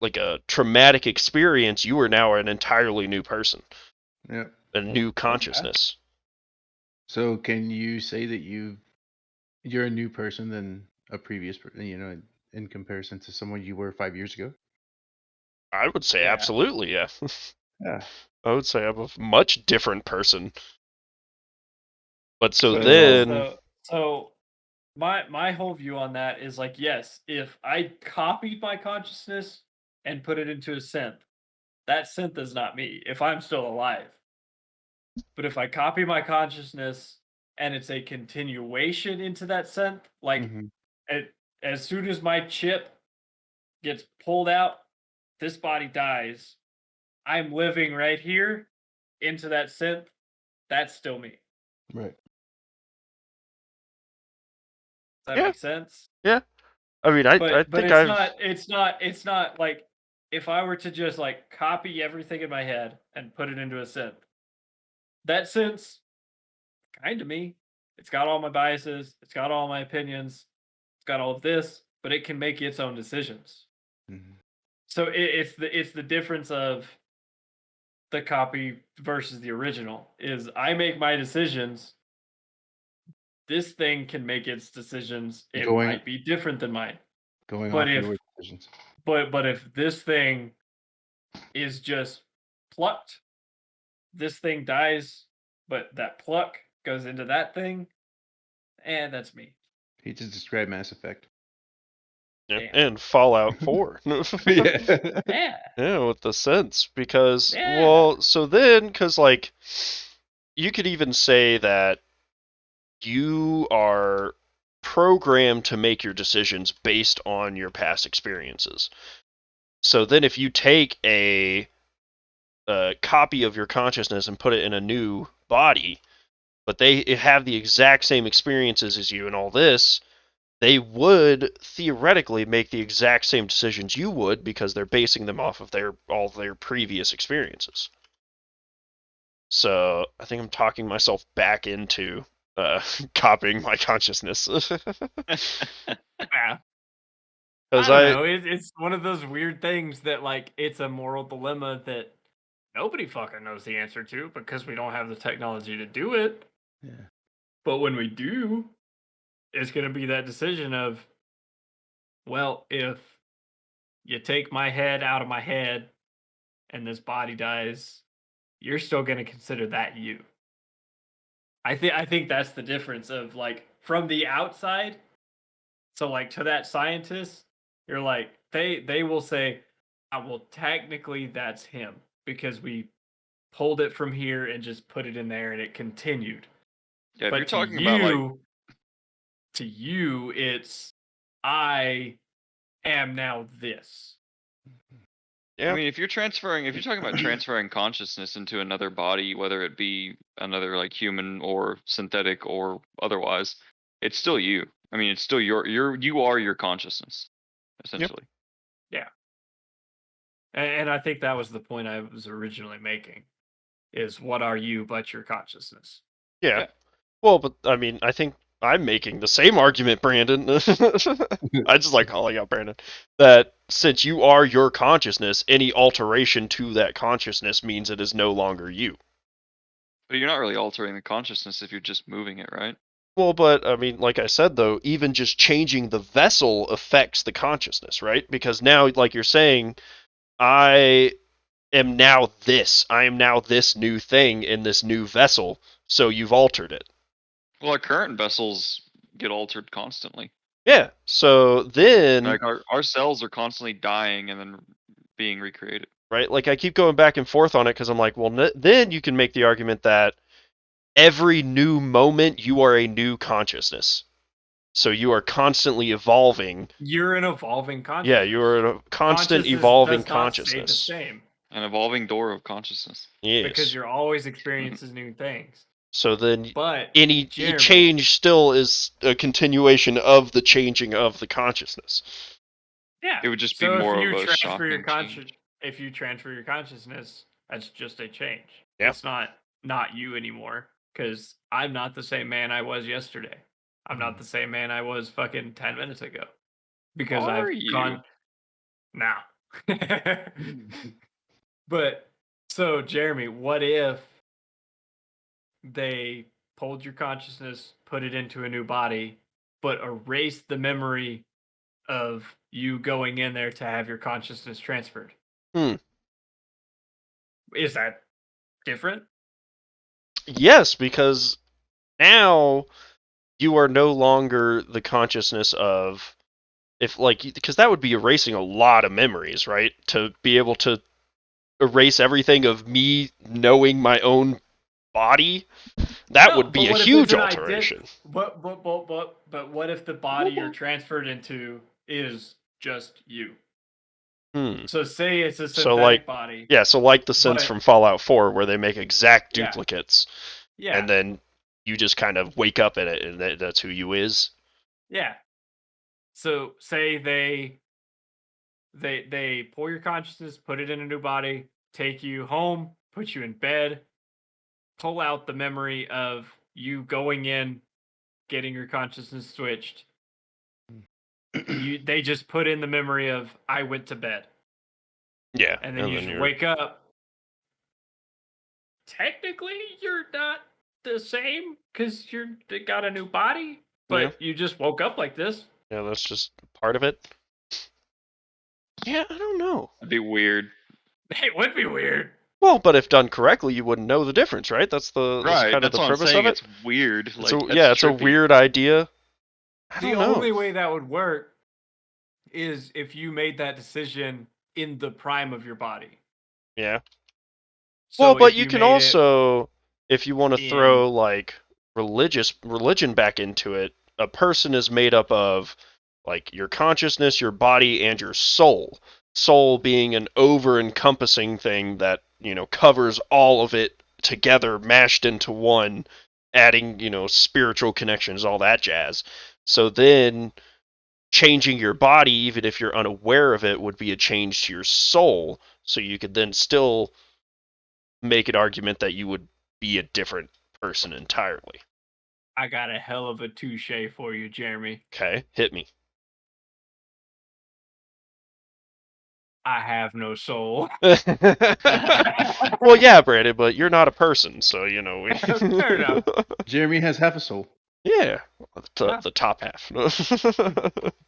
like a traumatic experience, you are now an entirely new person, Yeah. a new consciousness. So can you say that you're a new person than a previous person, in comparison to someone you were 5 years ago? I would say Yeah. absolutely, yeah. Yeah. I would say I'm a much different person. But so But then, so my whole view on that is like, yes, if I copied my consciousness and put it into a synth, that synth is not me if I'm still alive. But if I copy my consciousness and it's a continuation into that synth, like Mhm. as soon as my chip gets pulled out, this body dies. I'm living right here into that synth. That's still me. Right. Does that Yeah. make sense? yeah. I mean, I But think it's not like if I were to just like copy everything in my head and put it into a synth. That synth's kind of me. It's got all my biases, it's got all my opinions, it's got all of this, but it can make its own decisions. Mhm. So it's the difference of the copy versus the original is I make my decisions. This thing can make its decisions. It Going- might be different than mine. Going But off if- your decisions. But if this thing is just plucked, this thing dies, but that pluck goes into that thing, and that's me. He just described Mass Effect. yeah, Damn. and Fallout 4. Yeah. Yeah. Yeah, with the sense because Yeah. well, so then because like you could even say that you are programmed to make your decisions based on your past experiences. So then if you take a copy of your consciousness and put it in a new body, but they have the exact same experiences as you and all this, they would theoretically make the exact same decisions you would because they're basing them off of all their previous experiences. So I think I'm talking myself back into copying my consciousness. Yeah. Because I don't know. It's one of those weird things that, like, it's a moral dilemma that nobody fucking knows the answer to because we don't have the technology to do it. Yeah. But when we do, it's going to be that decision of, well, if you take my head out of my head and this body dies, you're still going to consider that you. I think that's the difference of, like, from the outside. So, like, to that scientist, you're like, they will say, well, technically that's him because we pulled it from here and just put it in there and it continued. Yeah, if But you're talking about like, to you, it's I am now this. yeah, I mean, if you're talking about transferring consciousness into another body, whether it be another like human or synthetic or otherwise, it's still you. I mean, it's still you are your consciousness, essentially. Yeah. And I think that was the point I was originally making, is what are you but your consciousness? yeah. Yeah. Well, but I mean, I think I'm making the same argument, Brandon. I just like calling out Brandon. That since you are your consciousness, any alteration to that consciousness means it is no longer you. But you're not really altering the consciousness if you're just moving it, right? Well, but I mean, like I said though, even just changing the vessel affects the consciousness, right? Because now, like you're saying, I am now this. I am now this new thing in this new vessel. So you've altered it. Well, our current vessels get altered constantly. Yeah. So then, Like our cells are constantly dying and then being recreated. right? Like I keep going back and forth on it because I'm like, well, then you can make the argument that every new moment you are a new consciousness. So you are constantly evolving. You're an evolving consciousness. Yeah, you are a constant Consciousness evolving does not consciousness. stay the same. An evolving door of consciousness. Yes. Because you're always experiencing new things. So then But any Jeremy, change still is a continuation of the changing of the consciousness. yeah. It would just be So more if you of a transfer your shocking change. if you transfer your consciousness, that's just a change. Yeah. It's not you anymore. Because I'm not the same man I was yesterday. I'm not the same man I was fucking 10 minutes ago. Because Are I've you? gone now. But so Jeremy, what if they pulled your consciousness, put it into a new body, but erased the memory of you going in there to have your consciousness transferred? Is that different? Yes, because now you are no longer the consciousness of because that would be erasing a lot of memories, right? To be able to erase everything of me knowing my own body, that No, would be but a what if huge it's an alteration. But what if the body you're transferred into is just you? So say it's a synthetic So like body. yeah, so like the synths but- from Fallout 4 where they make exact Yeah. duplicates, Yeah. and then you just kind of wake up in it, and that's who you is. Yeah. So say they pull your consciousness, put it in a new body, take you home, put you in bed, pull out the memory of you going in, getting your consciousness switched. They just put in the memory of I went to bed. Yeah, And then you just wake up. Technically, you're not the same because you got a new body, but you just woke up like this. Yeah, that's just part of it. Yeah, I don't know. That'd be weird. It would be weird. Well, but if done correctly, you wouldn't know the difference, right? That's Right, kind of that's the what I'm premise saying. of it. It's weird. It's Like, it's a trippy. weird idea. I The don't know. only way that would work is if you made that decision in the prime of your body. Yeah. So Well, but if you can made it also, if you want to in- throw like religion back into it, a person is made up of like your consciousness, your body, and your soul. Soul being an over-encompassing thing that, covers all of it together, mashed into one, adding, spiritual connections, all that jazz. So then changing your body, even if you're unaware of it, would be a change to your soul. So you could then still make an argument that you would be a different person entirely. I got a hell of a touche for you, Jeremy. Okay, hit me. I have no soul. Well, yeah, Brandon, but you're not a person, so you know we. Fair enough. Jeremy has half a soul. Yeah, Yeah. the top half.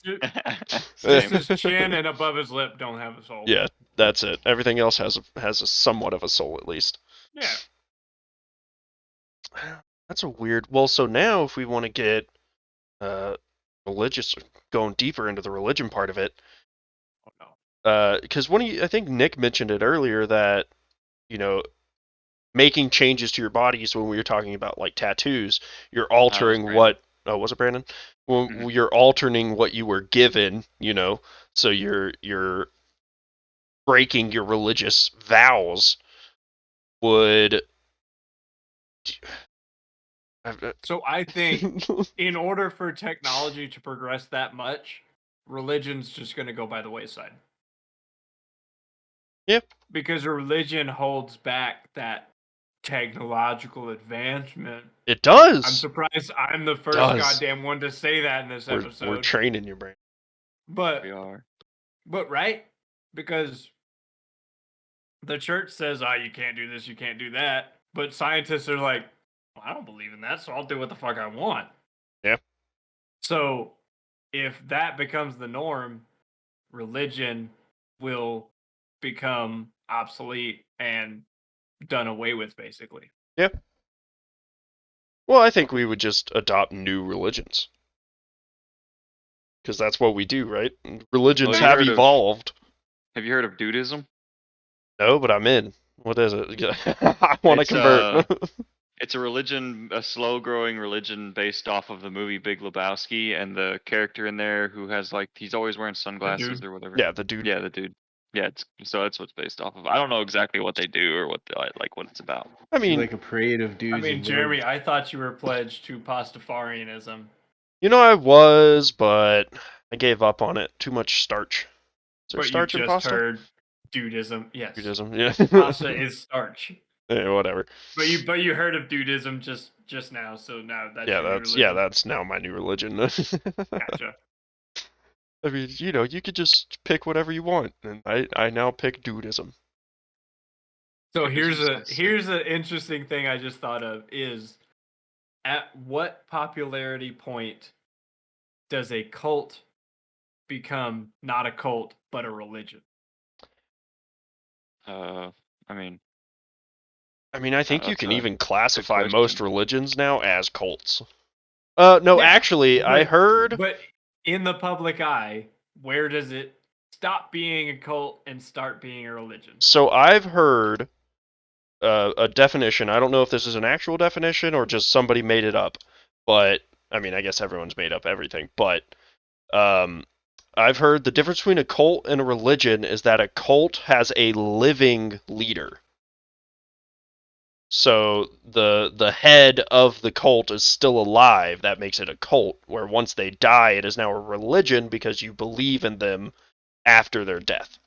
Just his chin and above his lip don't have a soul. Yeah, that's it. Everything else has a somewhat of a soul, at least. Yeah. That's a weird. Well, so now if we want to get religious, going deeper into the religion part of it, Oh no. because I think Nick mentioned it earlier that making changes to your bodies when we were talking about like tattoos, you're altering Brandon. what. Oh, was it Brandon? Well, you're altering what you were given. So you're breaking your religious vows. So I think in order for technology to progress that much, religion's just going to go by the wayside. Yep. Because religion holds back that technological advancement. It does. I'm surprised I'm the first goddamn one to say that in this episode. We're training your brain. But We are. But right? Because the church says, you can't do this, you can't do that. But scientists are like, well, I don't believe in that, so I'll do what the fuck I want. Yeah. So if that becomes the norm, religion will become obsolete and done away with, basically. Yeah. Well, I think we would just adopt new religions. Because that's what we do, right? Religions have evolved. Have you heard of Dudism? No, but I'm in. What is it? I want to convert. It's a religion, a slow-growing religion based off of the movie Big Lebowski, and the character in there who has he's always wearing sunglasses or whatever. Yeah, the dude. Yeah, the dude. Yeah, so that's what it's based off of. I don't know exactly what they do or what it's about. I mean, like a parade of dudes. I mean, Jeremy, I thought you were pledged to Pastafarianism. I was, but I gave up on it. Too much starch. Is there starch in pasta? Heard Dudism. Yes. Dudism, yeah. Pasta is starch. Yeah, whatever. But you heard of Dudism just now, so now that's that's now my new religion. Gotcha. I mean, you could just pick whatever you want, and I now pick Dudism. So here's an interesting thing I just thought of is, at what popularity point does a cult become not a cult but a religion? I think you can even classify question. most religions now as cults. No, actually, I heard. But in the public eye, where does it stop being a cult and start being a religion? So I've heard a definition. I don't know if this is an actual definition or just somebody made it up. But I mean, I guess everyone's made up everything. But I've heard the difference between a cult and a religion is that a cult has a living leader. So the head of the cult is still alive. That makes it a cult, where once they die, it is now a religion because you believe in them after their death.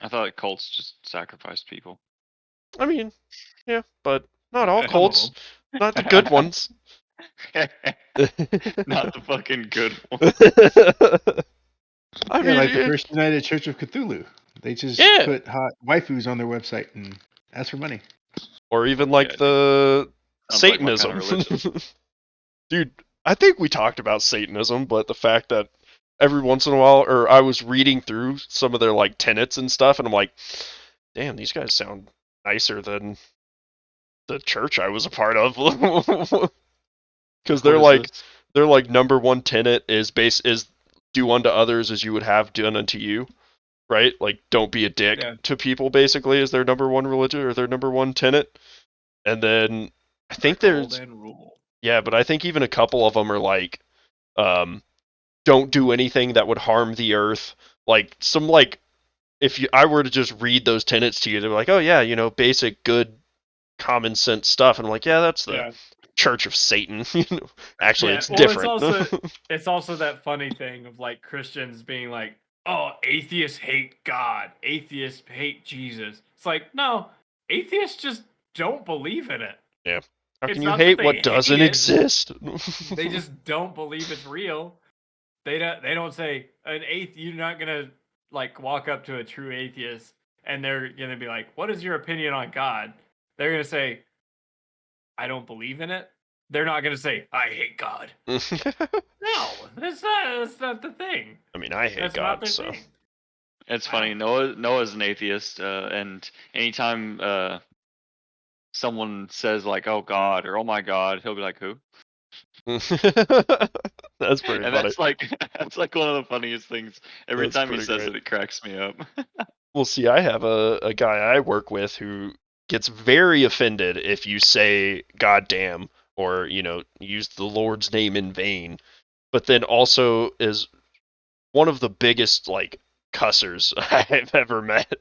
I thought cults just sacrificed people. I mean, yeah, but not all cults. Not the good ones. Not the fucking good ones. I mean, like the First United Church of Cthulhu. They just put hot waifus on their website and ask for money. Or even like the Satanism. Like my kind of Dude, I think we talked about Satanism, but the fact that every once in a while, or I was reading through some of their like tenets and stuff, and I'm like, damn, these guys sound nicer than the church I was a part of. Because they're like number one tenet is do unto others as you would have done unto you, right? Like, don't be a dick to people, basically, is their number one religion or their number one tenet. And then I think there's but I think even a couple of them are like, don't do anything that would harm the earth. Like some if I were to just read those tenets to you, they're like, oh yeah, basic good common sense stuff, and I'm like, yeah, that's the Church of Satan. Actually, it's different. It's also that funny thing of like Christians being like, oh, atheists hate God, atheists hate Jesus. It's like, no, atheists just don't believe in it. How It's can you not that hate they what hate doesn't it. exist? They just don't believe it's real. They don't say an atheist. You're not gonna like walk up to a true atheist and they're gonna be like, "What is your opinion on God?" They're gonna say, "I don't believe in it." They're not gonna say, "I hate God." No, that's not the thing. I mean, I hate That's not God, their so. thing. It's Wow. funny. Noah's an atheist, and anytime someone says like, "Oh God" or "Oh my God," he'll be like, "Who?" That's pretty And funny. that's like that's like one of the funniest things. Every That's time he pretty says great. it cracks me up. Well, see, I have a guy I work with who gets very offended if you say goddamn or, use the Lord's name in vain, but then also is one of the biggest, like, cussers I've ever met.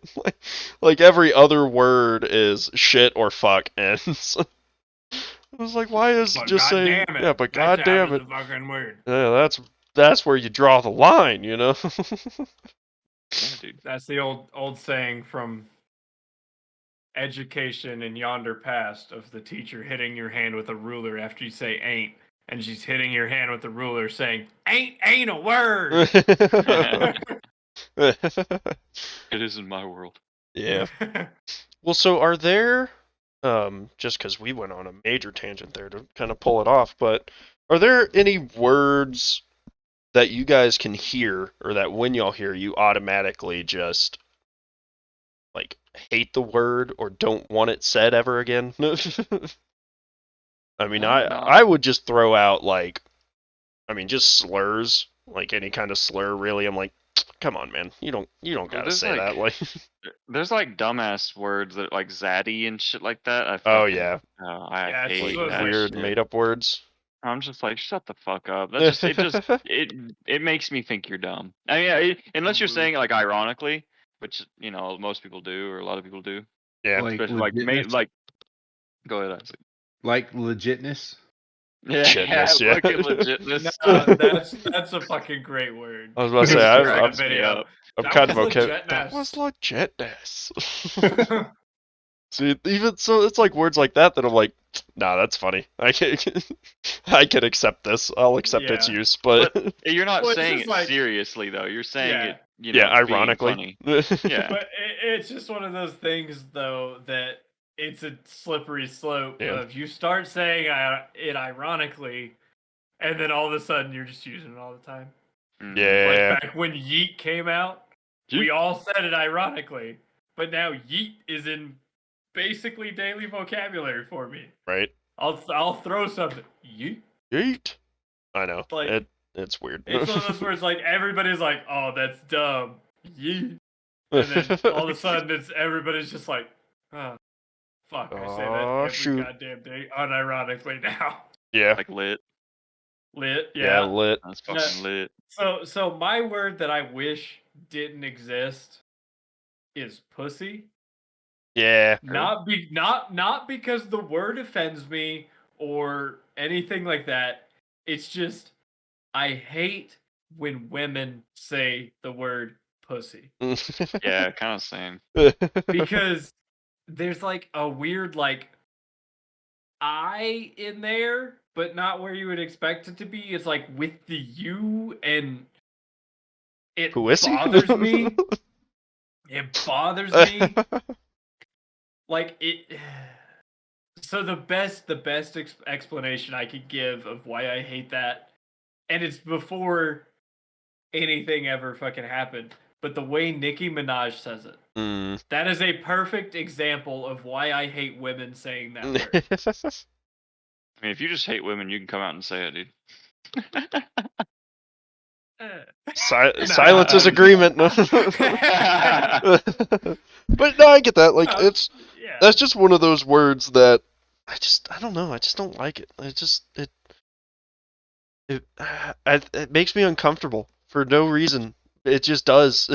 Like every other word is shit or fuck, and I was like, why is But just God saying, damn it, yeah, but that's god out damn of it, the fucking word. yeah, that's where you draw the line, Yeah, dude. That's the old saying from Education in Yonder Past of the teacher hitting your hand with a ruler after you say ain't, and she's hitting your hand with the ruler saying ain't a word. It is in my world. Yeah. Well, so are there, just because we went on a major tangent there to kind of pull it off, but are there any words that you guys can hear, or that when y'all hear, you automatically just, like, hate the word or don't want it said ever again? I mean, No. I would just throw out, like, I mean, just slurs, like any kind of slur, really. I'm like, come on, man, you don't gotta There's say that, like. there's like dumbass words that like zaddy and shit like that. I Oh fucking yeah, I Yeah, it's hate just like those, that like- weird shit. made up words. I'm just like, shut the fuck up. That just it makes me think you're dumb. I mean, unless you're saying it like ironically, which most people do or a lot of people do. Yeah. Like Especially like legitness. like. Go ahead, Isaac. Like legitness. Yeah, Shitness, yeah. fucking legitness. No, that's a fucking great word. I was about to It say, Just I'm, a cracks me video. up. I'm That kind of was okay. legitness. That was legitness. See, even so, it's like words like that I'm like, nah, that's funny. I can accept this. I'll accept its Yeah. use, but You're not Well, it's saying just it like- seriously though. You're saying Yeah. it, yeah, being ironically. funny. Yeah. Yeah. But it's just one of those things, though, that it's a slippery slope Yeah. of you start saying it ironically, and then all of a sudden you're just using it all the time. Mhm. Yeah. Like back when yeet came out, we Yeet. all said it ironically, but now yeet is in basically daily vocabulary for me. Right. I'll throw something yeet. Yeet. I know. Like- It's weird. It's one of those words like everybody's like, "Oh, that's dumb." Yeet. And then all of a sudden, everybody's just like, "Oh, fuck!" I say that Aw, every shoot. goddamn day, unironically now. yeah. Like lit. Lit, Yeah, yeah. lit. That's fucking lit. So my word that I wish didn't exist is pussy. Yeah. Not because the word offends me or anything like that. It's just I hate when women say the word pussy. Yeah, kind of same. Because there's like a weird like I in there, but not where you would expect it to be. It's like with the U, and it Pussy? bothers me. It bothers me. Like it. So the best explanation I could give of why I hate that, and it's before anything ever fucking happened, but the way Nicki Minaj says it. Mm. That is a perfect example of why I hate women saying that word. I mean, if you just hate women, you can come out and say it, dude. Silence is agreement. No. But no, I get that. Like, Yeah. that's just one of those words that I don't know. I just don't like it. It makes me uncomfortable for no reason. It just does.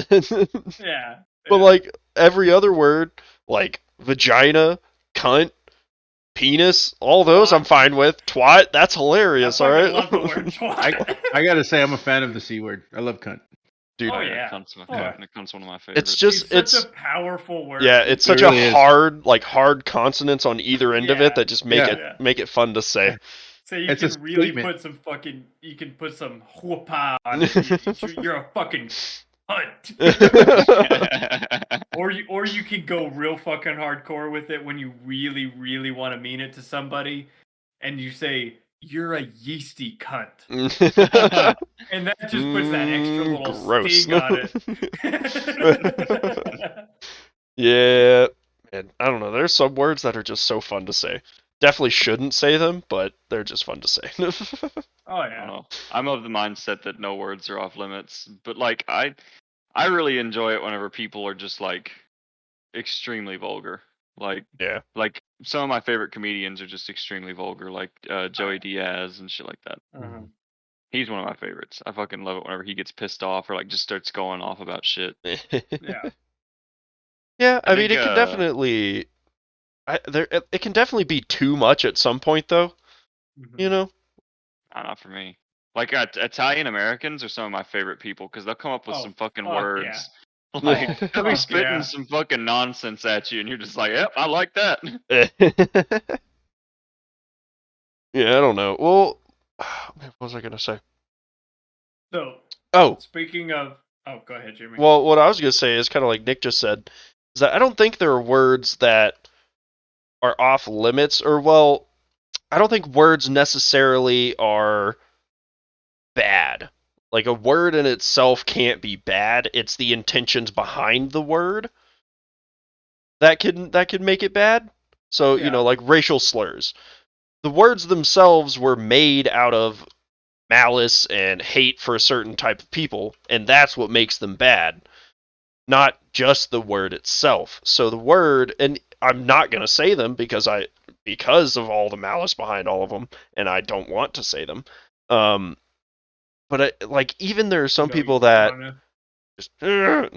Yeah. But like every other word, like vagina, cunt, penis, all those I'm fine with. Twat, that's hilarious. I All fucking right. love the word twat. I gotta say, I'm a fan of the C word. I love cunt. Dude, Oh, Oh, yeah. cunt's one Yeah. of my favorites. it's just It's such a powerful word. yeah, it's It such really a is. hard consonants on either end of Yeah. it that just make Yeah. it fun to say. So you It's a can really statement. put some fucking, you can put some whoopah on it. You're a fucking hunt. Or you can go real fucking hardcore with it when you really, really want to mean it to somebody, and you say, "You're a yeasty cunt," and that just puts that extra little gross. sting on it. Yeah, and I don't know. There's some words that are just so fun to say. Definitely shouldn't say them, but they're just fun to say. Oh I don't yeah. know. I'm of the mindset that no words are off limits, but like I really enjoy it whenever people are just like extremely vulgar. Yeah. Like some of my favorite comedians are just extremely vulgar, like Joey Diaz and shit like that. Mhm. He's one of my favorites. I fucking love it whenever he gets pissed off or like just starts going off about shit. Yeah. Yeah, I I mean think it can definitely it can definitely be too much at some point though, Mhm. you know? not for me. Like Italian Americans are some of my favorite people because they'll come up with Oh, some fucking fuck words. yeah. Like they'll be Fuck spitting yeah. some fucking nonsense at you, and you're just like, "Yep, I like that." Yeah, I don't know. Well, what was I gonna say? So Oh, speaking of, oh, go ahead, Jimmy. well, what I was gonna say is kind of like Nick just said, is that I don't think there are words that are off limits, or well, I don't think words necessarily are bad. Like a word in itself can't be bad. It's the intentions behind the word that can make it bad. So, Yeah. like racial slurs. The words themselves were made out of malice and hate for a certain type of people, and that's what makes them bad, not just the word itself. So the word, and I'm not going to say them because of all the malice behind all of them, and I don't want to say them. But like even there are some No, you people that wanna- just no.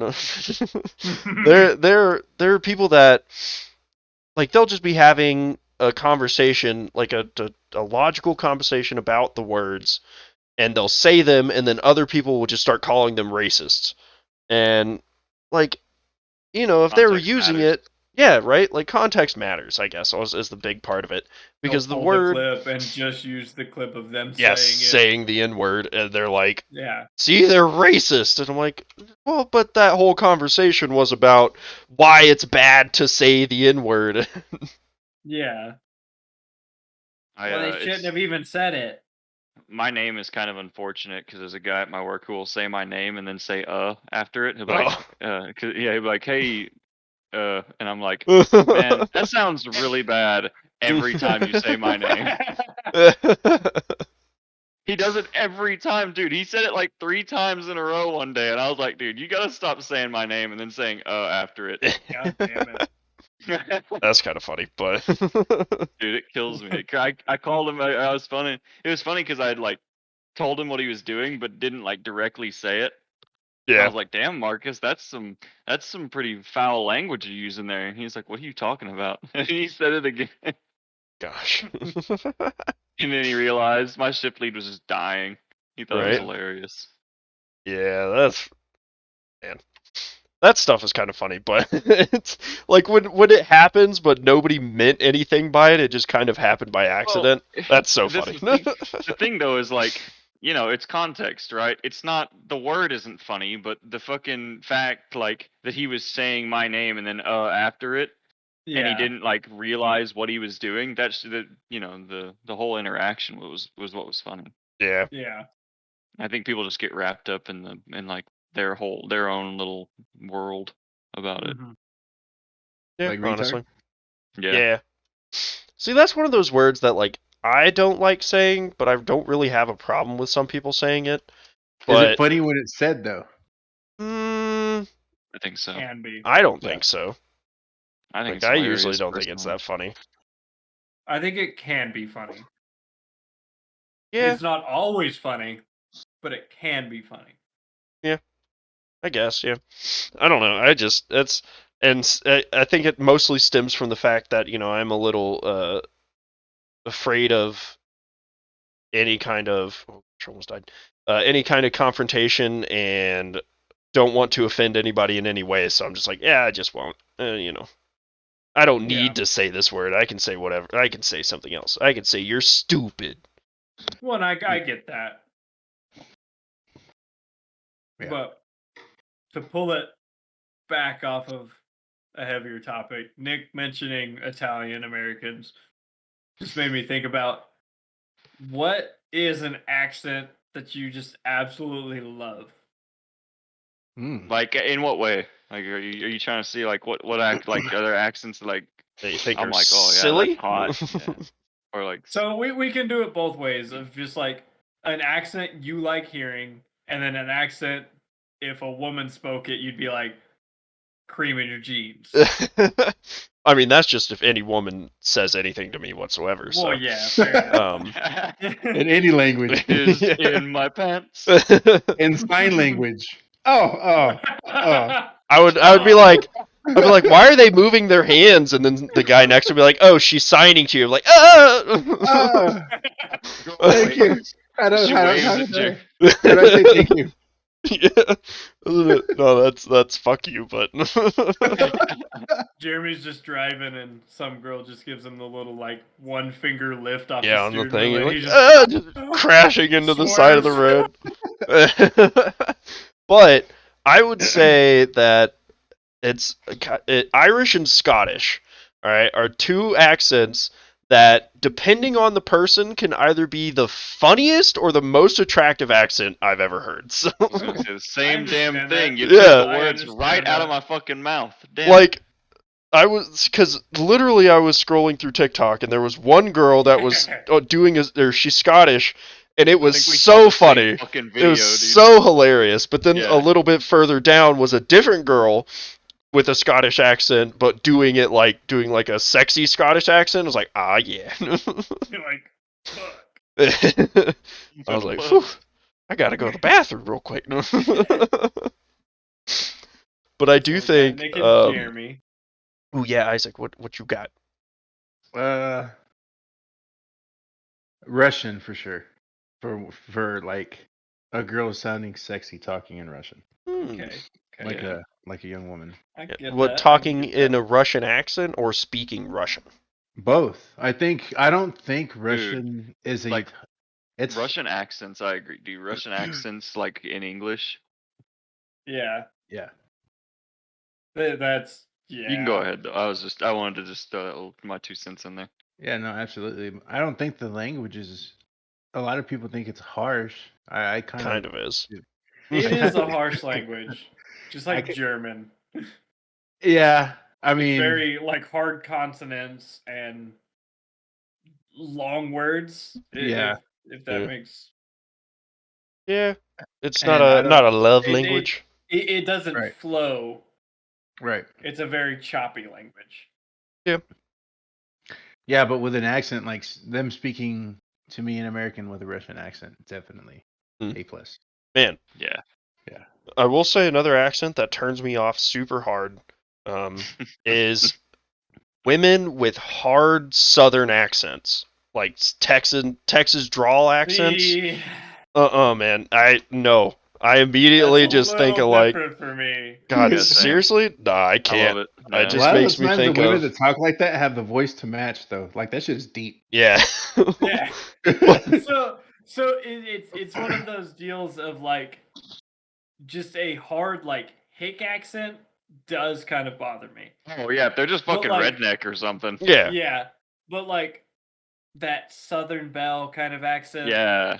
there are people that like they'll just be having a conversation, like a logical conversation about the words, and they'll say them, and then other people will just start calling them racists. And like, if they were Context using matters. it, yeah, right. Like context matters, I guess, is the big part of it, They'll because the pull the word, clip and just use the clip of them yes, saying it. saying the N word, and they're like, Yeah. see, they're racist. And I'm like, well, but that whole conversation was about why it's bad to say the N word. Yeah. I Well, they shouldn't have even said it. my name is kind of unfortunate because there's a guy at my work who will say my name and then say after it. He'll be like, Oh. yeah, he'll be like, hey, and I'm like, man, that sounds really bad every time you say my name. He does it every time, dude. He said it like 3 times in a row one day, and I was like, dude, you gotta stop saying my name and then saying after it. God damn it. That's kind of funny, but Dude, it kills me. I called him. I was funny. It was funny because I had like told him what he was doing, but didn't like directly say it. I yeah, was like, "Damn, Marcus, that's some pretty foul language you use in there." And he's like, "What are you talking about?" And he said it again, gosh, and then he realized my shift lead was just dying. He thought it was right? hilarious. Yeah, man. That stuff is kind of funny, but it's like when it happens, but nobody meant anything by it. It just kind of happened by Well, accident. That's so this funny. is the thing though is like, it's context, right? It's not the word isn't funny, but the fucking fact like that he was saying my name and then after it, and he Yeah. didn't like realize what he was doing. That's the whole interaction was what was funny. Yeah, Yeah. I think people just get wrapped up in like their own little world about it. Mhm. yeah, Like retard? honestly, Yeah. yeah. See, that's one of those words that like I don't like saying, but I don't really have a problem with some people saying it. Is it But funny when it's said though? I think so. Can be. I don't Yeah. think so. I think Like it's I hilarious, usually don't think it's personally. that funny. I think it can be funny. Yeah, It's not always funny, but it can be funny. I guess. Yeah, I don't know. I think it mostly stems from the fact that I'm a little afraid of any kind of almost died. Any kind of confrontation and don't want to offend anybody in any way, so I'm just like, yeah, I just won't. I don't need to say this word. I can say whatever. I can say something else. I can say you're stupid. Well, I get that. Yeah. But to pull it back off of a heavier topic, Nick mentioning Italian Americans just made me think about what is an accent that you just absolutely love. Like, in what way? Like, are you trying to see like what other accents like? That you think I'm are like, oh yeah, silly? that's hot. Yeah. Or like, So we can do it both ways of just like an accent you like hearing, and then an accent if a woman spoke it, you'd be like cream in your jeans. I mean, that's just if any woman says anything to me whatsoever. So. Well, yeah, fair enough. In any language. is in my pants. In sign language. Oh. I would be like, why are they moving their hands? And then the guy next to me like, oh, she's signing to you. I'm like, thank you. How do I say thank you? Yeah. No, that's fuck you, but Jeremy's just driving and some girl just gives him the little like one finger lift off yeah, the on the steering thing, wheel. you're And like, he just crashing into the side of the road. But I would say that Irish and Scottish, all right, are two accents that, depending on the person, can either be the funniest or the most attractive accent I've ever heard. So, The same damn understand thing. that. You Yeah. took the I words understand right out of that. my fucking mouth. Damn. like, because literally I was scrolling through TikTok and there was one girl that was she's Scottish, and it I was think we so saw the same funny. fucking It video, was dude. so hilarious. But then Yeah. a little bit further down was a different girl with a Scottish accent, but doing like a sexy Scottish accent. I was like, ah, yeah. You're like, fuck. I was like, phew, I gotta go to the bathroom real quick. But I do So we got think, Nick and Jeremy. oh yeah, Isaac, what you got? Russian for sure. For like a girl sounding sexy talking in Russian. Okay. Like a young woman. I get What, that. talking I get in that. a Russian accent or speaking Russian? Both. I don't think Russian is a like, it's Russian accents, I agree. Do Russian accents like in English? Yeah. Yeah. That's yeah. You can go ahead though. I wanted to just throw my 2 cents in there. Yeah, no, absolutely. I don't think the language is a lot of people think it's harsh. I Kind of is. It is a harsh language, just like could- German. Yeah. I It's mean very like hard consonants and long words. Yeah. If that Yeah. makes Yeah, it's And I not a don't- love It- language. it doesn't Right. flow. right. It's a very choppy language. Yeah, but with an accent like them speaking to me in American with a Russian accent, definitely Mm. A+. Man, Yeah. I will say another accent that turns me off super hard is women with hard Southern accents, like Texas drawl accents. The- Man, I immediately that's a just think little of like, different for me. God, Yeah, same. seriously? Nah, I I can't. love it. I Yeah. just a lot makes of me the times think the women of- that talk like that have the voice to match though. Like that shit is deep. Yeah. Yeah. So it's one of those deals of like just a hard like hick accent does kind of bother me. Oh yeah, if they're just But, fucking like- redneck or something. Yeah. Yeah, but like that Southern Belle kind of accent, Yeah.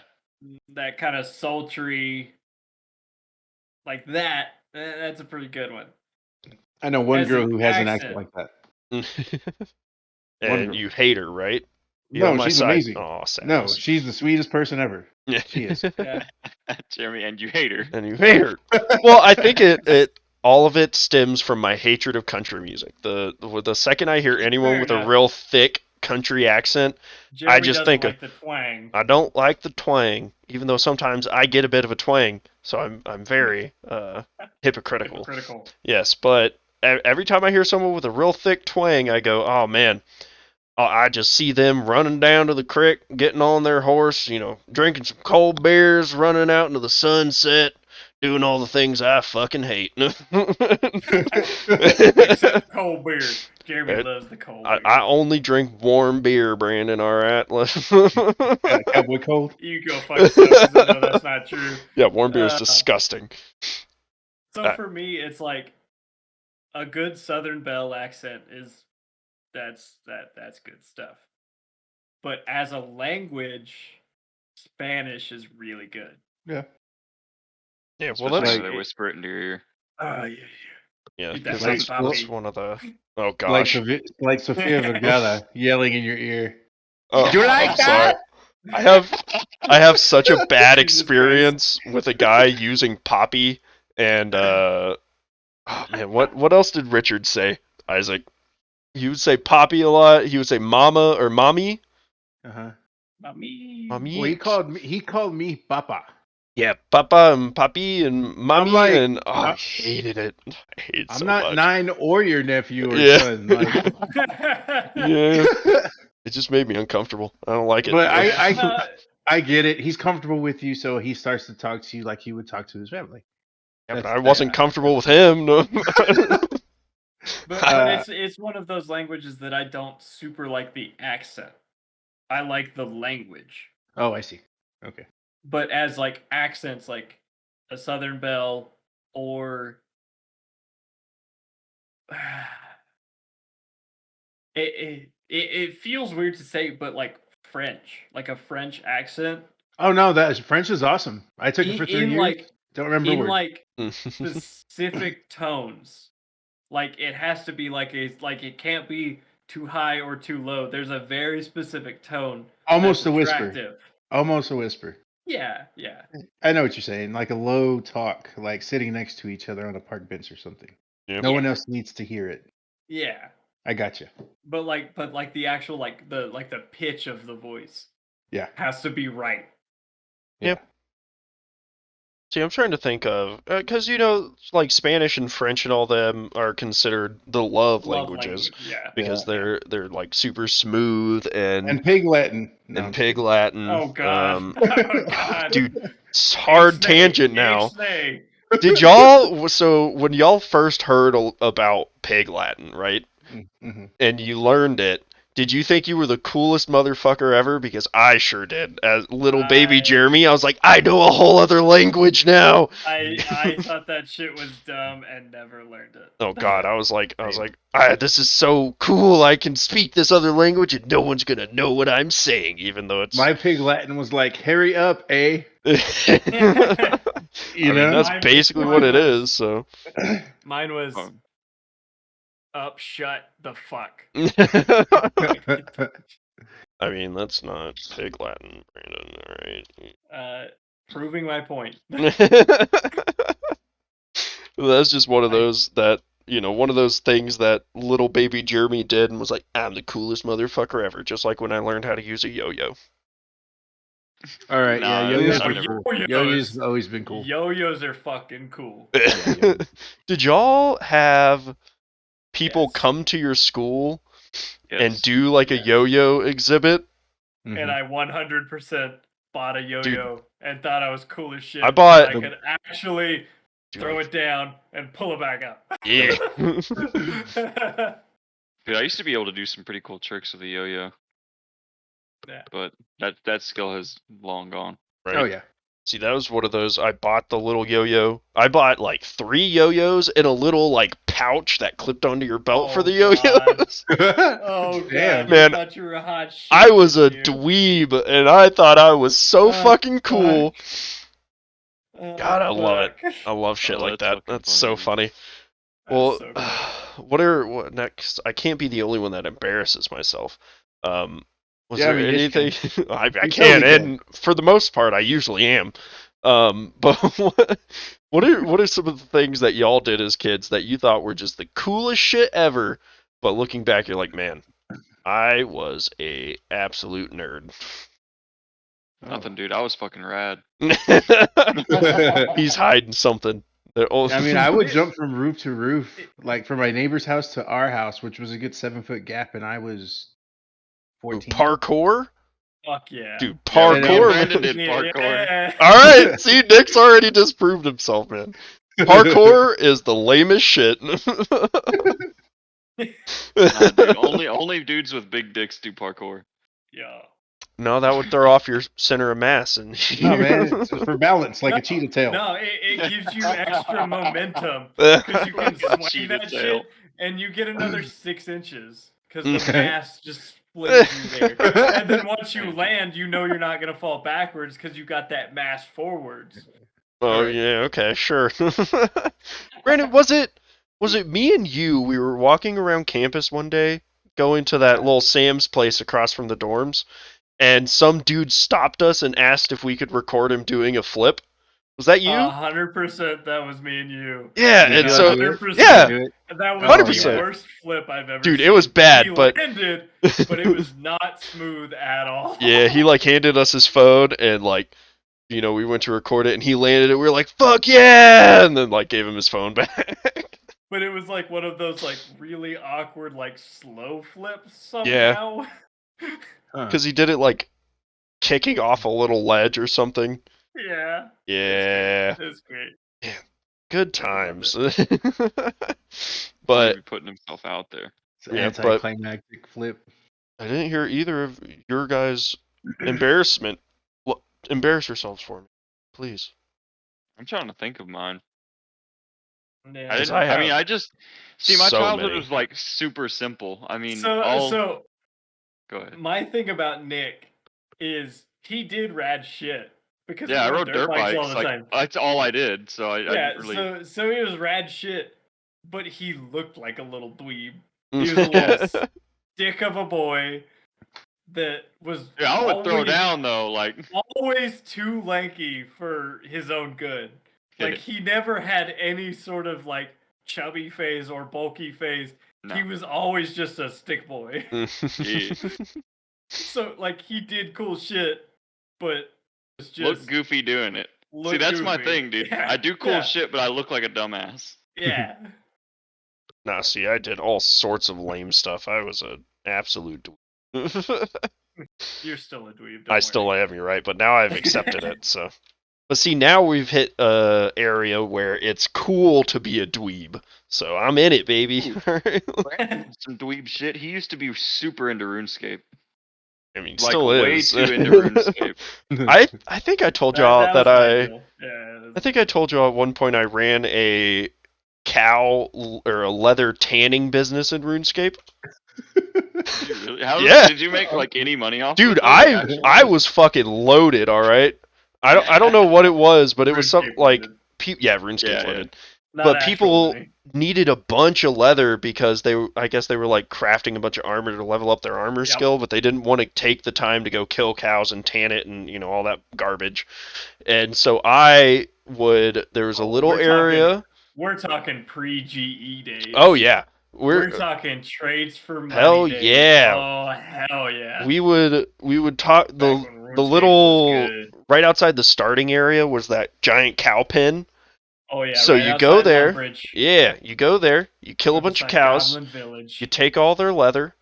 that kind of sultry, like that. That's a pretty good one. I know one As girl an who has an accent. accent like that. And Wonderful. you hate her, right? You No, on my she's side. amazing. Aw, No, sadness. she's the sweetest person ever. Yeah. She is. Yeah. Jeremy, and you hate her. And you hate her. Well, I think it all of it stems from my hatred of country music. The second I hear anyone Fair with enough. a real thick country accent, Jeremy just doesn't think like the twang. I don't like the twang, even though sometimes I get a bit of a twang. So I'm very hypocritical. Hypocritical. Yes, but every time I hear someone with a real thick twang, I go, oh man. I just see them running down to the creek, getting on their horse, drinking some cold beers, running out into the sunset, Doing all the things I fucking hate. Except cold beer. Jeremy It- loves the cold I, beer. I only drink warm beer, Brandon. All right. Cowboy cold. You go fuck yourself because I know that's not true. Yeah, warm beer is Uh, disgusting. So for me, it's like a good Southern Belle accent is that's good stuff. But as a language, Spanish is really good. Yeah. Yeah, well, Especially that's when they whisper it into your ear. Oh yeah. yeah. Get that That's, papi. that's one of the. Oh Like gosh. like Sofia Vergara yelling in your ear. Oh, You like I'm sorry. I have such a bad Jesus Christ. experience with a guy using Poppy and oh man, what else did Richard say? Isaac. He would say Poppy a lot. He would say Mama or Mommy. Uh-huh. Mommy. Mommy. Well, he called me Papa. Yeah, Papa and Papi and Mommy like- and I hated it. I hate it I'm so not much. 9 or your nephew or Yeah. son. Like, Yeah, it just made me uncomfortable. I don't like it. but I get it. He's comfortable with you, so he starts to talk to you like he would talk to his family. yeah, but That's- I wasn't comfortable with him. No. But it's one of those languages that I don't super like the accent. I like the language. Oh, I see. Okay. But as like accents, like a Southern Belle or it feels weird to say, but like French, like a French accent. Oh no, French is awesome. I took it for 3 in years. like Don't remember in words. like specific tones. Like it has to be like it can't be too high or too low. There's a very specific tone. Almost that's a whisper. attractive. Almost a whisper. Yeah. I know what you're saying. Like a low talk, like sitting next to each other on a park bench or something. Yeah. No one else needs to hear it. Yeah. I got you. But the actual the pitch of the voice Yeah. has to be right. Yep. See, I'm trying to think of because like Spanish and French and all them are considered the love languages language, yeah. because they're like super smooth And Pig Latin. No, and I'm Pig kidding. Latin. Oh god. Oh god. Dude, it's hard Ixnay, tangent now. Ixnay. Did y'all so when y'all first heard about Pig Latin, right? Mm-hmm. And you learned it, did you think you were the coolest motherfucker ever? Because I sure did. As little baby Jeremy, I was like, I know a whole other language now. I thought that shit was dumb and never learned it. Oh god, I was like, this is so cool. I can speak this other language and no one's gonna know what I'm saying, even though it's My Pig Latin was like, hurry up, eh? You know, that's Mine- basically what it is. So, Mine was up, shut the fuck. I mean, that's not Pig Latin, Brandon. All right. Proving my point. That's just one of those that one of those things that little baby Jeremy did and was like, I'm the coolest motherfucker ever. Just like when I learned how to use a yo-yo. All right, Nah, yo-yos I've are never- cool. Yo-yos have always been cool. Yo-yos are fucking cool. Did y'all have people Yes. come to your school and Yes. do like a Yes. yo-yo exhibit? Mhm. And I 100% bought a yo-yo and thought I was cool as shit. I bought- I could actually throw it down and pull it back up. Yeah. Dude, I used to be able to do some pretty cool tricks with a yo-yo. Yeah. But that skill has long gone. Right. Oh yeah. See, that was one of those. I bought the little yo-yo. I bought like 3 yo-yos in a little like pouch that clipped onto your belt for Oh, the yo-yos. Oh god, Damn. Man, I thought you were a hot shit. I was a dude. dweeb, and I thought I was so Oh, fucking cool. Oh, God, I love it. fuck. I love shit Oh, like that's that. fucking That's so funny. funny. Well, That's so what next? I can't be the only one that embarrasses myself. Was Yeah, I there mean, yes, you anything? I You can, totally can. and for the most part, I usually am. But what are some of the things that y'all did as kids that you thought were just the coolest shit ever? But looking back, you're like, man, I was a absolute nerd. Nothing, dude. I was fucking rad. He's hiding something. I mean, I would jump from roof to roof, like from my neighbor's house to our house, which was a good 7-foot gap, and I was 14. Parkour. Fuck yeah. Dude, Yeah, parkour. Brandon Man. did parkour. Yeah. All right, see, Nick's already disproved himself, man. Parkour is the lamest shit. Nah, dude, only dudes with big dicks do parkour. Yeah. No, that would throw off your center of mass, and No, man, it's for balance, like No, a cheetah tail. No, it gives you extra momentum because you can swing Cheetah that tail. shit and you get another 6 inches because the mass just flings you there. And then once you land, you know you're not gonna fall backwards because you got that mass forwards. Oh Right. yeah, okay, sure. Brandon, was it me and you? We were walking around campus one day, going to that little Sam's place across from the dorms, and some dude stopped us and asked if we could record him doing a flip. Was that you? 100% that was me and you. Yeah, Did and you so do it? 100%. yeah, Do it? That was 100%. the worst flip I've ever dude, seen. it was bad, He but landed, but it was not smooth at all. yeah, he like handed us his phone and like, we went to record it and he landed it. We were like, "Fuck yeah!" and then like gave him his phone back. But it was like one of those like really awkward like slow flips Yeah. somehow. Because he did it like kicking off a little ledge or something. Yeah. Yeah, It's great. good times. He's But really putting himself out there. It's an Yeah, but- anticlimactic flip. I didn't hear either of your guys' embarrassment. Embarrass yourselves for me, please. I'm trying to think of mine. Yeah. I 'Cause didn't. I I mean, have I just see my so childhood many. was like super simple. I mean, So go ahead. my thing about Nick is he did rad shit because Yeah, he I rode rode dirt bikes. all the Like time. that's all I did. So I Yeah, didn't really. so he was rad shit, but he looked like a little dweeb. He was a little dick of a boy that was Yeah, I would throw always- down though. Like always too lanky for his own good. Like he never had any sort of like chubby phase or bulky phase. No. He was always just a stick boy. Yeah. So like he did cool shit, but it's just Look goofy doing it. look See, that's my goofy. thing, dude. Yeah, I do cool yeah, shit, but I look like a dumbass. Yeah. Nah, see, I did all sorts of lame stuff. I was an absolute dweeb. You're still a dweeb. I still am, you're right, but now I've accepted it, so. But see, now we've hit a area where it's cool to be a dweeb. So I'm in it, baby. Some dweeb shit. He used to be super into RuneScape. I mean, Like still way is. too into RuneScape. I think I told y'all that was my I deal. Yeah, I think I told you all at one point I ran a cow or a leather tanning business in RuneScape. Did you really? How Yeah. did you make like any money off? Dude, it, though? Like, I actually? I was fucking loaded, all right. I don't know what it was, but it was something RuneScape like loaded. yeah, RuneScape Yeah, yeah. loaded. Not But actual people money. needed a bunch of leather because I guess they were like crafting a bunch of armor to level up their armor Yep. skill, but they didn't want to take the time to go kill cows and tan it and all that garbage. And so there was a little we're talking- area. We're talking pre-GE days. Oh yeah. We're talking trades for money. Hell days. yeah. Oh hell yeah. we would talk Back the when RuneScape the was little good. right outside the starting area was that giant cow pen. Oh yeah. so right you go outside there, Lumbridge, Yeah, you go there, you kill a bunch of outside cows, Goblin Village. you take all their leather,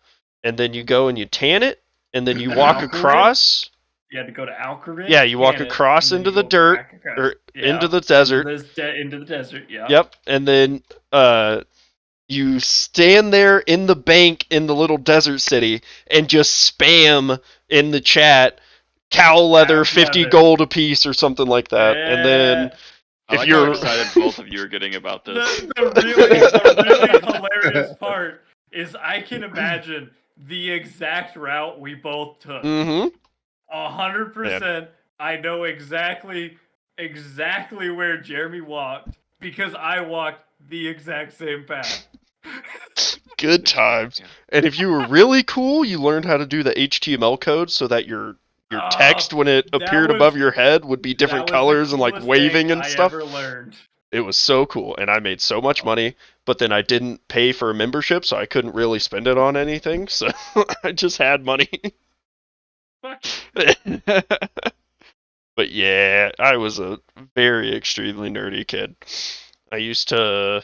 and then you go and you tan it, and then you And walk Alcarid? across. You had to go to Alcarid. Yeah, you walk tan it, across and then into you the go dirt, back across. or Yeah, into the desert. Into the desert. Yeah. Yep, and then you stand there in the bank in the little desert city and just spam in the chat cow leather, Cow 50 leather. gold a piece or something like that. And then I if like you're how excited both of you are getting about this. the really hilarious part is I can imagine the exact route we both took. Mhm. 100%. I know exactly where Jeremy walked because I walked the exact same path. Good times. Yeah. And if you were really cool, you learned how to do the HTML code so that your text when it that appeared was- above your head would be different That was the colors and like coolest waving thing and I stuff. ever learned. It was so cool, and I made so much money, but then I didn't pay for a membership, so I couldn't really spend it on anything, so I just had money. Fuck. But yeah, I was a very extremely nerdy kid. I used to,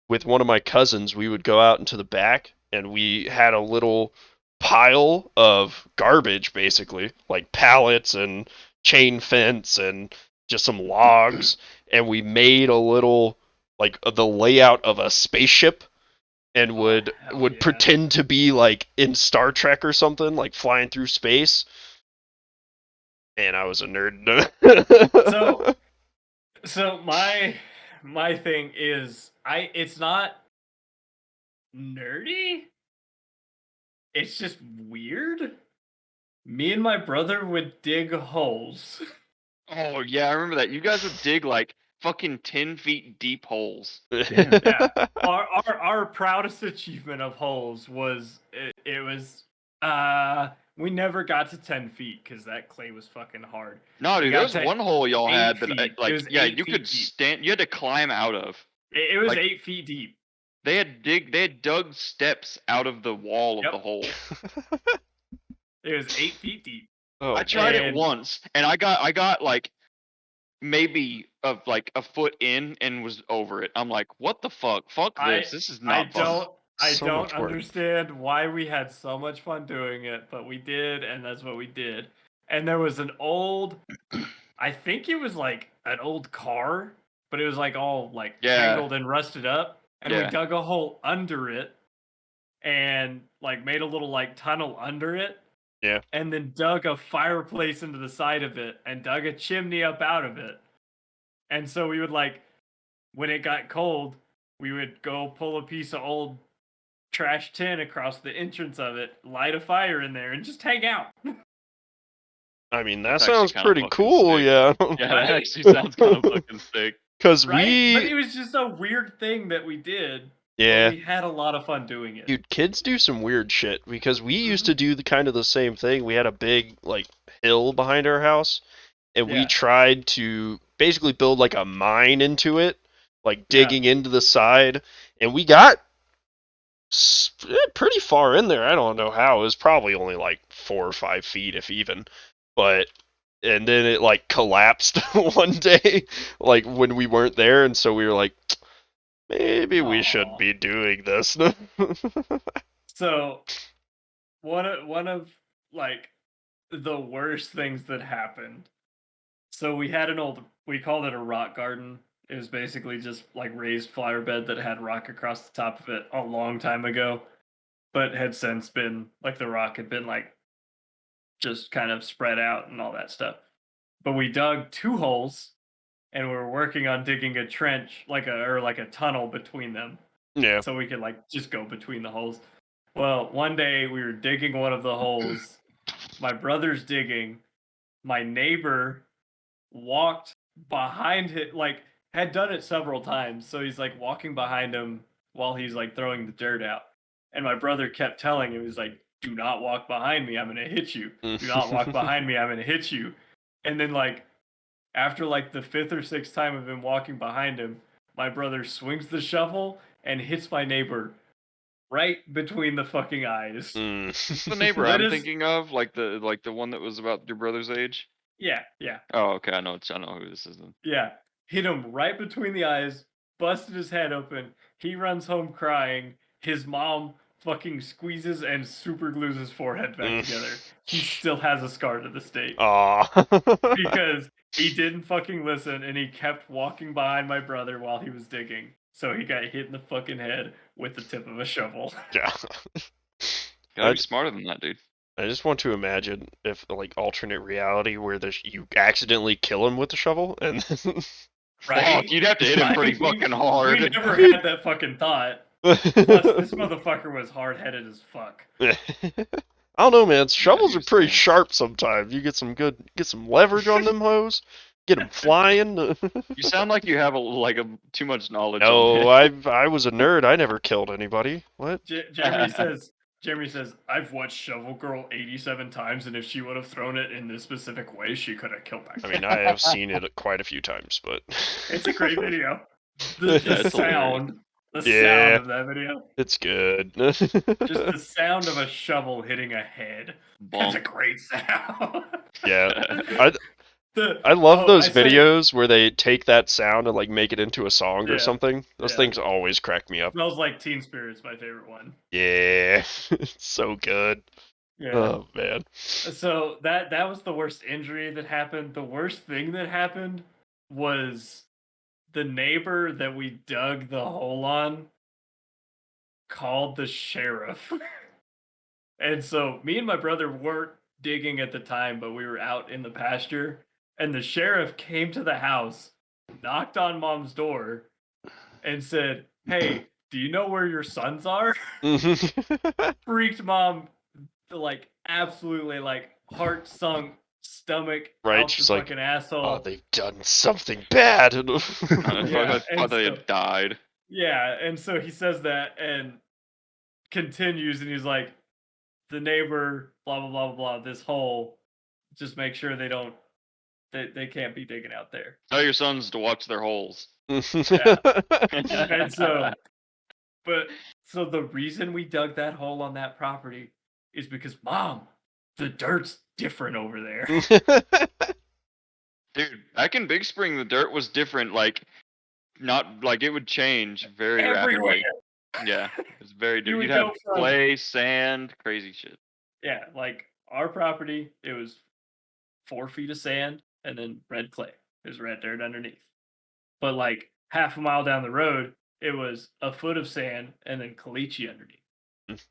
with one of my cousins, we would go out into the back, and we had a little pile of garbage, basically, like pallets and chain fence and just some logs, and we made a little like the layout of a spaceship and hell would yeah. pretend to be like in Star Trek or something, like flying through space. And I was a nerd. So my thing is it's not nerdy. It's just weird. Me and my brother would dig holes. Oh yeah, I remember that. You guys would dig like fucking 10 feet deep holes. Damn. Yeah. Our proudest achievement of holes was it was we never got to 10 feet because that clay was fucking hard. No, We dude, got there was to one hole y'all 8 had that feet. It like was yeah, 8 you feet could deep. stand. You had to climb out of. It was like- 8 feet deep. They had dug steps out of the wall of Yep. the hole. It was 8 feet deep. Oh, I tried it and- once, and I got like maybe of like a foot in and was over it. I'm like, what the fuck? Fuck this. This is not fun. I So don't much work. understand why we had so much fun doing it, but we did, and that's what we did. And there was an old, I think it was like an old car, but it was like all like Yeah. tangled and rusted up. And we Yeah. dug a hole under it and like made a little like tunnel under it. Yeah. And then dug a fireplace into the side of it and dug a chimney up out of it. And so we would like, when it got cold, we would go pull a piece of old trash tin across the entrance of it, light a fire in there, and just hang out. I mean, that That's actually sounds kinda pretty fucking cool, sick. yeah. Yeah, that Right? actually sounds kind of fucking sick. Because Right? But we, it was just a weird thing that we did. yeah, But we had a lot of fun doing it. dude, kids do some weird shit. Because we used Mm-hmm. to do the kind of the same thing. We had a big like hill behind our house, and we Yeah. tried to basically build like a mine into it, like digging into the side, and we got pretty far in there. I don't know how. It was probably only like 4 or 5 feet, if even. But and then it like collapsed one day, like when we weren't there, and so we were like, maybe we shouldn't Aw. be doing this. So one of like the worst things that happened. So we had we called it a rock garden. It was basically just like raised flower bed that had rock across the top of it a long time ago, but had since been like the rock had been like just kind of spread out and all that stuff. But we dug 2 holes and we were working on digging a trench like a tunnel between them. Yeah. So we could like just go between the holes. Well, one day we were digging one of the holes. My brother's digging. My neighbor walked behind it, like had done it several times. So he's like walking behind him while he's like throwing the dirt out. And my brother kept telling him, he's like, do not walk behind me, I'm gonna hit you. Do not walk behind me, I'm gonna hit you. And then like after like the 5th or 6th time of him walking behind him, my brother swings the shovel and hits my neighbor right between the fucking eyes. The neighbor That I'm is- thinking of, like the one that was about your brother's age. Yeah. Oh, okay, I know who this is then. Yeah. Hit him right between the eyes, busted his head open. He runs home crying. His mom fucking squeezes and super glues his forehead back together. He still has a scar to this day. Aw. Because he didn't fucking listen and he kept walking behind my brother while he was digging. So he got hit in the fucking head with the tip of a shovel. Yeah. Gotta I- be smarter than that, dude. I just want to imagine if like alternate reality where you accidentally kill him with the shovel and Right? Fuck, you'd have to hit him pretty Like, fucking hard. We never had that fucking thought. Plus, this motherfucker was hard-headed as fuck. I don't know, man. Shovels he are was pretty fast. sharp sometimes. You get some leverage on them hoes. Get them flying. You sound like you have too much knowledge. No, on I was a nerd. I never killed anybody. What? Jeremy says, I've watched Shovel Girl 87 times, and if she would have thrown it in this specific way, she could have killed that I guy. mean, I have seen it quite a few times, but It's a great video. Yeah, The it's sound Yeah. of that video. it's good. Just the sound of a shovel hitting a head. That's a Bonk. great sound. Yeah. The- I love oh, those I said- videos where they take that sound and like make it into a song Yeah. or something. Those Yeah. things always crack me up. Smells Like Teen Spirit's my favorite one. Yeah, it's so good. Yeah. Oh man. So that was the worst injury that happened. The worst thing that happened was the neighbor that we dug the hole on called the sheriff. And so me and my brother weren't digging at the time, but we were out in the pasture. And the sheriff came to the house, knocked on mom's door, and said, "Hey, do you know where your sons are?" Freaked mom to like absolutely like heart sunk, stomach Right, out the she's like, fucking oh, asshole. they've done something bad. I Yeah, thought and they so- had died. Yeah, and so he says that and continues, and he's like, the neighbor, blah blah blah blah blah. This hole, just make sure they don't, they can't be digging out there. Tell your sons to watch their holes. And so, but so the reason we dug that hole on that property is because Mom, the dirt's different over there. Dude, back in Big Spring, the dirt was different. Like, not like it would change very Everywhere. rapidly. Yeah, it's very You different. would You'd have go from- clay, sand, crazy shit. Yeah, like our property, it was 4 feet of sand and then red clay. There's red dirt underneath. But like half a mile down the road, it was a foot of sand and then caliche underneath.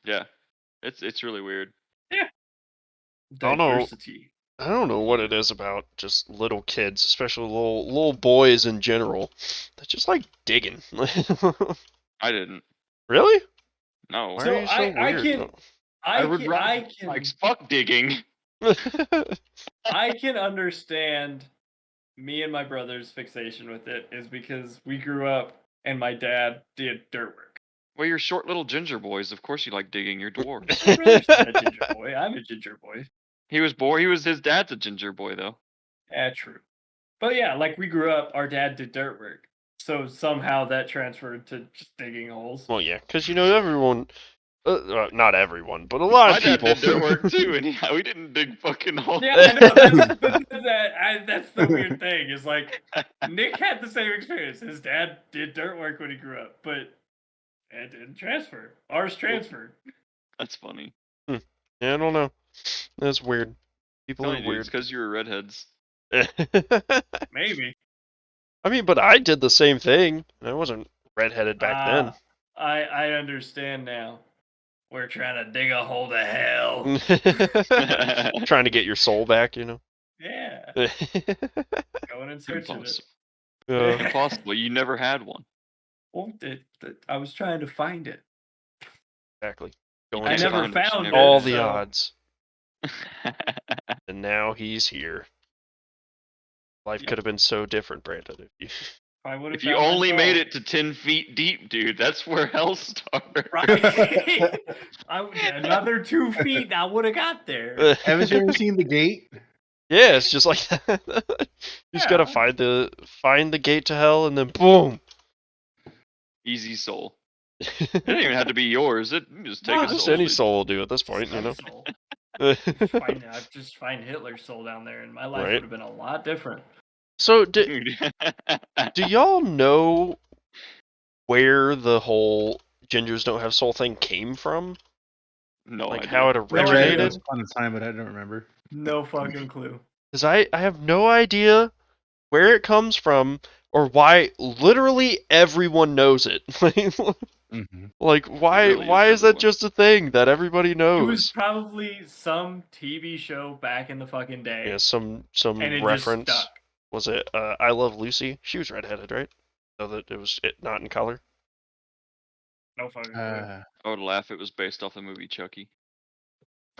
Yeah, it's really weird. don't know. Diversity. I don't know what it is about just little kids, especially little boys in general. They just like digging. I didn't. Really? No. Why So are you so I weird? can- I would can, rather I can, like fuck digging. I can understand me and my brother's fixation with it is because we grew up and my dad did dirt work. Well, you're short little ginger boys. Of course you like digging. You're dwarves. My brother's not a ginger boy. I'm a ginger boy. He was his dad's a ginger boy though. Yeah, true. But yeah, like we grew up, our dad did dirt work. So somehow that transferred to just digging holes. Well, yeah, because everyone, not everyone, but a lot My of dad people. did dirt work too, and yeah, we didn't dig fucking holes. Yeah, I know. That's the weird thing. Is like Nick had the same experience. His dad did dirt work when he grew up, but it didn't transfer. Ours transferred. That's funny. Yeah, I don't know. That's weird. People are It's weird. because you were redheads. Maybe. I mean, but I did the same thing. I wasn't redheaded back then. I understand now. We're trying to dig a hole to hell. Trying to get your soul back, Yeah. Going and searching it. Impossible. You never had one. Well, I was trying to find it. Exactly. You I can't never find found it. it. All the so- odds. And now he's here. Life Yep. could have been so different, Brandon, if you... I would have If you found only myself. made it to 10 feet deep, dude, that's where hell starts. Right. Another 2 feet, I would have got there. Haven't you ever seen The Gate? Yeah, it's just like that. You just gotta Yeah. find the gate to hell, and then boom. Easy soul. It didn't even have to be yours. It you just take No, a Just soul. any dude. soul will do at this point, Some soul. I'd just find Hitler's soul down there, and my life Right. would have been a lot different. So, Dude. do y'all know where the whole gingers don't have soul thing came from? No, Like I how it didn't. I read it originated? once upon a time, but I don't remember. No fucking clue. Because I have no idea where it comes from or why literally everyone knows it. Mm-hmm. Like why really why is is that everyone. just a thing that everybody It knows? was probably some TV show back in the fucking day. Yeah, some and it reference. just stuck. Was it I Love Lucy? She was redheaded, right? So that it was not in color. No fucking clue. I would laugh. It was based off the movie Chucky.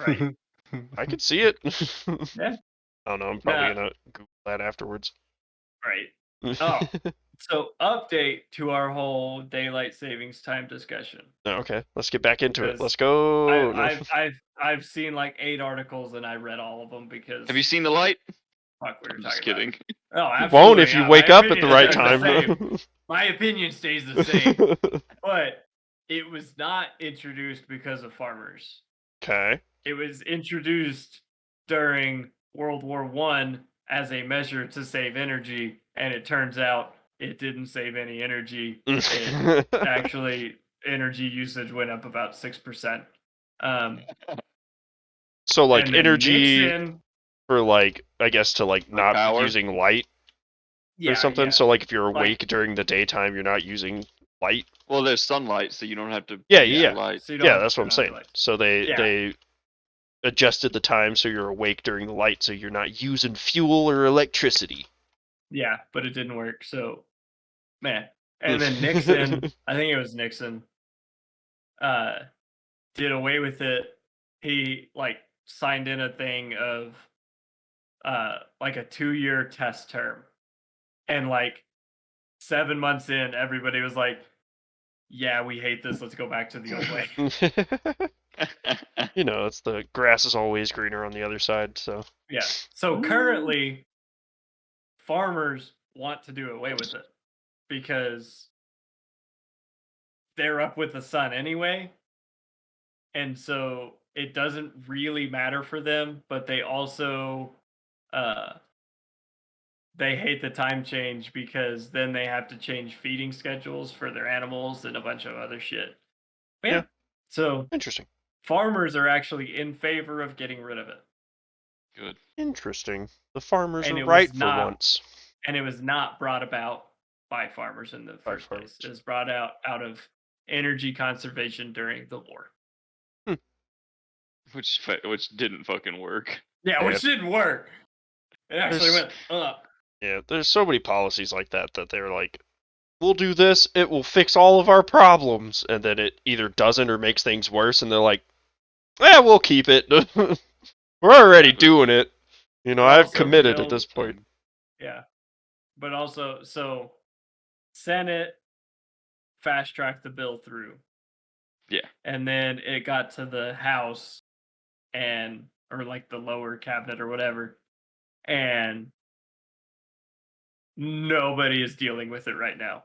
Right. I could see it. Yeah. I don't know. I'm probably Nah. gonna Google that afterwards. Right. Oh. So, update to our whole daylight savings time discussion. Okay, let's get back into it. Because Let's go. No. I've seen like 8 articles and I read all of them because Have you seen the light? fuck we were I'm talking just kidding. about. Oh, You won't if absolutely you not. wake My up at the opinion right stays the same. time. My opinion stays the same, but it was not introduced because of farmers. Okay. It was introduced during World War I as a measure to save energy, and it turns out it didn't save any energy. It actually, energy usage went up about 6%. So like and then energy Nixon, for like I guess to like For not power? using light or yeah, something. yeah, So like if you're like awake during the daytime, you're not using light. Well, there's sunlight, so you don't have to Yeah, use yeah, your yeah. light. so you don't Yeah, have to that's what turn I'm on your saying. lights. So they Yeah. they adjusted the time so you're awake during the light, so you're not using fuel or electricity. Yeah, but it didn't work. So, man. And then Nixon, I think it was Nixon, did away with it. He like signed in a thing of like a 2-year test term. And like 7 months in, everybody was like, yeah, we hate this. Let's go back to the old way. You know, it's the grass is always greener on the other side. So Yeah. So currently, farmers want to do away with it because they're up with the sun anyway. And so it doesn't really matter for them, but they also they hate the time change because then they have to change feeding schedules for their animals and a bunch of other shit. But yeah. Yeah. So interesting. farmers are actually in favor of getting rid of it. Good. Interesting. The farmers And are it right was for not- once. And it was not brought about by farmers in the first place. It was brought out of energy conservation during the war. Which didn't fucking work. Yeah, Yeah. which didn't work. It actually There's- went up. Yeah, there's so many policies like that they're like, we'll do this, it will fix all of our problems, and then it either doesn't or makes things worse, and they're like, we'll keep it. We're already doing it. You know, But I've also the committed bill- at this point. Yeah. But also, so Senate fast tracked the bill through. Yeah. And then it got to the House or like the lower cabinet or whatever. And nobody is dealing with it right now.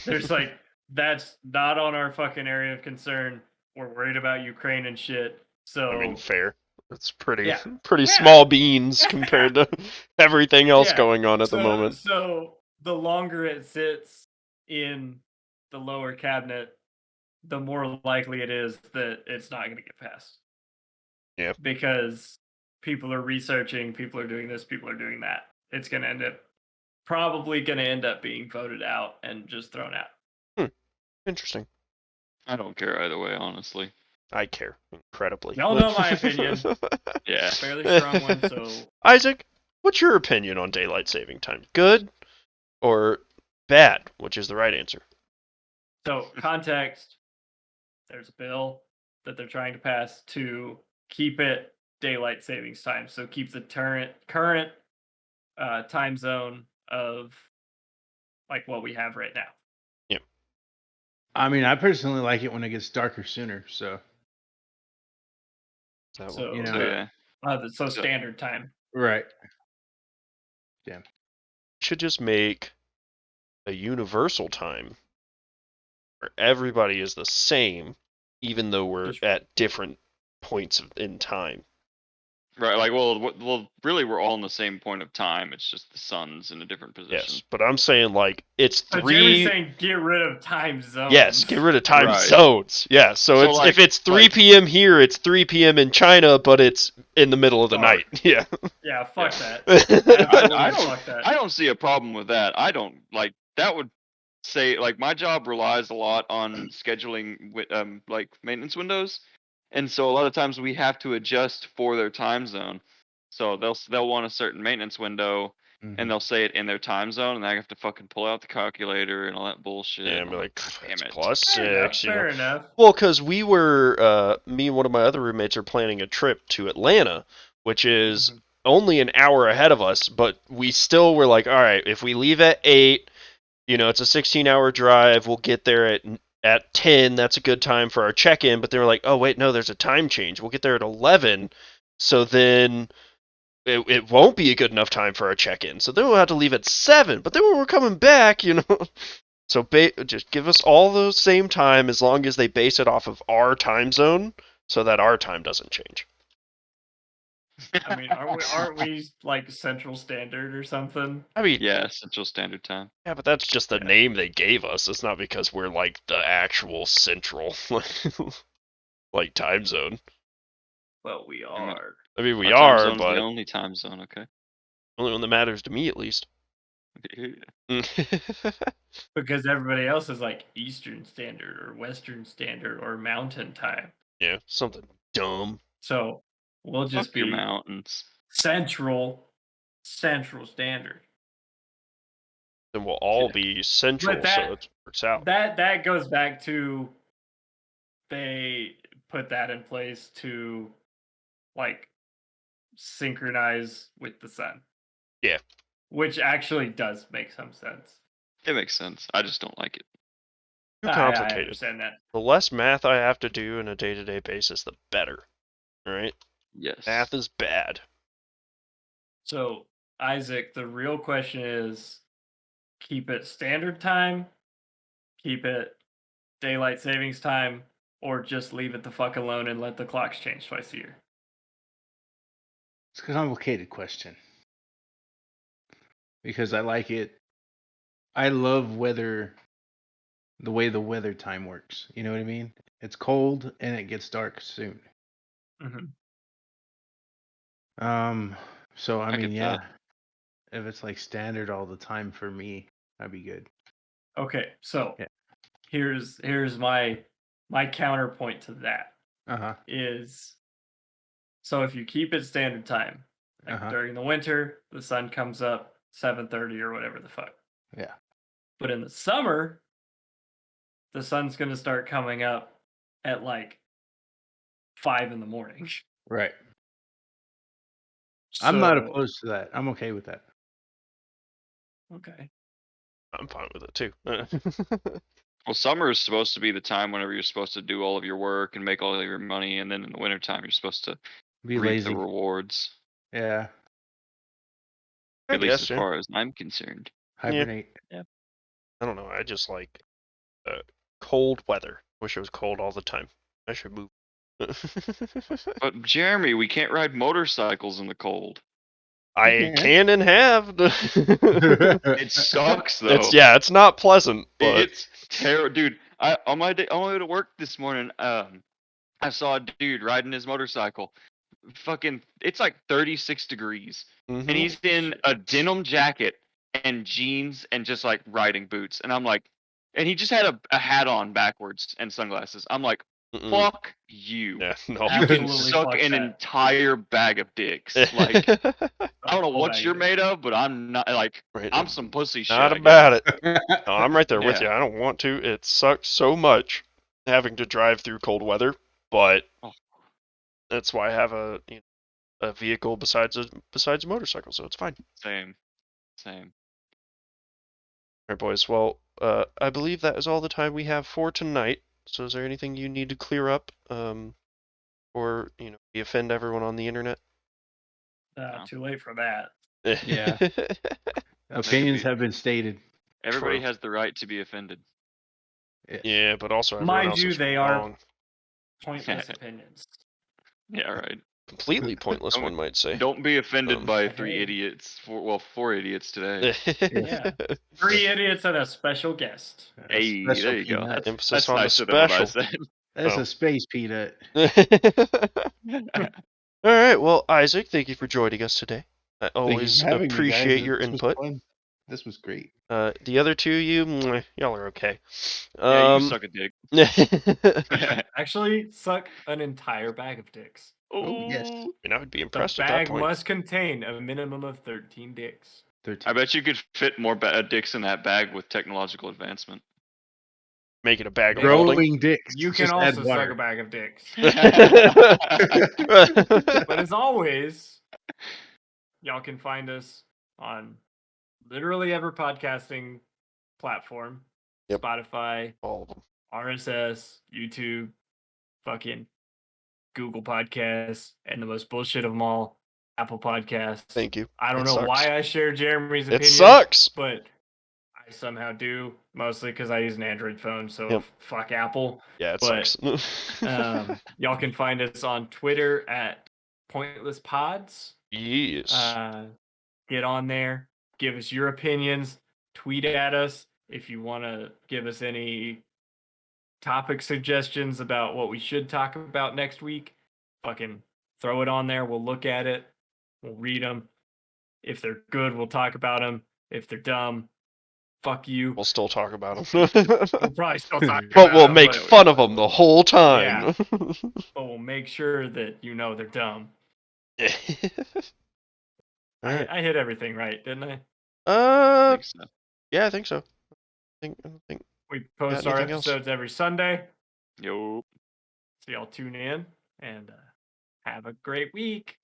There's like, that's not on our fucking area of concern. We're worried about Ukraine and shit. So I mean, fair. It's pretty Yeah. pretty Yeah. small beans compared to everything else Yeah. going on at the moment. So the longer it sits in the lower cabinet, the more likely it is that it's not going to get passed. Yeah. Because people are researching, people are doing this, people are doing that. It's going to probably going to end up being voted out and just thrown out. Interesting. I don't care either way, honestly. I care incredibly. Y'all know my opinion. Yeah. Fairly strong one, so Isaac, what's your opinion on daylight saving time? Good or bad? Which is the right answer? So, context, there's a bill that they're trying to pass to keep it daylight savings time. So keep the current time zone of like what we have right now. I mean, I personally like it when it gets darker sooner. So So, you know, So yeah. so standard time. right. should just make a universal time where everybody is the same, even though we're Just- at different points in time. Right. Like, well, really, we're all in the same point of time. It's just the sun's in a different position. Yes, but I'm saying like it's So Jeremy's three. saying get rid of time zones. Yes, get rid of time Right. zones. Yeah, so So, it's like- if it's 3 like- p.m. here, it's 3 p.m. in China, but it's in the middle of the Dark. night. Yeah. Yeah, fuck that. I Absolutely don't- fuck that. I don't see a problem with that. I don't like that. Would say like my job relies a lot on scheduling with like maintenance windows, and so a lot of times we have to adjust for their time zone. So they'll want a certain maintenance window, Mhm. and they'll say it in their time zone, and I have to fucking pull out the calculator and all that bullshit. Yeah, and and be I'm like, damn it's it. plus Fair enough, 6. You know? fair enough. Well, because we were, me and one of my other roommates are planning a trip to Atlanta, which is only an hour ahead of us, but we still were like, all right, if we leave at 8, you know, it's a 16-hour drive, we'll get there at 10, that's a good time for our check-in, but they were like, oh, wait, no, there's a time change. We'll get there at 11, so then it won't be a good enough time for our check-in. So then we'll have to leave at 7, but then when we're coming back, you know... So just give us all the same time as long as they base it off of our time zone so that our time doesn't change. I mean, aren't we like Central Standard or something? I mean, Yeah, Central Standard Time. yeah, but that's just the Yeah. name they gave us. It's not because we're like the actual central like time zone. Well, we I'm not- are. I mean, we Our time are, zone's but the only time zone. Okay. only one that matters to me, at least. Because everybody else is like Eastern Standard or Western Standard or Mountain Time. Yeah, something dumb. So we'll just Fuck your be mountains. Central Standard. Then we'll all Yeah. be central, that- so it works out. That goes back to they put that in place to like synchronize with the sun. Yeah. Which actually does make some sense. It makes sense. I just don't like it. Too I complicated. understand that. The less math I have to do on a day-to-day basis, the better. All right? Yes. Math is bad. So, Isaac, the real question is keep it standard time, keep it daylight savings time, or just leave it the fuck alone and let the clocks change twice a year? It's a complicated question. Because I like it. I love the way the weather time works. You know what I mean? It's cold and it gets dark soon. Mm-hmm. So I mean, get yeah. that. If it's like standard all the time for me, that'd be good. Okay, so Yeah. here's my counterpoint to that is so if you keep it standard time, like during the winter, the sun comes up 7:30 or whatever the fuck. Yeah. But in the summer, the sun's gonna start coming up at like 5 in the morning. Right. I'm not So- opposed to that. I'm okay with that. Okay. I'm fine with it too. Well, summer is supposed to be the time whenever you're supposed to do all of your work and make all of your money, and then in the wintertime you're supposed to Be reap lazy. the rewards. Yeah. I At least guess, as yeah. far as I'm concerned. Hibernate. I don't know. I just like cold weather. Wish it was cold all the time. I should move. But Jeremy, we can't ride motorcycles in the cold. I can and have. It sucks though. It's not pleasant, but It's terrible, dude. On my way to work this morning, I saw a dude riding his motorcycle. Fucking, it's like 36 degrees, and he's in a denim jacket and jeans and just like riding boots. And I'm like, and he just had a hat on backwards and sunglasses. I'm like, fuck you. Yeah, no. You can Absolutely suck fuck an that. entire bag of dicks. Like, I don't know Oh, what my you're made of, but I'm not like Right, I'm some pussy shit. not I guess. about it. No, I'm right there with Yeah. you. I don't want to. It sucks so much having to drive through cold weather, but that's why I have a vehicle besides a motorcycle, so it's fine. Same. All right, boys. Well, I believe that is all the time we have for tonight. So, is there anything you need to clear up, or we offend everyone on the internet? Too late for that. Yeah. Opinions have been stated. Everybody True. has the right to be offended. Yeah, but also everyone Mind else you, is they wrong. are pointless opinions. Yeah, right. Completely pointless, one might say. Don't be offended by three Hey. idiots. Four idiots today. Yeah. 3 idiots and a special guest. Hey, Special there you go. peanut. That's, Emphasis that's on the nicer than what I special. said. That's Oh. a space peanut. All right. Well, Isaac, thank you for joining us today. I Thank you always for having me, appreciate guys. your This was input. fun. This was great. The other two, y'all are okay. Yeah, you suck a dick. Actually, suck an entire bag of dicks. Oh, yes. Ooh. I would be The impressed at that bag point. must contain a minimum of 13 dicks. 13. I bet you could fit more dicks in that bag with technological advancement. Make it a bag of holding. Growing dicks. You can Just add also suck water. a bag of dicks. But But as always, y'all can find us on literally every podcasting platform. Yep. Spotify, all of them. RSS, YouTube, fucking Google Podcasts, and the most bullshit of them all, Apple Podcasts. Thank you. I don't It know sucks. why I share Jeremy's opinion. It sucks. But I somehow do, mostly because I use an Android phone, so Yep. fuck Apple. Yeah, it But, sucks. Y'all can find us on Twitter at Pointless Pods. Yes. Get on there, give us your opinions, tweet at us if you want to give us any topic suggestions about what we should talk about next week. Fucking throw it on there. We'll look at it. We'll read them. If they're good, we'll talk about them. If they're dumb, fuck you. We'll still talk about them. We'll probably still talk about But we'll them, make but- fun of them the whole time. But we'll make sure that you know they're dumb. Alright. I hit everything right, didn't I? I think so. Yeah, I think so. I think We post our anything else? episodes every Sunday. Yo. So y'all tune in and have a great week.